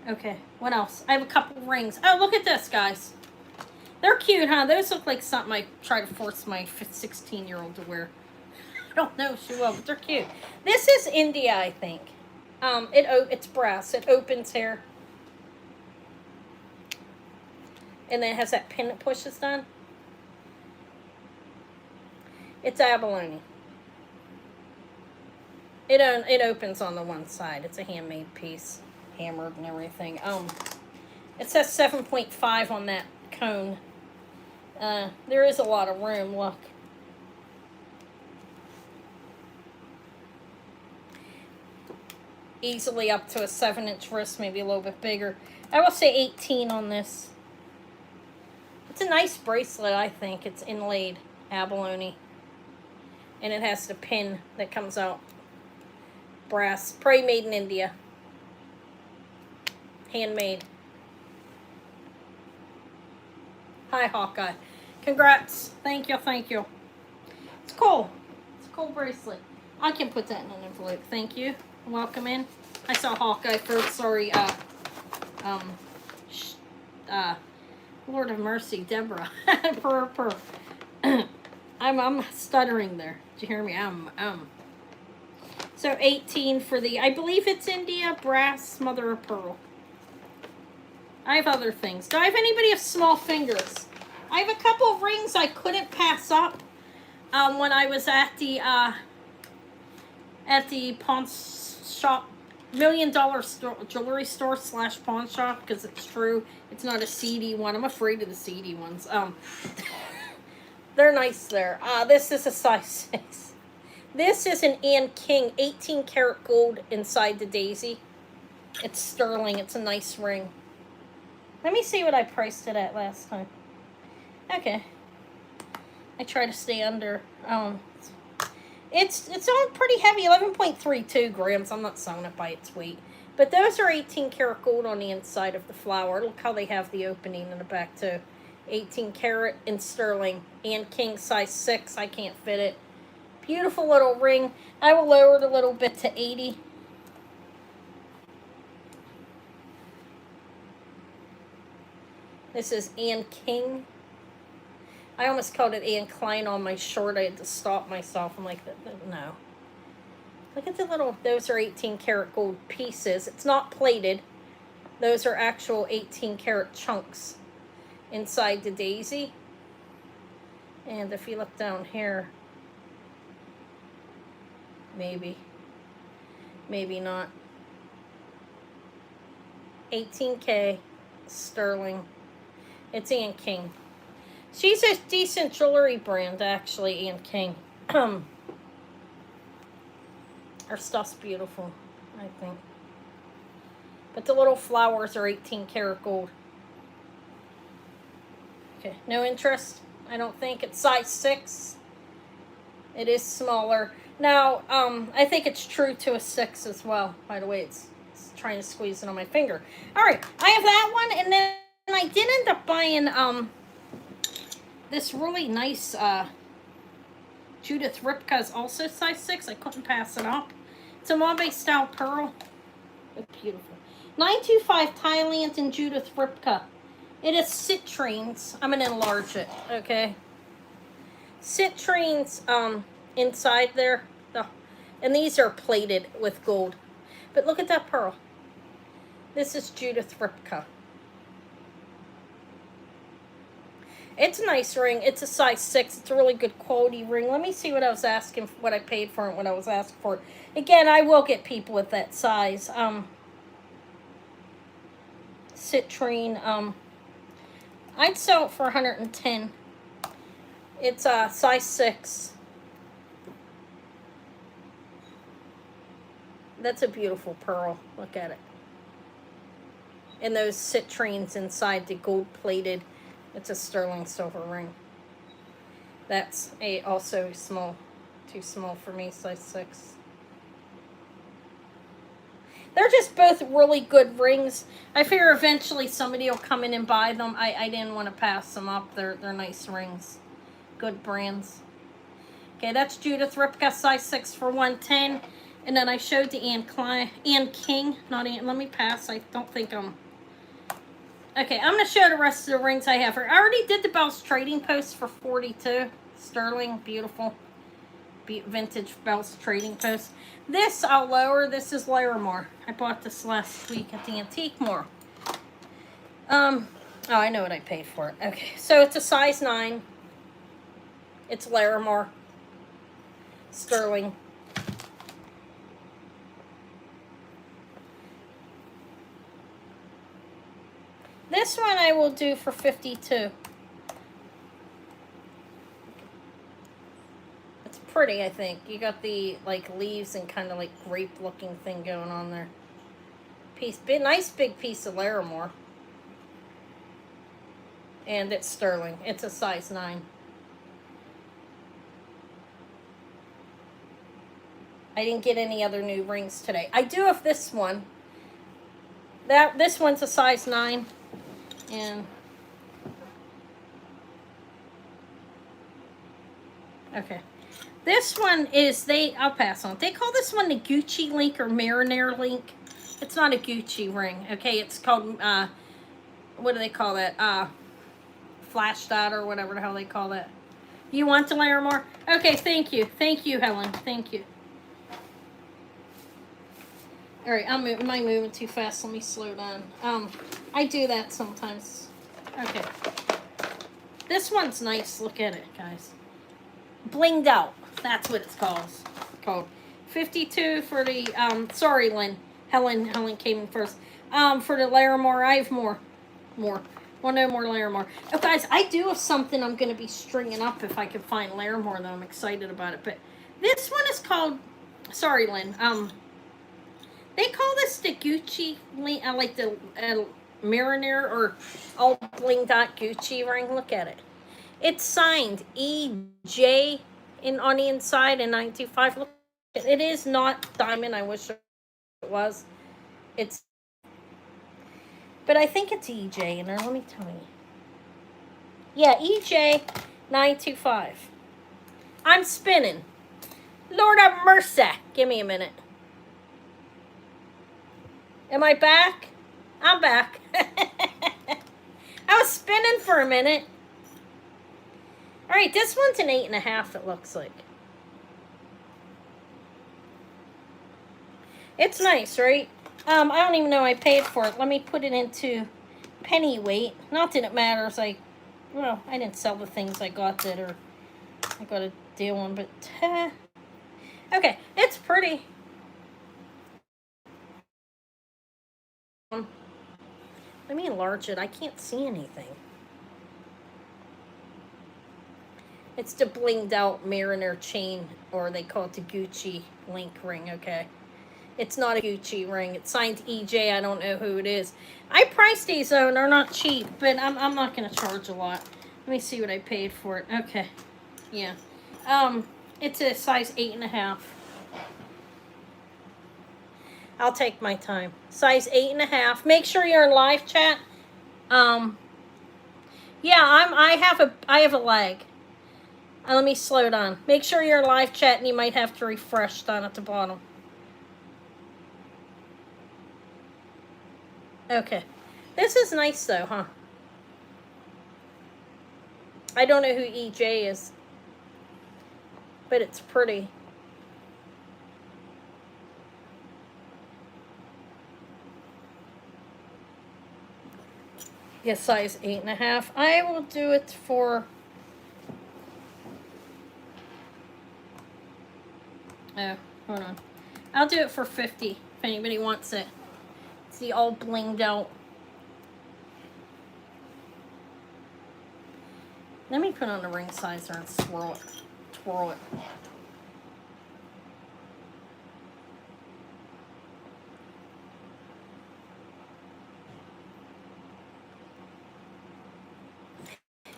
Okay, what else? I have a couple rings. Oh, look at this, guys. They're cute, huh? Those look like something I try to force my 16-year-old to wear. I don't know if she will, but they're cute. This is India, I think. It's brass. It opens here. And then it has that pin that pushes down. It's abalone. It opens on the one side. It's a handmade piece, hammered and everything. It says 7.5 on that cone. There is a lot of room. Look. Easily up to a 7-inch wrist, maybe a little bit bigger. I will say 18 on this. It's a nice bracelet, I think. It's inlaid abalone. And it has the pin that comes out. Brass. Probably made in India. Handmade. Hi, Hawkeye. Congrats. Thank you, thank you. It's cool. It's a cool bracelet. I can put that in an envelope. Thank you. Welcome in. I saw Hawkeye first. Sorry, Lord of Mercy, Deborah. I'm stuttering there. Did you hear me? So 18 for the, I believe it's India, brass, mother of pearl. I have other things. Do I have anybody with small fingers? I have a couple of rings I couldn't pass up when I was at the pawn shop, $1 million jewelry store / pawn shop, because it's true. It's not a seedy one. I'm afraid of the seedy ones. They're nice there. This is a size 6. This is an Anne King 18 karat gold inside the daisy. It's sterling. It's a nice ring. Let me see what I priced it at last time. Okay. I try to stay under. It's on pretty heavy, 11.32 grams. I'm not selling it by its weight. But those are 18 karat gold on the inside of the flower. Look how they have the opening in the back too. 18 karat in sterling. Anne King size 6. I can't fit it. Beautiful little ring. I will lower it a little bit to 80. This is Anne King. I almost called it Anne Klein on my short. I had to stop myself. I'm like, no. Look at the little, those are 18 karat gold pieces. It's not plated. Those are actual 18 karat chunks inside the daisy. And if you look down here, maybe not. 18K sterling. It's Anne King. She's a decent jewelry brand, actually, Anne King. Her stuff's beautiful, I think. But the little flowers are 18 karat gold. Okay, no interest? I don't think. It's size 6. It is smaller. Now, I think it's true to a 6 as well. By the way, it's trying to squeeze it on my finger. All right, I have that one, and then I did end up buying this really nice Judith Ripka is also size 6. I couldn't pass it up. It's a Mabe style pearl. It's beautiful. 925 Thailand and Judith Ripka. It is citrines. I'm going to enlarge it, okay? Citrines inside there. And these are plated with gold. But look at that pearl. This is Judith Ripka. It's a nice ring. It's a size 6. It's a really good quality ring. Let me see what I was asking, what I paid for it, what I was asking for it. Again, I will get people with that size. Citrine. I'd sell it for 110. It's size 6. That's a beautiful pearl. Look at it. And those citrines inside the gold-plated. It's a sterling silver ring. That's also small. Too small for me, size 6. They're just both really good rings. I figure eventually somebody will come in and buy them. I didn't want to pass them up. They're nice rings. Good brands. Okay, that's Judith Ripka, size 6 for 110. And then I showed the Ann King. Not Ann. Let me pass. I don't think I'm... Okay, I'm going to show the rest of the rings I have here. I already did the Bell's Trading Post for 42. Sterling. Beautiful. Vintage Bell's Trading Post. This I'll lower. This is Larimar. I bought this last week at the Antique Mall. Oh, I know what I paid for it. Okay, so it's a size 9. It's Larimar. Sterling. This one I will do for 52. It's pretty, I think. You got the like leaves and kind of like grape looking thing going on there. Nice big piece of Larimar. And it's sterling. It's a size 9. I didn't get any other new rings today. I do have this one. This one's a size 9. And okay. This one is I'll pass on. They call this one the Gucci link or Marinaire link. It's not a Gucci ring. Okay, it's called what do they call that? Flash dot or whatever the hell they call that. You want to layer more? Okay, thank you. Thank you, Helen. Thank you. All right, am I moving too fast? Let me slow down. I do that sometimes. Okay. This one's nice. Look at it, guys. Blinged out. That's what it's called. 52 for the sorry, Lynn. Helen came in first. For the Larimar, I have more. Well, no more Larimar. Oh, guys, I do have something I'm going to be stringing up if I can find Larimar, though. I'm excited about it. But this one is called, sorry, Lynn. They call this the Gucci, like the Marinaire or all bling dot Gucci ring. Look at it. It's signed EJ on the inside in 925. Look, it is not diamond. I wish it was. But I think it's EJ in there. Let me tell you. Yeah, EJ 925. I'm spinning. Lord have mercy. Give me a minute. Am I back? I'm back. I was spinning for a minute. All right, this one's an 8.5, it looks like. It's nice, right? I don't even know I paid for it. Let me put it into penny weight. Not that it matters. I didn't sell the things I got that are I got a deal on, but okay, it's pretty. Let me enlarge it. I can't see anything. It's the blinged out Marinaire chain, or they call it the Gucci link ring, okay? It's not a Gucci ring. It's signed EJ. I don't know who it is. I priced these, though, and they're not cheap, but I'm not going to charge a lot. Let me see what I paid for it. Okay. Yeah. It's a size 8.5. I'll take my time. Size 8.5. Make sure you're in live chat. Yeah, I have a lag. Let me slow down. Make sure you're in live chat, and you might have to refresh down at the bottom. Okay. This is nice, though, huh? I don't know who EJ is, but it's pretty. Yeah, size 8.5. I will do it for... Oh, hold on. I'll do it for 50 if anybody wants it. See, all blinged out. Let me put on the ring sizer and twirl it.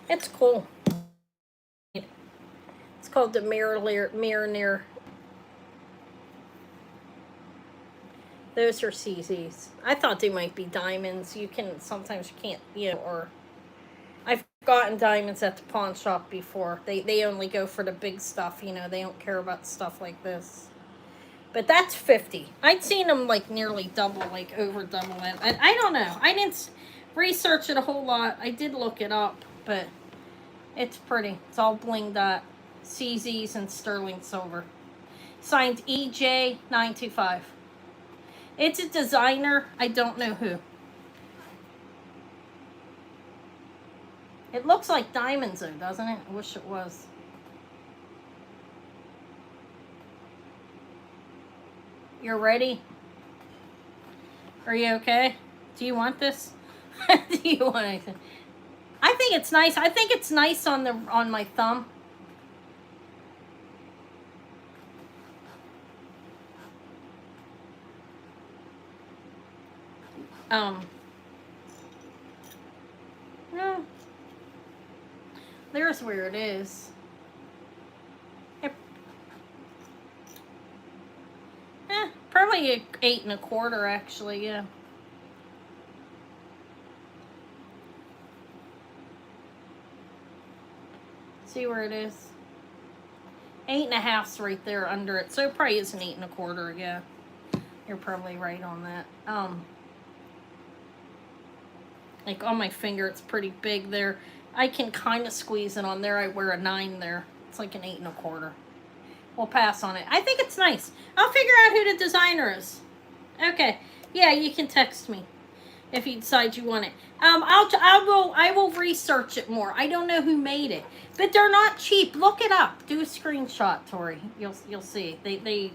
It's cool. It's called the Marinaire. Those are CZs. I thought they might be diamonds. Sometimes you can't, or I've gotten diamonds at the pawn shop before. They only go for the big stuff, they don't care about stuff like this. But that's 50. I'd seen them like nearly double, like over double it. I don't know. I didn't research it a whole lot. I did look it up, but it's pretty. It's all blinged up. CZs and sterling silver. Signed EJ925. It's a designer. I don't know who. It looks like diamonds though, doesn't it? I wish it was. You're ready? Are you okay? Do you want this? Do you want anything? I think it's nice. I think it's nice on my thumb. No. There's where it is. Probably 8 1/4 actually, yeah. See where it is? 8 1/2's right there under it, so it probably is an 8 1/4, yeah. You're probably right on that. Like on my finger, it's pretty big there. I can kind of squeeze it on there. I wear a 9 there. It's like an 8 1/4. We'll pass on it. I think it's nice. I'll figure out who the designer is. Okay. Yeah, you can text me if you decide you want it. I will research it more. I don't know who made it, but they're not cheap. Look it up. Do a screenshot, Tori. You'll see. They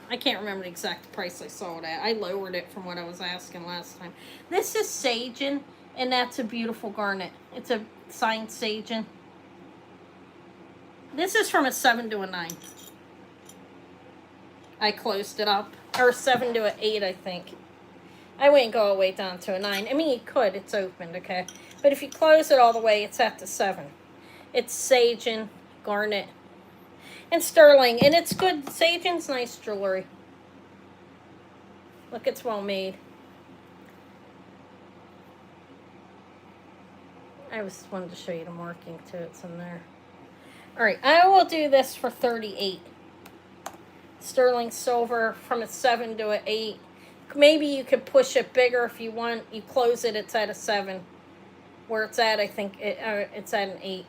I can't remember the exact price I saw it at. I lowered it from what I was asking last time. This is Sagen, and that's a beautiful garnet. It's a signed Sagen. This is from a 7 to a 9. I closed it up. Or 7 to an 8, I think. I wouldn't go all the way down to a 9. I mean, you could. It's opened, okay? But if you close it all the way, it's at the 7. It's Sagen, garnet, and sterling. And it's good. Sagen's nice jewelry. Look, it's well made. I just wanted to show you the marking too. It's in there. Alright, I will do this for 38. Sterling silver from a 7 to an 8. Maybe you could push it bigger if you want. You close it, it's at a 7. Where it's at, I think it's at an 8.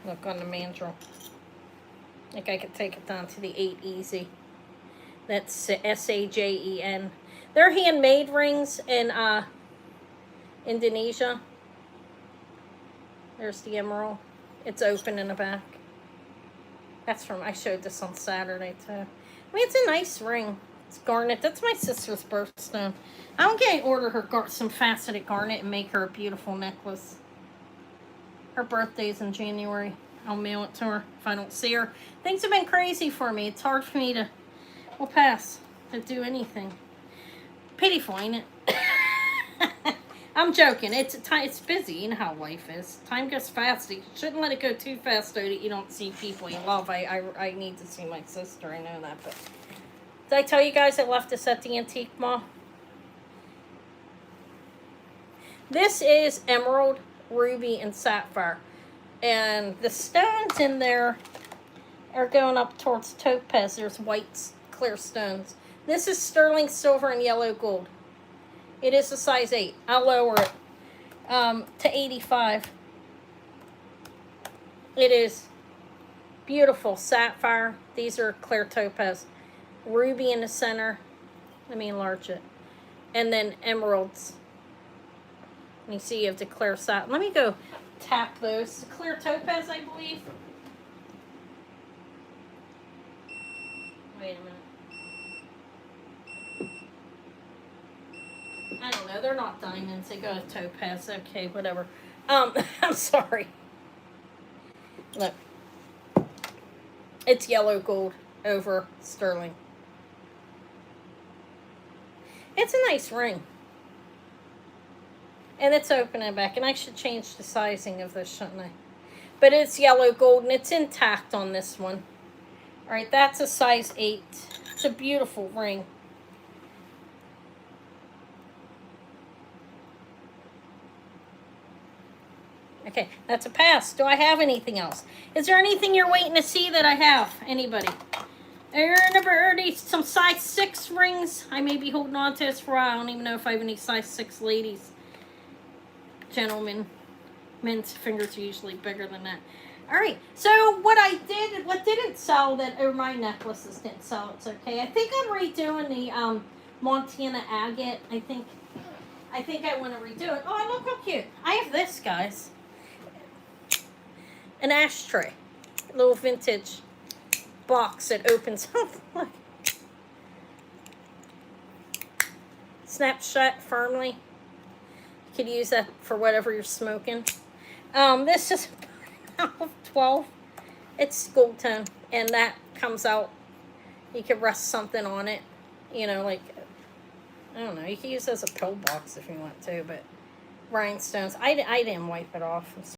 Look on the mandrel. Like I could take it down to the 8 easy. That's Sajen. They're handmade rings in Indonesia. There's the emerald. It's open in the back. That's from, I showed this on Saturday too. I mean, it's a nice ring. It's garnet. That's my sister's birthstone. I'm going to order her some faceted garnet and make her a beautiful necklace. Her birthday's in January. I'll mail it to her if I don't see her. Things have been crazy for me. It's hard for me to, we'll pass, to do anything. Pitiful, ain't it? I'm joking. It's busy. You know how life is. Time goes fast. You shouldn't let it go too fast, though, that you don't see people you love. I need to see my sister. I know that. But did I tell you guys I left this at the antique mall? This is emerald, ruby, and sapphire. And the stones in there are going up towards topaz. There's white, clear stones. This is sterling silver and yellow gold. It is a size 8. I'll lower it to 85. It is beautiful sapphire. These are clear topaz. Ruby in the center. Let me enlarge it. And then emeralds. And you see you have the clear sapphire. Let me go tap those. Clear topaz, I believe. Wait a minute. I don't know. They're not diamonds. They go to topaz. Okay, whatever. I'm sorry. Look. It's yellow gold over sterling. It's a nice ring. And it's open and back. And I should change the sizing of this, shouldn't I? But it's yellow gold and it's intact on this one. Alright, that's a size 8. It's a beautiful ring. Okay, that's a pass. Do I have anything else? Is there anything you're waiting to see that I have? Anybody? Already some size 6 rings. I may be holding on to this for a while. I don't even know if I have any size 6 ladies. Gentlemen. Men's fingers are usually bigger than that. Alright, so what didn't sell or my necklaces didn't sell, it's okay. I think I'm redoing the Montana agate. I think I want to redo it. Oh, look how cute. I have this, guys. An ashtray. A little vintage box that opens up. Look. Snaps shut firmly. You could use that for whatever you're smoking. This is 12. It's gold tone, and that comes out. You could rest something on it. You know, like, I don't know. You can use it as a pillbox if you want to, but rhinestones. I didn't wipe it off.